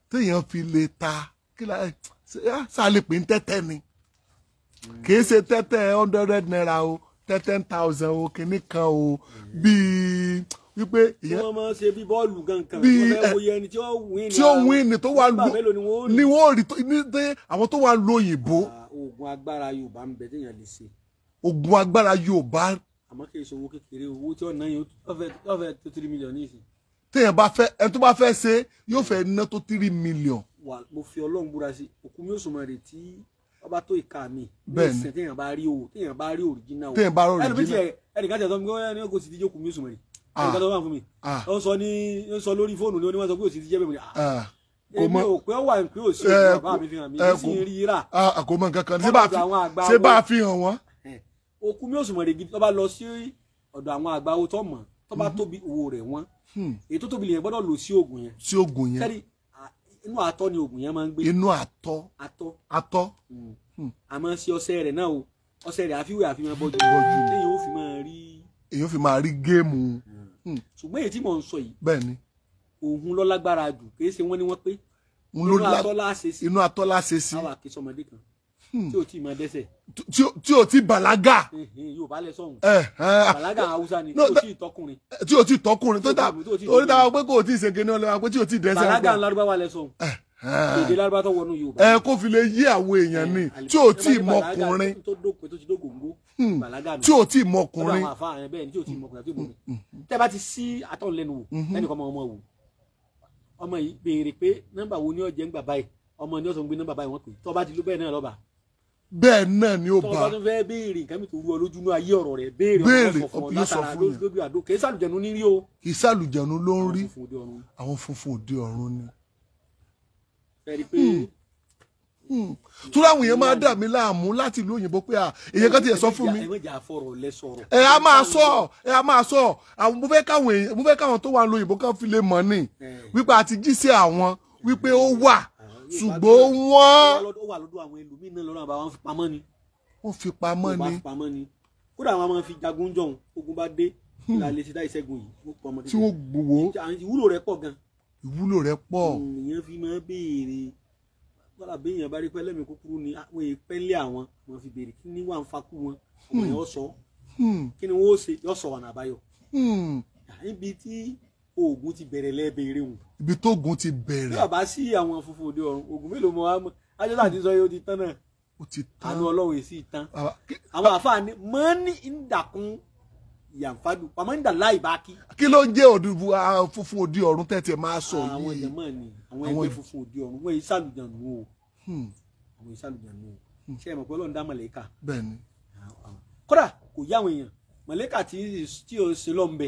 téèyàn fi lè ta kí sáà lè pè ń tẹ́tẹ́ ni kì í ṣe tẹ́tẹ́ 100 naira o 10,000 o kìíní kan o bíi wípé wọ́n máa ṣe bí bọ́ọ̀lù gankan wọ́n fẹ́ wo ẹni tí ó win ni tó wà ní wọ́n rí ní àwọn tó wà lo òyìnbó. oògùn agbára Yorùbá ń bẹ téèyàn lè ṣe. oògùn agbára Yorùbá. àmọ́ kì í ṣe owó kékeré owó tí ọ̀nà yẹn ó fẹ́ tó 3 million ní ìsìn. téèyàn bá fẹ́ ẹni tó bá fẹ́ ṣe yóò fẹ́ ná tó 3 million. wà mo fi Ọlọ́run búra sí òkú mi ò sùn mọ́ rè tí ọba tó ìka mi bẹ́ẹ̀ni téèyàn bá rí original téèyàn bá rí original ẹnìkan tẹ̀ sọ mi ó ní kò sì ti jókòó mi sùn mọ́ rè ẹnìkan tó wà fún mi ó sọ lórí fóònù ni wọ́n sọ pé ó sì ti jẹ́ bẹ́ẹ̀ mi èmi ò pé ó wà pé ó sì bàbá mi fi hàn mí ó sì ń rí rà kò mọ nǹkan kan ṣé bá a fi hàn wọ́n. òkú mi ò sùn mọ́ rè gidi tó bá lọ sí ọ̀dọ̀ àwọn àgbà owó tó mọ̀ tó bá tóbi owó rẹ̀ wọ́n èyí tó tóbi lè gbọ́dọ̀ lò sí oògùn yẹn. sí oògùn yẹn inú àtọ̀ ni oògùn yẹn máa ń gbé. inú àtọ̀ àmọ́ sí ọṣẹ rẹ̀ náà o ọṣẹ rẹ̀ àfiwé àfihàn bọ́jú téèyàn ó fi máa rí. èyàn fi máa rí géèmù. ṣùgbọ́n èyí tí mò ń sọ yìí. bẹ́ẹ̀ni. òun lọ lágbára jù kì í ṣe wọ́n ní wọ́n pé. inú àtọ̀ láṣẹ sí. inú àtọ̀ láṣẹ sí. àwọn àkísọ ọmọdé kan tí ò tí ì máa dẹ́sẹ̀. tí ò tí bàlágà. yóò bá lẹ sọ̀hún. bàlágà Haúsá ni tí ò tí ì tọkùnrin. tí ò tí ì tọkùnrin tó dà orí táwọn pé kò tí ì ṣe kéde ọlọ́wà pé tí ò tí ì dẹ́sẹ̀. bàlágà ńlárúbáwá lẹ sọ̀hún. èdè lárúbá tó wọnú Yorùbá. kó fi lè yé àwọn èèyàn ni tí ò tí ì mọkùnrin. tí ò tí ì mọkùnrin. tẹ́ bá ti sí àtọ̀ lẹ́nu wò ẹnìkan ọmọ wò ọmọ yìí béèrè pé nọ́mbà wo ni ó jẹ́ ń gbà báyìí ọmọ ni ó sọ gbé nọ́mbà báyìí wọ́n pè tó bá ti ló bẹ́ẹ̀ náà lọ́ba. bẹ́ẹ̀ náà ni ó bá. tó bá tún fẹ́ béèrè nǹkan mi tó rú ọ lójú ní ayé ọ̀rọ̀ rẹ̀ béèrè ọ̀pọ̀ látara lójú àdó kì í sàlùjẹ̀nu ní rí o. kì í sàlùjẹ̀nu ló ń rí àwọn funfun òde ọ̀run ni. tó láwọn èèyàn máa dà mí láàmú láti ìlú òyìnbó pé èèyàn kan ti sọ fún mi. ẹ á máa sọ àwọn mo fẹ́ káwọn tó wà lóyìnbó kan fi lè mọ̀ ni wípé àti jíṣẹ́ àwọn wípé ó wà ṣùgbọ́n wọ́n. ó wà lọ́dọ̀ àwọn ẹlòmíín náà lọ́rọ̀ àbáwọn fi pamọ́ ni. wọ́n fi pamọ́ ni. kódà àwọn máa fi jagun jọ̀hún ogun bá dé ìlàlẹ̀ ṣe dá ìṣẹ́gun yìí. tí wọ́n gbowó. ìwúlò rẹ̀ pọ̀ gan. ìwúlò rẹ̀ pọ̀. èèyàn fi máa béèrè wọ́n àbí èèyàn bá rí pẹ́ lẹ́mìí kúkúrú ni àwọn ìpẹ́lẹ̀ àwọn wọ́n fi béèrè kí ni wà ń fakú wọn ọmọ yẹn ó sọ kí ni wọ́n ó ṣe yọ sọ ọ̀nà àbáyọ. níbi tí oògùn ti bẹ̀rẹ̀ lẹ́ẹ̀bẹ̀rẹ̀ wọn. ibi tó oògùn ti bẹ̀rẹ̀. bí ọba sí àwọn funfun òde ọ̀run oògùn mélòó mọ́ wá ajọ́tà àti sọ yóò ti tán náà. ó ti tán. àánú Ọlọ́run èsì tán. àwọn àfáàní mọ́ni ìdàkún yànfàdù pàmò ń dà láì bá kí. kí ló ń jẹ́ òdùbù funfun òde ọ̀run tẹ́tí ẹ̀ máa sọ yìí. àwọn jẹ̀mọ́ ni àwọn ẹgbẹ́ funfun òde ọ̀run wọ́n ìsàlùjànù o. àwọn ìsàlùjànù o. ṣé ẹ mọ̀ pé Ọlọ́run dá mọ̀lẹ́kà. bẹ́ẹ̀ni. kódà kò yá àwọn èèyàn mọ̀lẹ́kà tí o sin lọ ń bẹ.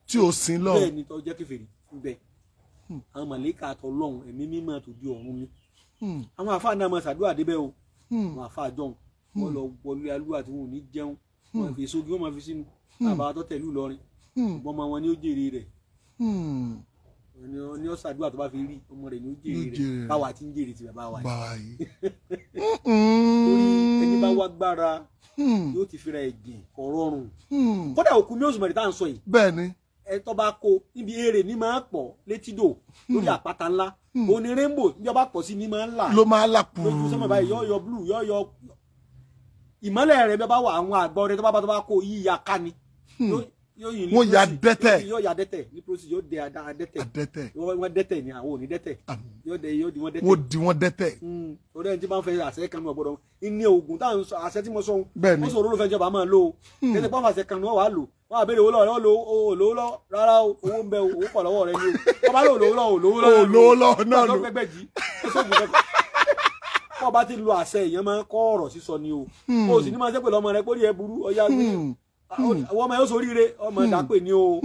tí o sin lọ. bẹ́ẹ̀ ni tó jẹ́ kèfèrí ń bẹ. àwọn mọ̀lẹ́kà àtọlọ́run ẹ̀mí mímọ́ àtòdì ọ̀run ni. àwọn àfáà náà máa ṣàdúrà débẹ̀ o. àwọn àfáà jọ̀hún wọ́n lọ wọlé alúwà tí wọn ò ní jẹun wọ́n fi èso gí wọ́n máa fi sínú àbá tó tẹ̀lú lọrin ọmọ wọn ni ó jèrè rẹ̀ ni ó ṣàdúrà tó bá fi rí ọmọ rẹ̀ ni ó jèrè rẹ̀ báwa ti ń jèrè ti bàbá wa yìí torí ẹni bá wá gbára yóò ti fira ẹ̀gìn ọ̀rọ̀rùn kódà òkú mi oṣù mẹ́rin tá à ń sọ yìí bẹ́ẹ̀ ni ẹ tó bá kó níbi èrè ní máa pọ̀ létídò lórí àpáta ńlá òní rainbow níjọba pọ̀ sí ní máa ń là ló máa là pùrù lójú sọ́mọ̀ báyìí yọ yọ blue yọ yọ ìmọ́lẹ̀ rẹ̀ bí wọ́n bá wà àwọn àgbọ̀ rẹ̀ tó bá kó yíya ká ni wọ́n ya dẹ́tẹ̀ yóò ya dẹ́tẹ̀ ní prosi yóò dẹ adẹ́tẹ̀ wọ́n dẹ́tẹ̀ ni àwọn ò ní dẹ́tẹ̀ yóò di wọ́n dẹ́tẹ̀ wọ́n di wọ́n dẹ́tẹ̀ orí ẹni tí bá ń fẹ́ àṣẹ kan ní ọ̀gbọ́dọ̀ ní oògùn táwọn àṣẹ tí mo sọ bẹ́ẹ̀ ni ó sọ̀rọ̀ olùfẹ́ ìjọba máa lò ó kẹ́sẹ̀ pọ́n àṣẹ kan ní wọ́n wà lò wọ́n àbẹ̀rẹ̀ owó lọ́wọ́ lọ́wọ́ lọ rárá owó ń bẹ owó pọ̀ lọ́wọ́ rẹ ni o bá lò lówó lọ́wọ́ náà lò kọ́ bá ti lo àṣẹ èèyàn máa ń kọ́ ọ̀rọ̀ sísọ ni o o sì ní máa ṣe pẹ̀lú ọmọ rẹ pé ó rí ẹ burú ọyá gbé àwọn ọmọ yóò soríire ọmọ ìdàpè ni o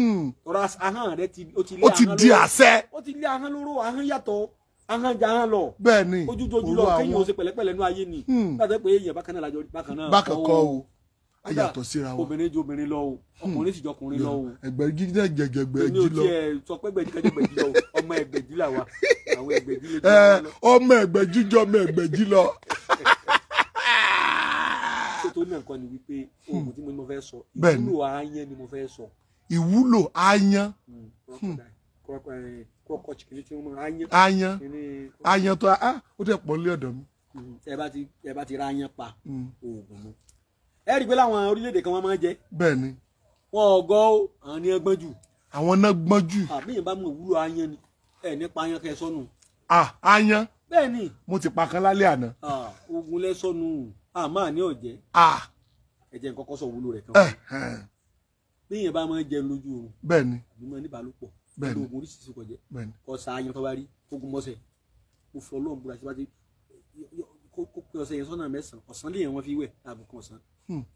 ọ̀rọ̀ ahọ́n rẹ ó ti di àṣẹ ó ti lé ahọ́n lóró ahọ́n yàtọ̀ ahọ́n jà ahọ́n lọ bẹ́ẹ̀ ni ojújojú lọ kéèyàn ó ṣe pẹ̀lẹ́pẹ̀lẹ́ nú ayé ni láti pé èèyàn bákan náà lájọ bákan kọ́ o ayàtọ̀ síra wọn obìnrin ju obìnrin lọ o ọkùnrin sì ju ọkùnrin lọ o ẹgbẹ̀jì náà jẹgbẹ̀jì lọ ní o tiẹ̀ sọ pé gbẹ̀jì lọ ọmọ ẹgbẹ̀jì là wa àwọn ẹgbẹ̀jì lè jẹ́ ọmọ ẹgbẹ̀jì jọ ọmọ ẹgbẹ̀jì lọ. tó ní nǹkan ni wípé oògùn tí mo fẹ́ sọ ìwúlò aáyán ni mo fẹ́ sọ. ìwúlò aáyán. kọ́kọ́ chikini tí wọ́n mọ aáyán. aáyán tó ó tẹ̀ pọ̀ lé ọ̀dọ̀ mi. ẹ bá ti ra aáyán pa oògùn mu. ẹ rí i pé láwọn orílẹ̀-èdè kan wọ́n máa ń jẹ. bẹ́ẹ̀ ni. wọn ọgọ́ àwọn ni ẹgbọ́n jù. àwọn náà gbọ́n jù. àbí yẹn bá mọ ìwúlò aáyán ni ẹ nípa aáyán kẹ sọnù. aáyán. bẹ́ẹ̀ ni. mo ti pa kan lálẹ́ àná. oògùn lẹ sọnù àmọ́ àní ọ̀jẹ́ ẹ̀jẹ̀ nǹkan kọ́ sọ wúlò rẹ̀ kan bí èèyàn bá máa ń jẹun lójú oorun bẹ́ẹ̀ ni àbí máa ní ìbálòpọ̀ pẹ̀lú oògùn oríṣiríṣi kọjẹ́ kọ́ sa ayan tó bá rí ogun mọ́sẹ̀ mo fi ọlọ́run búra sí wájú kó pe ọ̀sẹ̀ yẹn sọ́nà mẹ́sàn-án ọ̀sán lè yẹn wọ́n fi wẹ̀ àgùnkàn ọ̀sán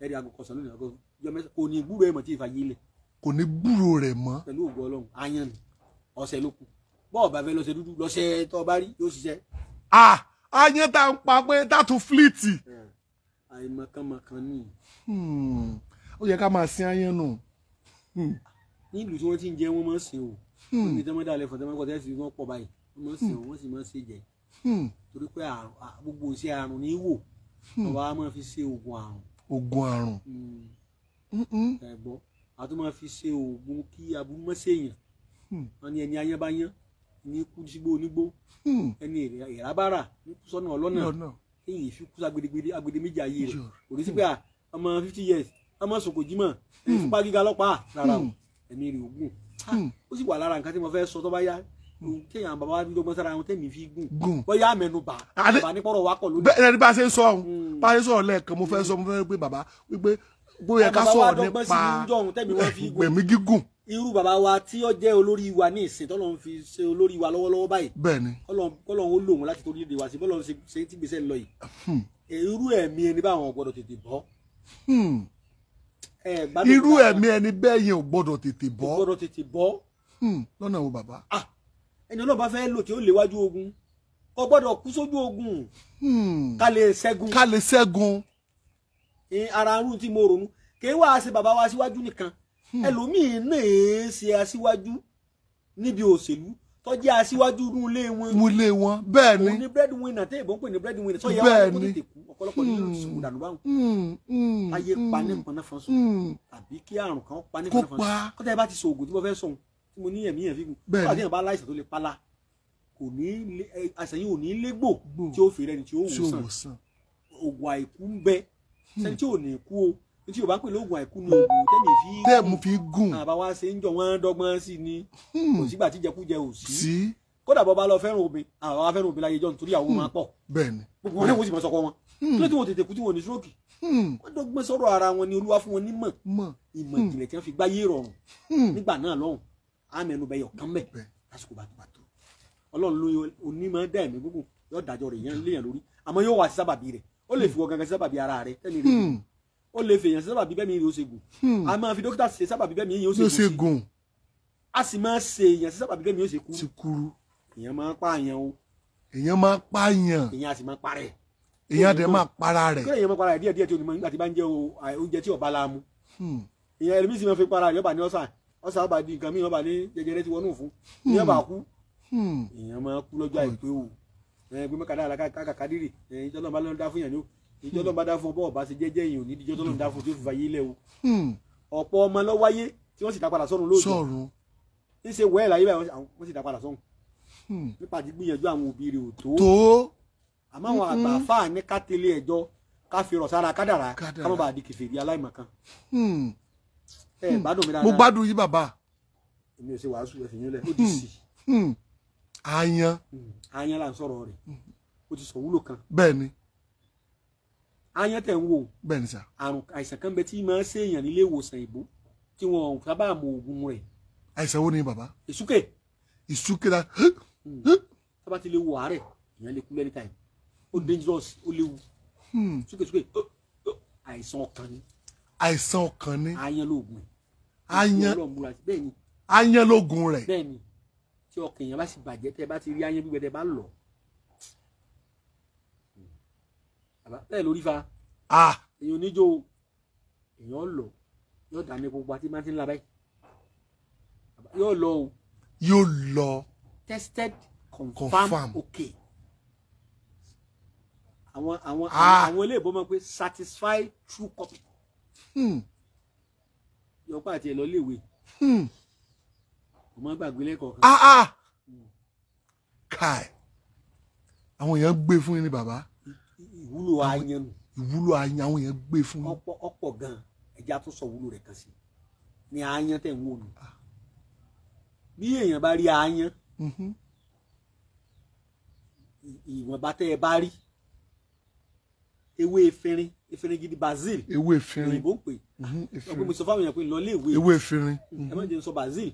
ẹ̀rí àgùnkàn ọ̀sán lónìí àgùnkàn yọ mẹ́sàn kò ní gbúrò ẹ̀ mọ̀ tí ì fa yé lẹ̀ kò ní gbúrò rẹ̀ mọ́ pẹ̀lú ògùn ọlọ́run ayan ni ọ̀sẹ̀ ló kù bọ́ọ̀ bá fẹ́ lọ́sẹ̀ dúdú lọ́sẹ̀ tó bá rí yóò ṣiṣẹ́. ayan tá ń pa pé tá tún fílíìtì àìmọ̀kànmọ̀kàn ni. ó yẹ ká máa sin ayan nù. ní ìlú tí wọ́n ti ń jẹ wọ́n máa ń sìn o ní tẹ́mọ́dá alẹ́ fún tẹ́mọ́kọ́ tẹ́sí wọ́n pọ̀ báyìí wọ́n máa ń sìn wọ́n sì máa ń ṣe jẹ torí pé gbogbo iṣẹ́ àrùn ní wò ọba a máa fi ṣe oògùn àrùn. oògùn àrùn. ẹ̀gbọ́n a tún máa fi ṣe oògùn kí aburú mọ́ séèyàn wọ́n ní ẹni ayán bá yán ní kú sígbó onígbó ẹni ìrábàrà ní kú sọ́nà ọlọ́nà kéyìn fi kú agbede méjì ayé rẹ̀ kò ní sí pé ọmọ 50 years ọmọ sòkò jímọ̀ ìfúnpá gíga lọ́pàá rárá o ẹ̀mí rẹ̀ ògùn ó sì wà lára nǹkan tí mo fẹ́ sọ tó bá yá kéèyàn bàbá wa dọ́gbọ́n sára àwọn tẹ̀mí fi gùn bóyá mẹ́nubà bàbá ní pọ̀rọ̀ wa kọ̀ lónìí. bẹ́ẹ̀ ni bá a ṣe ń sọ ọ̀hún bá a ṣe sọ̀rọ̀ lẹ́ẹ̀kan mo fẹ́ pé bàbá wípé bóyá ká sọ̀rọ̀ nípa gbẹ̀mí gígùn. irú bàbá wa tí ó jẹ́ olórí wa ní ìsìn tọ́lọ́run fi ṣe olórí wa lọ́wọ́lọ́wọ́ báyìí. bẹ́ẹ̀ni. kọ́lọ́run ó lò wọ́n láti torí èdè wa sí bọ́lọ́run ṣe tí gbèsè lọ yìí. irú ẹ̀mí ẹni báwọn gbọ́dọ̀ tètè bọ́. irú ẹ̀mí ẹni bẹ́ẹ̀ yẹn ò gbọ́dọ̀ tètè bọ́. ò gbọ́dọ̀ tètè bọ́. lọ́nà wo bàbá. ẹni ọlọ́run bá fẹ́ lò tí ó léwájú ogun kò gbọ́dọ̀ kú sójú ogun. ká lè ṣẹ́gun. ká lè ṣẹ́gun. ara arún tí mo ronú kì í wá ṣe bàbá wa síwájú nìkan ẹlòmíín náà ṣe aṣíwájú níbi òṣèlú tó jẹ́ aṣíwájú nílé wọn. nílé wọn bẹ́ẹ̀ ni. òun ni bread winner tẹ́ ìbọn pè ní bread winner tó yẹ wọn kó tètè kú ọ̀pọ̀lọpọ̀ nínú ìṣòwò dànù báwọn. ayé panípaná fọn sùn tàbí kí àrùn kan panípaná fọn sùn kọ́tà ẹ bá ti sọ ògùn tí mo fẹ́ sọ tí mo ní ẹ̀mí yẹn fígun kó àti yẹn bá láìsàn tó lè pálá kò ní àṣẹyìn ò ní légbò tí ó fèrè ni tí ó wò sàn ògùn àìkú ń bẹ sẹ́ni tí ò ní kú o tí o bá pè lóògùn àìkú ní oògùn tẹ́mi fi gùn àbá wa ṣe ń jọ wọ́n dọ́gbọ́n sí ni kò sígbà tí jẹkújẹ ò sí kódà bọ́ bá lọ fẹ́ràn obìnrin àwọn wa fẹ́ràn obìnrin láyé jọ nítorí àwọn máa pọ̀ bẹ́ẹ̀ni gbogbo wọn ní wọ́n sì mọ̀ sọ́kọ wọn kí ló tí wọ́n tètè kú tí wọ́n ní stroke wọ́n dọ́gbọ́n sọ̀rọ̀ ara wọn ni olúwa fún wọn nímọ̀ ìmọ̀ ìjìnlẹ̀ tí wọ́n fi gbáyé rọrùn nígbà náà lọ́hùn àmẹ́nubẹ̀ yọ̀ kán mẹ́ lásìkò bá tó ọlọ́run ló onímọ̀ dá ẹ̀mí gbogbo yóò dájọ́ rẹ̀ yẹn léèyàn lórí àmọ́ yóò wá sí sábàbí rẹ̀ ó lè fi wọ gangan sí sábàbí ara rẹ̀ tẹ́ni rẹ̀ ó lè fèèyàn sí sábàbí bẹ́ẹ̀ mi yóò ṣe gùn a máa fi dókítà ṣe sábàbí bẹ́ẹ̀ mi yóò ṣe gùn a sì máa ṣe èèyàn sí sábàbí bẹ́ẹ̀ mi yóò ṣe kúrú èèyàn máa ń pààyàn o èèyàn máa ń pààyàn èèyàn a sì máa ń parẹ́ èèyàn dẹ̀ máa para rẹ̀. kí èèyàn máa para rẹ̀ díẹ̀ tí onímọ̀ nígbà tí bá ń jẹ oúnjẹ tí ọba la mu. èèyàn ẹlẹ́mìí sì máa fi para rẹ̀ ọba ní ọ̀sà ọba di nǹkan mìíràn ọba ní jẹjẹrẹ tí wọnú fún ní ọba kú. èèyàn máa kú lọ́jọ́ àìpé o gbé mẹ́kàdá alákàkàdírì ìjọba bá lọ́n dá fún yàn ní o ìjọba bá dá fún bọ́ọ̀ bá ṣe jẹ́jẹ́ èèyàn ní ìjọba lọ́n dá fún tí ó fi fàyè ilẹ̀ o. ọ̀pọ̀ ọmọ ló wáyé tí wọ́n sì dá padà sọ́run lóòjọ́ ní ṣe wẹ́ẹ̀ láyé báyìí wọ́n sì dá padà sọ́run nípa gbìyànjú àwọn òbí rẹ̀ ò tó àmọ́ àwọn àgbà fáà ní ká tẹ̀lé ẹjọ́ ká fi rọ̀ sára kádàrá ká má bàa di kèfèrí aláìmọ̀kan. ẹ gbádùn mi dáadáa. mo gbádùn yín bàbá. èmi ò ṣe wàásù ẹ̀fìn yín lẹ̀ ó di sí. ayan. ayan là ń sọ̀rọ̀ rẹ̀ ó ti sọ wúlò kan. bẹ́ẹ̀ni. ayan tẹ̀ ń wò. bẹ́ẹ̀ni sà. àrùn àìsàn kan bẹ tí máa ń ṣèèyàn nílé ìwòsàn ìbò tí wọn ò sábà mọ oògùn rẹ̀. àìsàn wo ni bàbá. ìsúkè. ìsúkè la. sábà ti lè wo àárẹ̀ ìyẹn lè kú lẹ́ni táyì ó dangerous ó léwu. súkèsúkè àìsàn ọkàn ni. àìsàn ọkàn ni. ayan lóògùn ẹ̀. ayan lóògùn rẹ̀. bẹ́ẹ̀ni tí ọkàn èèyàn bá sì bàjẹ́ tẹ́ bá ti rí ayan gbígbẹ tẹ́ bá lọ. bẹ́ẹ̀ lórí fa. èèyàn oníjó èèyàn lọ yóò dà ní gbogbo àti máa ti ń la báyìí. yóò lọ o. yóò lọ. tested confirm okay. àwọn ilé ìbọn máa ń pè satisfy true copy. yọpá àti ẹ̀ lọ léèwé. ọmọ gbàgbé lẹ́kọ̀ọ́ kan. káì àwọn èèyàn gbé fún yín ní bàbá. ìwúlò ayan nù. ìwúlò ayan àwọn èèyàn gbé fún yín. ọ̀pọ̀ gan ẹja tó sọ wúlò rẹ̀ kan sí ni ayan tẹ̀ ń wò nù. bí èèyàn bá rí ayan ìwọ̀nba tẹ́ ẹ bá rí ewé efinrin gidi basil. ewé efinrin òyìnbó ń pè ọgbẹ́ mi sọ fáwọn èèyàn pé lọ lé ìwé. ewé efinrin. ẹ má jẹ́ n sọ basil.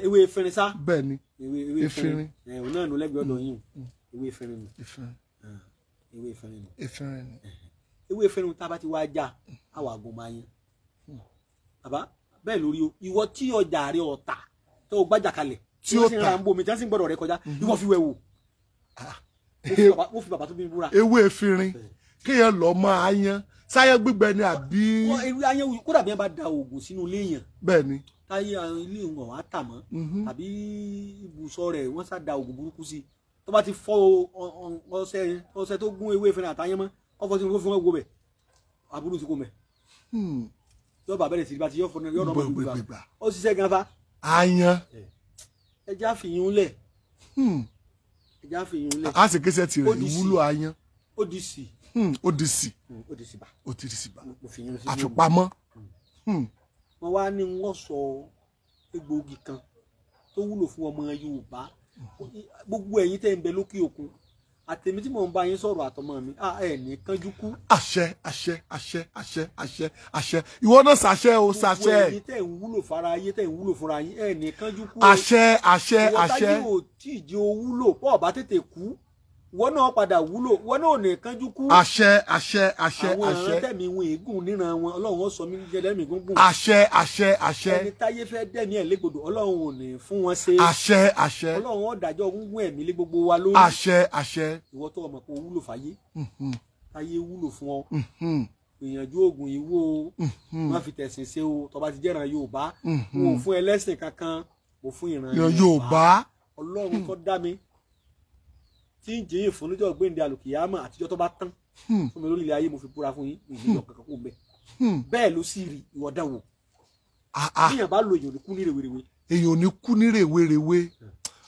ewé efinrin sá. bẹ́ẹ̀ni ewé efinrin. òun náà ló lẹ́gbẹ̀ẹ́ ọ̀dọ̀ yín ewé efinrin nù. ewé efinrin nù. ewé efinrin tá a bá ti wá já àwọn àgùn máa yan. bàbá bẹ́ẹ̀ lórí o ìwọ tí ọjà rẹ ọ̀tà tó o gbájà kalẹ̀ tí ó ta ń bomi tí wọ́n sì ń gbọ́dọ̀ rẹ kọjá ìwọ fi wẹ̀ wò. mo fi bàbá tó bí búra. ewé efinrin kéèyàn lọ mọ ayan sáyẹn gbígbẹ ni àbí. ewé ayan kódà bí wọn bá da oògùn sínú ilé yẹn. bẹ́ẹ̀ni. táyé ilé wọn wàá tà mọ́ tàbí ibùsọ̀ rẹ̀ wọ́n sá da oògùn burúkú sí i tó bá ti fọ́ ọṣẹ tó gún ewé efinrin àtàyẹn mọ́ ọfọ tí wọ́n fi wọ́n gbó bẹ̀ àbúrò tí kò mẹ́. yóò bá bẹ̀rẹ̀ sí ibà tí yóò fọ́nà yóò rọ́ọ̀mọ́ gbígbà ó ṣiṣẹ́ gan fa. ayan. ẹja fìyún lẹ̀. ẹja fìyún lẹ̀. a sì kéṣẹ́ tirẹ̀ ìwúlò ayan. ó di sí. ó di sí. ó di sí bá. ó ti di sí bá. àfipamọ́. wọ́n wá ní wọ́n sọ egbòogi kan tó wúlò fún ọmọ Yorùbá gbogbo ẹ̀yin tẹ́ ń bẹ lókè òkun àtẹ̀mí tí mò ń bá yín sọ̀rọ̀ àtọmọ mi ẹ̀ ní kánjú kú. àṣẹ àṣẹ àṣẹ àṣẹ àṣẹ àṣẹ ìwọ náà ṣàṣẹ o ṣàṣẹ. gbogbo ẹ̀yin tẹ́ ń wúlò fara ayé tẹ́ ń wúlò fúnra yín ẹ̀ ní kánjú kú. àṣẹ àṣẹ àṣẹ. ìwọ táyé ò tí ì jẹ́ owúlò pọ̀ bá tètè kú wọ́n náà padà wúlò wọ́n náà ò ní kánjú kú. àṣẹ àṣẹ àṣẹ àṣẹ. àwọn ọ̀rẹ́ tẹ̀mí wọn ègún níran wọn Ọlọ́run ó sọ mí jẹ́ lẹ́mí gúngún. àṣẹ àṣẹ àṣẹ. ẹni táyé fẹ́ dẹ̀mí ẹ̀ légbodò Ọlọ́run ò ní fún wọn ṣe. àṣẹ àṣẹ. Ọlọ́run ó dájọ́ gúngún ẹ̀mí lé gbogbo wa lórí. àṣẹ àṣẹ. ìwọ tó ọmọ pé o wúlò fáyé táyé wúlò fún ọ gbìyànjú oògùn yìí wò ó má fi tẹ̀sìn ṣe o tó bá ti jẹ́ràn Yorùbá wọn ò fún ẹlẹ́sìn kankan ò fún ìran Yorùbá Ọlọ́run tó dá mi tí ń jẹ́ ìfún lójọ́ gbéǹde àlùkìyámà àtijọ́ tó bá tán fún mi lórí ilẹ̀ ayé mo fi búra fún yín ìlú kankan kò mbẹ bẹ́ẹ̀ ló sì rí ìwọ dánwò èèyàn bá lo èèyàn ní kú ní rèwerèwe. èèyàn ò ní kú ní rèwerèwe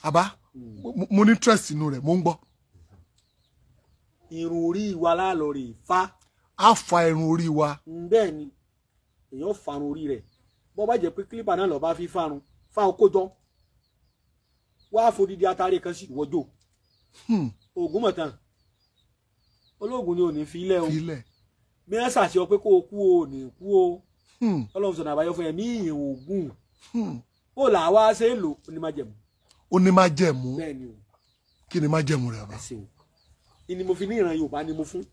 àbá mo ní interest inú rẹ̀ mo ń gbọ́. irun orí wa láàlọ́ rè fa. a fa irun orí wa. bẹ́ẹ̀ ni èèyàn farun orí rẹ̀ bọ́ bá jẹ́ pé kílípà náà lọ́ọ́ bá fi farun fáwọn kójọ wá fòdìdí atare kan sí ìwọ́jọ́ oògùn mọ̀tàn olóògùn ni ò ní fi ilẹ̀ o bí wọ́n ṣàṣeyọ pé kó o kú o ò ní kú o Ọlọ́run sọ̀nà àbáyọ fún ẹ̀mí ìyẹn oògùn ó là wá ṣe é lò ó ní má jẹ̀mú. ó ní má jẹ̀mú bẹ́ẹ̀ ni o kí ni má jẹ̀mú rẹ̀ bá. ìní mo fi ní ìran Yorùbá ni mo fún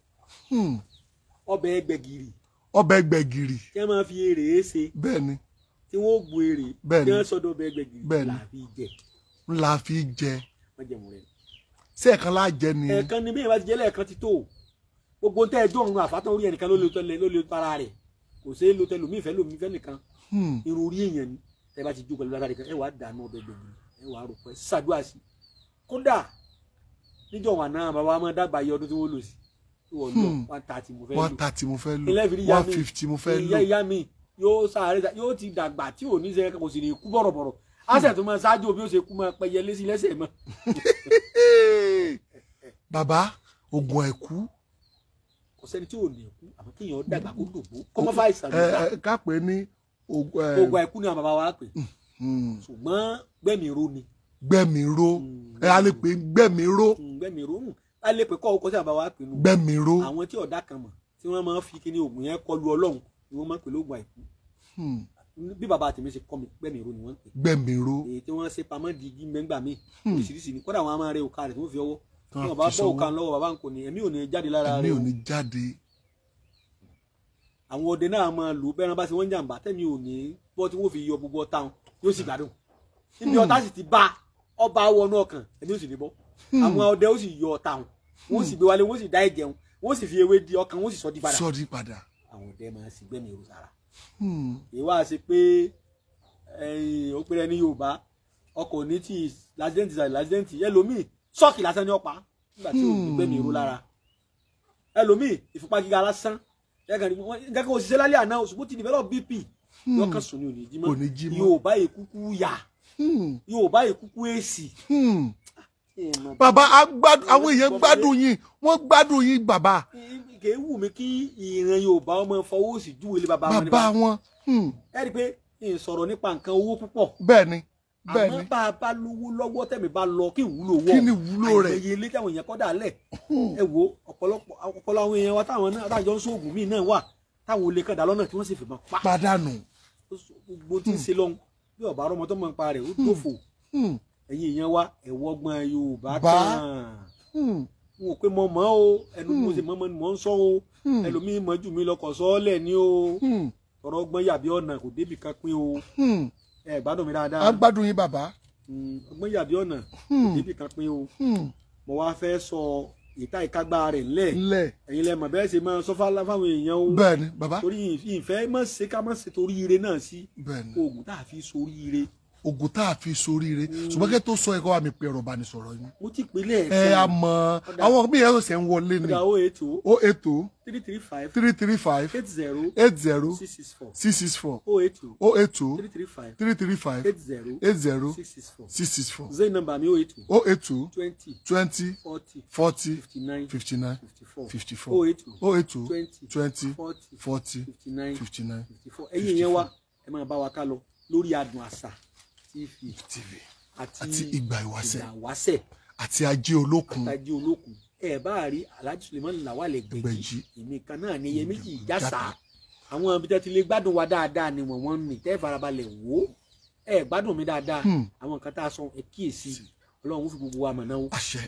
ọbẹ̀ gbẹ̀gìrì. ọbẹ̀ gbẹ̀gìrì. kí wọ́n máa fi èrè ṣe. bẹ́ẹ̀ ni. tí wọ́n gbó èrè. bẹ́ẹ̀ ni. kí wọ́n sọdọ̀ ọbẹ̀ gbẹ̀gìrì. bẹ́ẹ̀ ni la fi jẹ. má jẹ̀mú rẹ̀ ṣé ẹ̀kan láà jẹ ni. ẹ̀kan ni bí ìbá ti jẹ́ lẹ́ẹ̀kan ti tó gbogbo tẹ́ ẹjọ́ ọ̀run àfátán orí ẹnìkan ló lè para rẹ̀ kò sí lo tẹlòmíì fẹ́ nìkan irun orí èèyàn ni ẹ bá ti jó pẹ̀lú lágbára kan ẹ wàá dànù ọbẹ̀ gbẹ̀gbẹ̀ ẹ wàá rò pé ṣàdúrà sí kódà níjọ́ wà náà bàbá máa dàgbà yẹ ọdún tí wọ́n lò sí wọ́n lọ 130 mo fẹ́ lò 130 mo fẹ́ lò 150 mo fẹ́ lò ìyá mi yóò sáré yóò ti dàgbà tí ò ní ṣe kò sì ní kú bọ̀rọ̀bọ̀rọ̀ àṣẹ tó máa ṣáájú bí ó ṣe kú máa pẹyẹ lésì lẹ́sẹ̀ mọ́. bàbá oògùn àìkú kò sẹ́ni tí ò ní kú àmọ́ kéèyàn dàgbà kó dògbó kó má fà ìsàn nígbà. ká pè ní oògùn àìkú ni àwọn bàbá wa pè ṣùgbọ́n gbẹ̀mìíró ni. gbẹ̀mìíró a lè pè gbẹ̀mìíró. gbẹ̀mìíró a lè pè kọ́ ọkọ sí àbáwá pè nù. gbẹ̀mìíró. àwọn tí ọ̀dà kan mọ̀ tí wọ́n máa ń fi kíní oògùn yẹn kọlu ọlọ́run ni wọ́n máa ń pè lóògùn àìkú. bí bàbá tèmi ṣe kọ́ mi gbẹ̀mìíró ni wọ́n pè. gbẹ̀mìíró. èyí tí wọ́n ṣe pamọ́ di igi mẹ́ngbà míì oríṣiríṣi ni kódà wọn á máa rẹ òkà rẹ̀ tí wọ́n fi ọwọ́ tí wọ́n bá bọ́ òkà lọ́wọ́ bàbá nǹkan ni ẹ̀mí ò ní jáde lára rẹ̀. ẹ̀mí ò ní jáde. àwọn ọdẹ náà máa lò bẹ́ẹ̀rẹ̀ bá ṣe wọ́n jàǹbá tẹ́mi ò ní bọ́ tí wọ́n fi yọ gbogbo ọ̀tá wọn yóò sì gbádùn. níbi ọ̀tá sì ti bá ọba wọnú ọkàn ẹ̀mí ò sì ní bọ́. àwọn ọdẹ ó sì yọ ọ̀tá wọn wọ́n sì gbé wálé wọ́n sì dá ẹ̀jẹ̀ wọn wọ́n sì fi ewé di ọkàn wọ́n sì sọ di padà. sọ di padà. àwọn ọdẹ máa sì gbẹ̀mí ìrù sára. ìwà ṣe pé ó pèrè ní Yorùbá ọkọ̀ ní tí lásìdẹ́ǹtì ẹlòmíì ṣọ́ọ̀kì lásán ní ọ̀pá nígbà tí ò ní gbẹ̀mí ìrù lára ẹlòmíì ìfúnpá gíga lásán jẹ́ kí wọ́n ṣiṣẹ́ lálẹ́ àná ṣùgbọ́n ti develop BP lọ́kàn sùn ní òní jí mọ́ Yorùbá èkúkú yà Yorùbá èkúkú èsì. Bàbá àwọn èèyàn gbádùn yín wọ́n gbádùn yín bàbá. kì í wù mí kí ìran Yorùbá ọmọ fọwọ́ sí júwe lé bàbá wọn. bàbá wọn. ẹ rí i pé n sọ̀rọ̀ nípa nǹkan owó púpọ̀. bẹ́ẹ̀ni bẹ́ẹ̀ni. àmọ́ bá a bá lówó lọ́wọ́ tẹ̀mí bá lọ kí ìwúlò wọ̀. kí ni ìwúlò rẹ̀. àìmọye ilé táwọn èèyàn kọ́ dà lẹ̀. ẹ wo ọ̀pọ̀lọpọ̀ àwọn èèyàn wa táwọn náà àtàjọ ń sóògùn míì náà wà táwọn olè kan dà lọ́nà tí wọ́n sì fìbọn pa. padànù. gbogbo tí ń ṣe lọ́hùn bí ọ̀bá ọmọ tó mọ̀ ń pa rẹ̀ ó dòfò. ẹ̀yin èèyàn wa ẹ̀wọ́ gbọ́n Yorùbá kan n ò pé mo mọ̀ o ẹnu mo sì mọ̀ ni mò ń sọ o ẹlòmíì mọ̀ jù mí lọkọ̀ sọ́ọ́lẹ̀ ni o ọ̀rọ̀ ọgbọ́n yàbí ọ̀nà kò débì kan pín o ẹ gbádùn mi dáadáa. a gbádùn yín bàbá. ọgbọ́n yàbí ọ̀nà kò débì kan pín o mo wá fẹ́ sọ ìta ìkágbá rẹ̀ ńlẹ̀ ẹ̀yin lẹ́mọ̀ bẹ́ẹ̀ ṣe máa sọ fáwọn èèyàn o. bẹ́ẹ̀ni bàbá. torí ìfẹ́ mọ̀ ṣe ká mọ̀ ṣe torí ire náà sí. bẹ́ẹ̀ni oògùn tá a fi sórí ire. oògùn tá a fi sórí ire ṣùgbọ́n kẹ́ tó sọ ẹ̀kọ́ wa mi pe ẹ̀rọ ìbánisọ̀rọ̀ yín. mo ti pèlè ẹ̀ ẹ a mọ àwọn míì yẹn ṣe ń wọlé ni. o ètò 335 80 664 o ètò 335 80 664. zay number mi o ètò 20 40 59 54 o ètò 20 40 59 ẹ̀yin yẹn wá ẹ máa bá wa ká lọ lórí Adùn Àṣà TV àti ìgbà ìwáṣẹ̀ àti Ajé Olókun ẹ bá rí Alhaji Suleiman Lawal Ẹgbẹ̀jì èmi kan náà ní iye méjì ìjàsà àwọn ibi tẹ́ ti lè gbádùn wa dáadáa ni wọ́n ní tẹ́ farabalẹ̀ wò ẹ gbádùn mi dáadáa àwọn nǹkan tá a sọ ẹ kíyèsí Ọlọ́run fi gbogbo wa mọ̀ náà. àṣẹ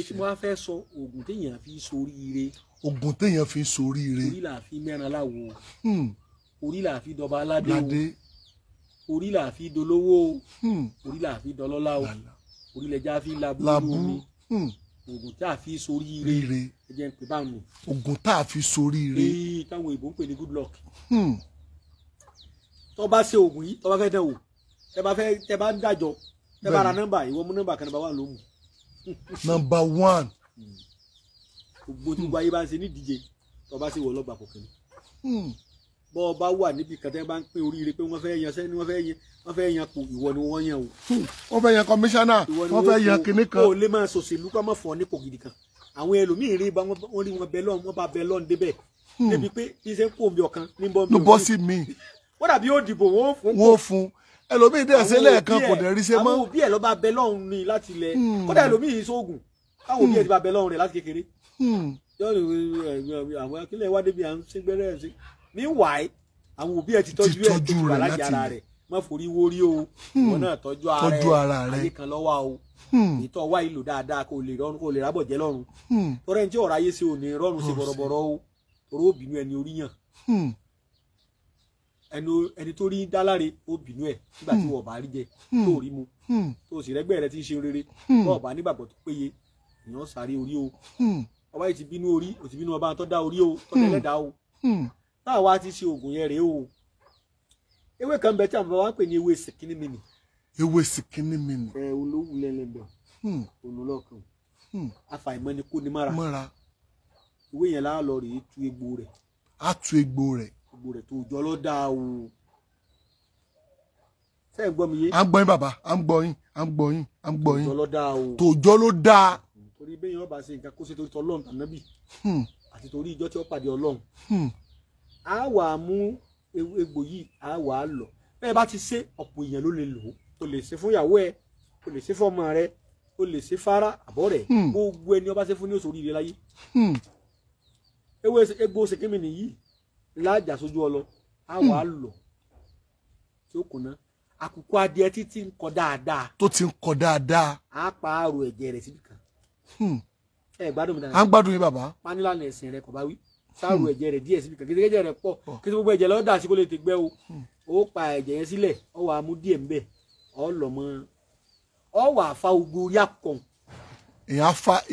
tí mo wá fẹ́ sọ oògùn téèyàn fi sórí ire. oògùn téèyàn fi sórí ire. orí là fi mẹ́ran láwo orí là fi dọba aládé o orí là fi dolówó o orí là fi dọlọ́lá o orí lẹja fi labú omi oògùn tá a fi sórí ire ẹ jẹ́ n pè bá mi. oògùn tá a fi sórí ire. táwọn òyìnbó ń pè ní good luck. tó bá ṣe oògùn yìí tó bá fẹ́ dán wò tẹ bá ń dájọ́ tẹ bá ra nọ́mbà ìwọ mú nọ́mbà kan nọ́mbà 1 ló mú. nọ́mbà 1. gbogbo tí gbogbo ayé bá ń ṣe nídìje tó bá ṣe wọ lọ́gbà kò kìíní. bọ́ ọ bá wà níbi kan tẹ́ bá ń pín oríire pé wọ́n fẹ́ yan sẹ́ni wọ́n fẹ́ yan kò ìwọ ni wọ́n yan o. wọ́n fẹ́ yan kọmíṣánná wọ́n fẹ́ yan kinní kan. o lè máa ṣòṣèlú kọ́ mọ́ fọ́ nípò gidi kan àwọn ẹlòmíín rí wọ́n rí wọn bẹ lọ́n wọ́n bá bẹ lọ́n débẹ̀ débi pé iṣẹ́ kò bí ọ̀kan ní bọ́ sí mi. wọ́n dàbí ó dìbò wọ́n fún ẹlòmíín dẹ̀ ṣe lẹ́ẹ̀kan kò dẹ̀ rí ṣe mọ́. àwọn òbí ẹ̀ ló bá bẹ lọ́hùn ní láti ilẹ̀ kódà ẹlòmíín sóògùn káwọn òbí ẹ̀ ti bá bẹ lọ́hùn rẹ̀ láti kékeré. àwọn akílẹ̀ wá débi à ń ṣe gbẹ́rẹ́ ẹ̀ ṣe ní wàá àwọn òbí ẹ̀ ti tọ́jú ẹ̀ tó wà láti ara rẹ̀ má forí wórí o wọn náà tọ́jú ara rẹ̀ ayé kan lọ́wọ́ o ìtọ́ wá ìlò dáadáa kó lè rọrùn kó lè rábọ̀ jẹ́ lọ́rùn tọ́rẹ́ ní tí ọ̀rọ̀ ayé ṣe ò ní rọrùn ṣe bọ̀rọ̀bọ̀rọ̀ o torí ó bínú ẹni orí yàn ẹni tó rí dáláre ó bínú ẹ nígbà tí wọ́n bá rí jẹ tó rí mu tó sì rẹ́gbẹ́ rẹ ti ń ṣe rere bọ́ọ̀ bá nígbàgbọ́ tó péye èèyàn sáré orí o ọba yìí ti bínú orí ó ti bínú ọba tó dá orí o tó tẹ́lẹ̀ dá o táwa ti ṣe oògùn yẹn rèé o ewé kan bẹ tí àwọn bàbá wa ń pè ní ewé sìkínní mìíní. ewé sìkínní mìíní. olówó lẹ́lẹ́bẹ̀ olùlọ́kàn afàìmọ́ ni kò ní mára ìwé yẹn láà lọ rèé tú egbò rẹ̀. a tú egbò rẹ̀. egbò rẹ̀ tó jọ ló dáa o. sẹ́yìn gbọ́ mi yé. à ń gbọ́ yín bàbá à ń gbọ́ yín à ń gbọ́ yín à ń gbọ́ yín. tó jọ ló dáa o. tó jọ ló dáa. torí bẹ́ẹ̀ yẹn wọ́n bá ṣe nǹkan kó ṣe torí tọ́lọ́run tànábì àti torí ìjọ tí ó pàdé ọlọ́run. a wà á mú egbò yìí a wà á lọ bẹ́ẹ̀ bá ti ṣe ọ̀pọ̀ èèyàn ló lè lò ó o lè ṣe fún ìyàwó ẹ o lè ṣe fún ọmọ rẹ o lè ṣe fara àbọ̀ rẹ̀ gbogbo ẹni ó bá ṣe fún ní òṣòrí rẹ láyé. ewé egbò sèkémì nìyí láàjà sójú ọlọ a wà á lọ tí ó kùnà àkùkọ adìẹ títí ń kọ dáadáa. tó ti ń kọ dáadáa. a pààrọ̀ ẹ̀jẹ̀ rẹ̀ síbi kan. ẹ gbádùn mi dáadáa. à ń gbádùn yín bàbá. panilá ní ẹ̀sìn rẹ kò bá wí sáàrù ẹ̀jẹ̀ rẹ̀ díẹ̀ síbi kan kí ẹ̀jẹ̀ rẹ̀ pọ̀ kí gbogbo ẹ̀jẹ̀ lọ́ọ́ dà sí kó lè ti gbẹ́ o ó pa ẹ̀jẹ̀ yẹn sílẹ̀ ó wàá mú díẹ̀ ńbẹ̀ ó lọ mọ́ ọ wàá fa ogbó orí àkọ́n. èèyàn fa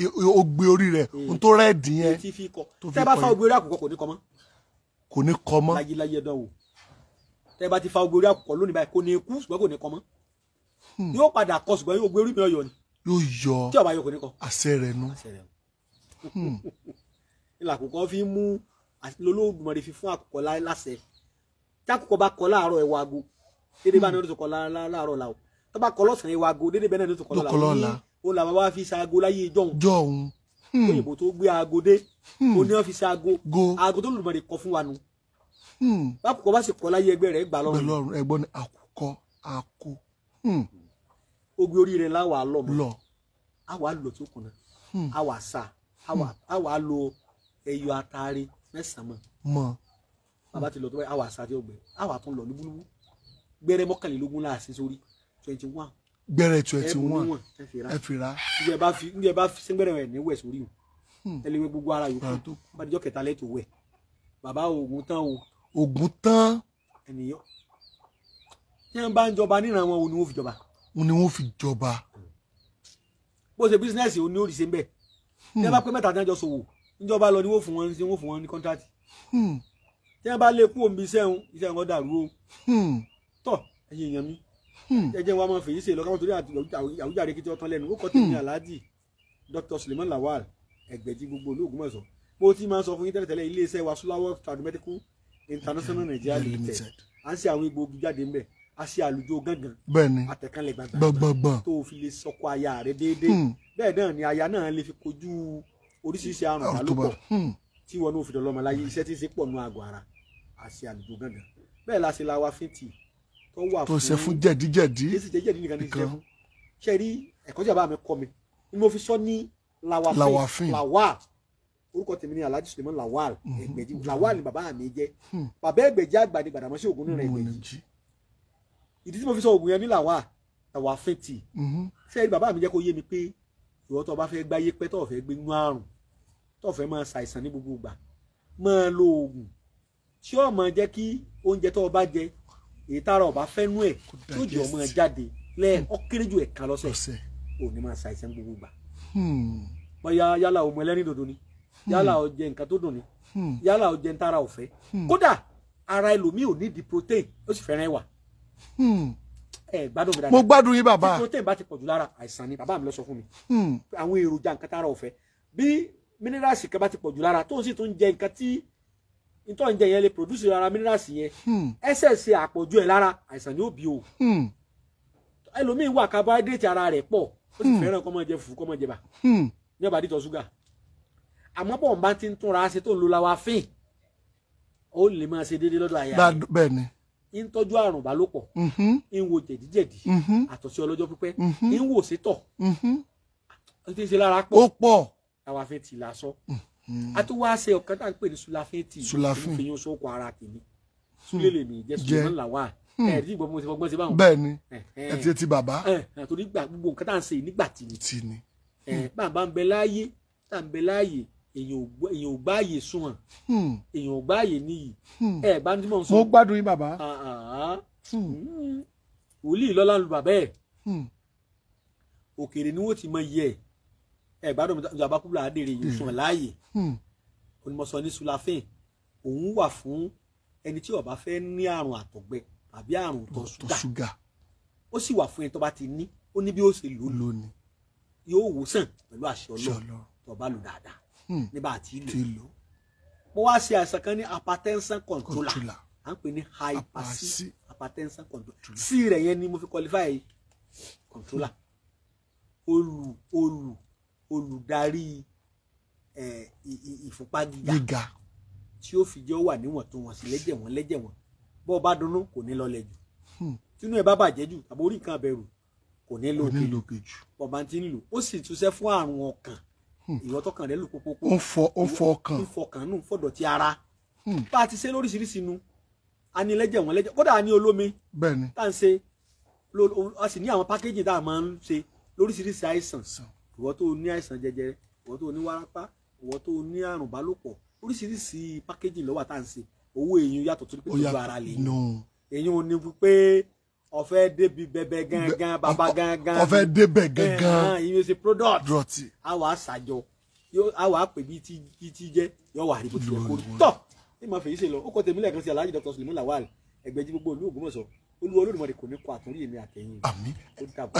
ogbe orí rẹ̀ ohun tó rẹ́ẹ̀dì yẹn. tí fi kọ tẹ́ bá fa ogbó orí àkọ́kọ́ kò ní kọ mọ́. kò ní kọ mọ́. láyéláyé dán o tẹ́ bá ti fa ogbó orí àkọ́kọ́ lónìí báyìí kò ní kú ṣùgbọ́n kò ní kọ mọ́. yóò padà kọ ṣùgbọ́n ogbó orí mi ò yọ ni. yóò yọ tí ó bá yọ kò ní kọ. àṣẹ rẹ̀ nù. ilà àkùkọ fi mú lolóògbìmọ̀ rẹ̀ fi fún àkùkọ láṣẹ tí àkùkọ bá kọ láàárọ̀ ẹ̀wọ̀ aago dédé bá ní ọdún tó kọ láàárọ̀ làwọ̀ tó bá kọ lọ́sàn-án ẹ̀wọ̀ aago dédé bẹ́ẹ̀ náà ní ọdún tó kọ lọ́la ó là bàbá fi ṣe aago láyé jọ̀hún òyìnbó tó gbé aago dé ó ní wọ́n fi ṣe aago tó lùmọ̀ rẹ̀ kọ fún wa nu bákùkọ bá sì kọ láyé ẹgbẹ́ rẹ̀ gbà lọ́rùn ẹ̀gbọ́n ni àkùkọ àkó ogbe orí rẹ̀ láwà lọ àwà lọ tó kùnà àwà sà àwà lo ẹyọ atare mẹ́sàn-án mọ bàbá ti lọ tó báyìí àwà sà tí ó gbẹ àwà tún lọ lúbúlúbú gbẹrẹ mọ́kànlélógún láàṣẹ sórí 21 gbẹrẹ 21 ẹ fira ǹjẹ́ bá fi sẹ́gbẹ̀rẹ̀ rẹ̀ ní wẹ̀ sórí o ẹlẹ́wẹ̀ gbogbo ara yòókù bá dijọ́ kẹta lẹ́tọ̀ wẹ̀ bàbá ògùn tán o ògùn tán ènìyàn tí wọ́n bá ń jọba níran wọn o ni wọ́n fi jọba. ni wọ́n fi jọba. bó ṣe bísínẹ́sì o ní òrìṣẹ́ ń bẹ̀ tí wọ́n bá pé mẹ́ta tí wọ́n jọ ṣòwò níjọba lọ ni wọ́n fún wọn ní kọ́ńtrátì tí wọ́n bá lè kú omi iṣẹ́ wọn dàrú o tọ́ ẹ̀yin èèyàn mi jẹ́jẹ́ wa máa fèyí ṣe lọ káwọn torí àwùjáde kí tí wọ́n tán lẹ́nu ó kọ́ tèmi Alhaji Dr. Suleiman Lawal Ẹgbẹ̀jì gbogbo Olóògbómọ̀ṣọ́ mo ti máa sọ fún yín tẹ́lẹ̀tẹ́lẹ̀ iléeṣẹ́ wa Sulawok Tradomedical International Nigeria Limited à ń ṣe àwọn egbòogi jáde ńbẹ̀ a ṣe àlùjọ gángan àtẹ̀kánlẹ̀ gbàgbà tó fi lè sọkọ aya rẹ̀ déédéé bẹ́ẹ̀ náà ni aya náà lè fi kojú oríṣiríṣi àrùn ìbálòpọ̀ tí wọn náà fi dọ̀lọ́mọ láyé iṣẹ́ tí ń ṣe pọ̀ nù àgọ́ ara a ṣe àlùjọ gángan bẹ́ẹ̀ la ṣe lawa fíntì tó wà tó ṣe fún jẹ̀díjẹ̀dí kí sì jẹ̀díjẹ̀dí nìkan ní ṣe fún ṣe rí ẹ̀kọ́ tí bàbá mi kọ́ mi ni mo fi sọ ní lawafin Lawal orúkọ tèmi ní Alhaji Suleiman Lawal Ẹgbẹ̀jì Lawal ni bàbá mi jẹ́ bàbá Ẹgbẹ̀jì àgbà ni Gbàdàmọ́sí Ògún nínú Ẹgbẹ̀jì ìdí tí mo fi sọ Ògún yẹn ní lawafin tì ṣe rí bàbá mi jẹ́ kó yé mi pé ìwọ tó bá fẹ́ gbáyé pẹ́ tó fẹ́ gbé nú àrùn tó fẹ́ máa ṣàìsàn ní gbogbo ìgbà máa lo oògùn tí ó máa jẹ́ kí oúnjẹ tó bá jẹ èyí tára ọba fẹ́nu ẹ̀ tó jẹ́ ọmọ jáde ó kéré jù ẹ̀kan lọ́sẹ̀ ò ní máa ṣàìsàn gbogbo ìgbà bóyá yálà ọmọ ẹlẹ́rìn dòdò ni yálà ó jẹ nǹkan tó dùn ni yálà ó jẹ ń tára ọ̀fẹ́ kódà ara ẹlòmíì ò ní di protein ó sì fẹ́ràn ẹ̀wà gbádùn mi dáadáa mo gbádùn yín bàbá tí protein bá ti pọ̀jù lára àìsàn ni bàbá mi lọ sọ fún mi àwọn èròjà nǹkan tára ọ̀fẹ́ bí minerals kan bá ti pọ̀jù lára tó ń sì tún jẹ nǹkan tí nítorí oúnjẹ yẹn lè produce ara minerals yẹn ẹsẹ̀ ṣe àpọ̀jù ẹ̀ lára àìsàn ni ó bí o ẹlòmíì wà carbohydrate ara rẹ̀ pọ̀ ó sì fẹ́ràn kó máa jẹ fùfú kó máa jẹ bà ní ọba dìtọ̀ ṣúgà àmọ́ bọ̀ ń bá ti ń túnra ṣe tó ń lo lawafin ó lè máa ṣe déédéé lọ́dọ̀ àyà rẹ̀ bẹ́ẹ̀ ni ń tọ́jú àrùn ìbálòpọ̀ ń wo jẹ̀díjẹ̀dí àtọ̀sí ọlọ́jọ́ pípẹ́ ń wò sétọ̀ ó ti ń ṣe lára pọ̀ ó pọ̀ lawafin tì lásọ a tún wá ṣe ọ̀kan tá à ń pè ní sulafin tì fi yín sóko ara tèmi súlẹ̀ lèmi jẹ́ Suleiman Lawal ẹ̀ẹ́dì ìgbọ́ mo ti fọgbọ́n sí báwọn. bẹ́ẹ̀ ni ẹ ti bàbá. torí gbogbo nǹkan tá à ń ṣe nígbà tí ni bàbá ń bẹ láàyè tá à ń bẹ láàyè èèyàn ò gbáàyè sunwọ̀n èèyàn ò gbáàyè níyì bá ní tí mò ń sọ. mo gbádùn yín bàbá. wòlíì lọ́lá lu bàbá ẹ̀ òkèèrè ni wọ́n ti mọ iye gbádùn ìjọba kúbúlà adèrè yìí sùn láàyè onímọ̀sọ ní sulafin òun wà fún ẹni tí ó bá fẹ́ ní àrùn àtọ̀gbẹ tàbí àrùn ìtọ̀ ṣúgà ó sì wà fún ẹni tó bá ti ní ó ní bí ó ṣe lò lónìí yóò wò sàn pẹ̀lú àṣẹ Ọlọ́run tó bá lò dáadáa nígbà tí lò mo wá ṣe àìsàn kan ní hypertension controller à ń pè ní hypertension controller sí rẹ̀ yẹn ni mo fi qualify controller olùdarí ìfúnpá gíga tí ó fi jẹ́ ó wà níwọ̀ntúnwọ̀nsì lẹ́jẹ̀ wọn bó bá dunnú kò ní lọlẹ̀ jù tínú ẹ̀ bá bàjẹ́ jù tàbí orí nǹkan abẹ̀rù kò ní lókè jù bọ̀bá tí ń lò ó sì túnṣẹ́ fún àrùn ọkàn ìwọ tọkàn rẹ lù pópópó ó fọkàn nù fọ̀dọ̀tí ara bá a ti ṣe lóríṣiríṣi nu a ní lẹ́jẹ̀ wọn lẹ́jẹ̀ kódà a ní olómi tá à ń ṣe a sì ní àwọn pákéjì tá a máa ń ṣe lóríṣiríṣi àìsàn ìwọ tó ní àìsàn jẹjẹrẹ ìwọ tó ní wárápá ìwọ tó ní àrùn bálòpọ̀ oríṣiríṣi pákéjì ló wà tá à ń ṣe owó èyàn yàtọ̀ tó ní pé tó ara lè èyàn ò ní pé ọ̀fẹ́ débi bẹ̀bẹ̀ gangan bàbá gangan ọ̀fẹ́ débẹ̀ gangan ìyẹn ṣe product àwa àṣàjọ àwa pè bí tí jẹ́ yọ wà àríbó tiẹ̀ kó tọ̀ ní ma fèyí ṣe lọ ó kọ́ tèmi lẹ́ẹ̀kan sí Alhaji Dr. Suleiman Lawal Ẹgbẹ́jí gbogbo olú Ògbómọ̀ṣọ́ Olúwa Olódùmarè kò ní kọ àtúnrí èmi àtẹ̀yìn. Àmín.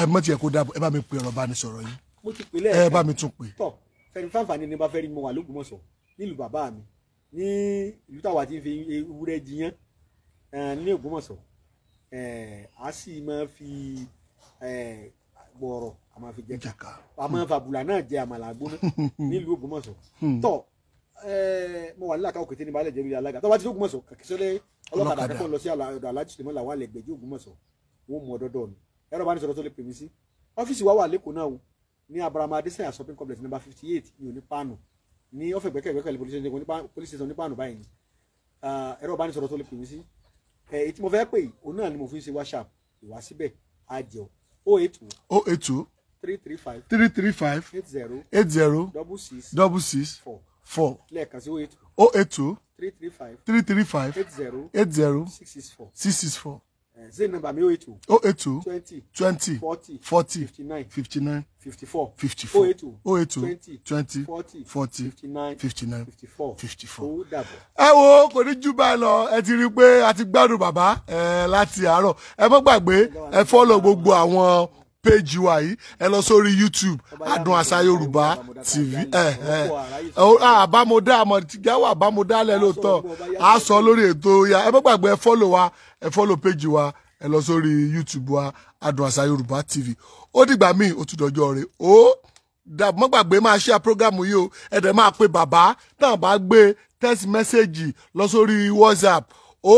ẹ mọ̀ tiẹ̀ kó dàbọ̀ ẹ bá mi pe ọ̀rọ̀ bá ní sọ̀rọ̀ yìí. mo ti pè lẹ́ẹ̀kan ẹ bá mi tún pè. tọ̀ fẹ́ni fáǹfààní ni bá fẹ́ rí mo wà l'Ógbómọ̀ṣọ́ nílùú bàbá mi ní ìlú táwa ti ń fi ewúrẹ́ jiyán ní Ògbómọ̀ṣọ́ a sì máa fi gbọ̀rọ̀ a máa fi jẹ kàkà a máa fa bùlà náà jẹ àmàlà gbóná nílùú Ògbómọ̀ṣọ́ tọ̀ mo wà nílàkà òkété ní balẹ̀ jẹ́rú alága tó bá ti Ògbómọ̀ṣọ́ kàkísọ́lẹ̀ ọlọ́kadà akẹ́kọ̀ọ́ lọ sí ọ̀dọ̀ Alhaji Suleiman Lawal Ẹgbẹ́jí Ògbómọ̀ṣọ́ wọn mú ọdọọdọ ni ẹ̀rọ bá ní sọ̀rọ̀ tó lè pè mí sí ọ́fíìsì wa wà lẹ́kọ̀ọ́ náà ní Abraham Adesanya shopping complex number 58 ní Onípàánù ní ọ̀fẹ́ gbẹ́kẹ̀gbẹ́kẹ̀ police station Onípàánù báyìí ni ẹ̀rọ bá ní sọ̀rọ̀ tó lè pè mí sí èyí tí mo fẹ́ pè òun náà ni mo fi ń ṣe WhatsApp ìwá síbẹ̀ àjọ 082 335 80 66 4 lẹ́ẹ̀kan sí 082 335 80 664 ṣé nọ́mbà mi 082 20 40 59 54 082 20 40 59 54. ẹ wo kò ní jù báyìí lọ ẹ ti rí i pé a ti gbádùn bàbá láti àárọ̀ ẹ má gbàgbé ẹ fọ́lọ̀ gbogbo àwọn péjì wa yìí ẹ lọ sórí YouTube Adùn Àṣà Yorùbá TV àbámọ̀dá àmọ̀tìgáwà àbámọ̀dá lẹ́ lóòótọ́ a sọ lórí ètò ya ẹ má gbàgbé ẹ fọ́lọ̀ wa ẹ fọ́lọ̀ péjì wa ẹ lọ sórí YouTube wa Adùn Àṣà Yorùbá TV ó dìgbà míì ó tún dọjọ́ rẹ̀ ó má gbàgbé máa ṣe àpọ́gàmù yìí o ẹ dẹ̀ máa pe bàbá náà bá gbé text message lọ sórí WhatsApp ó.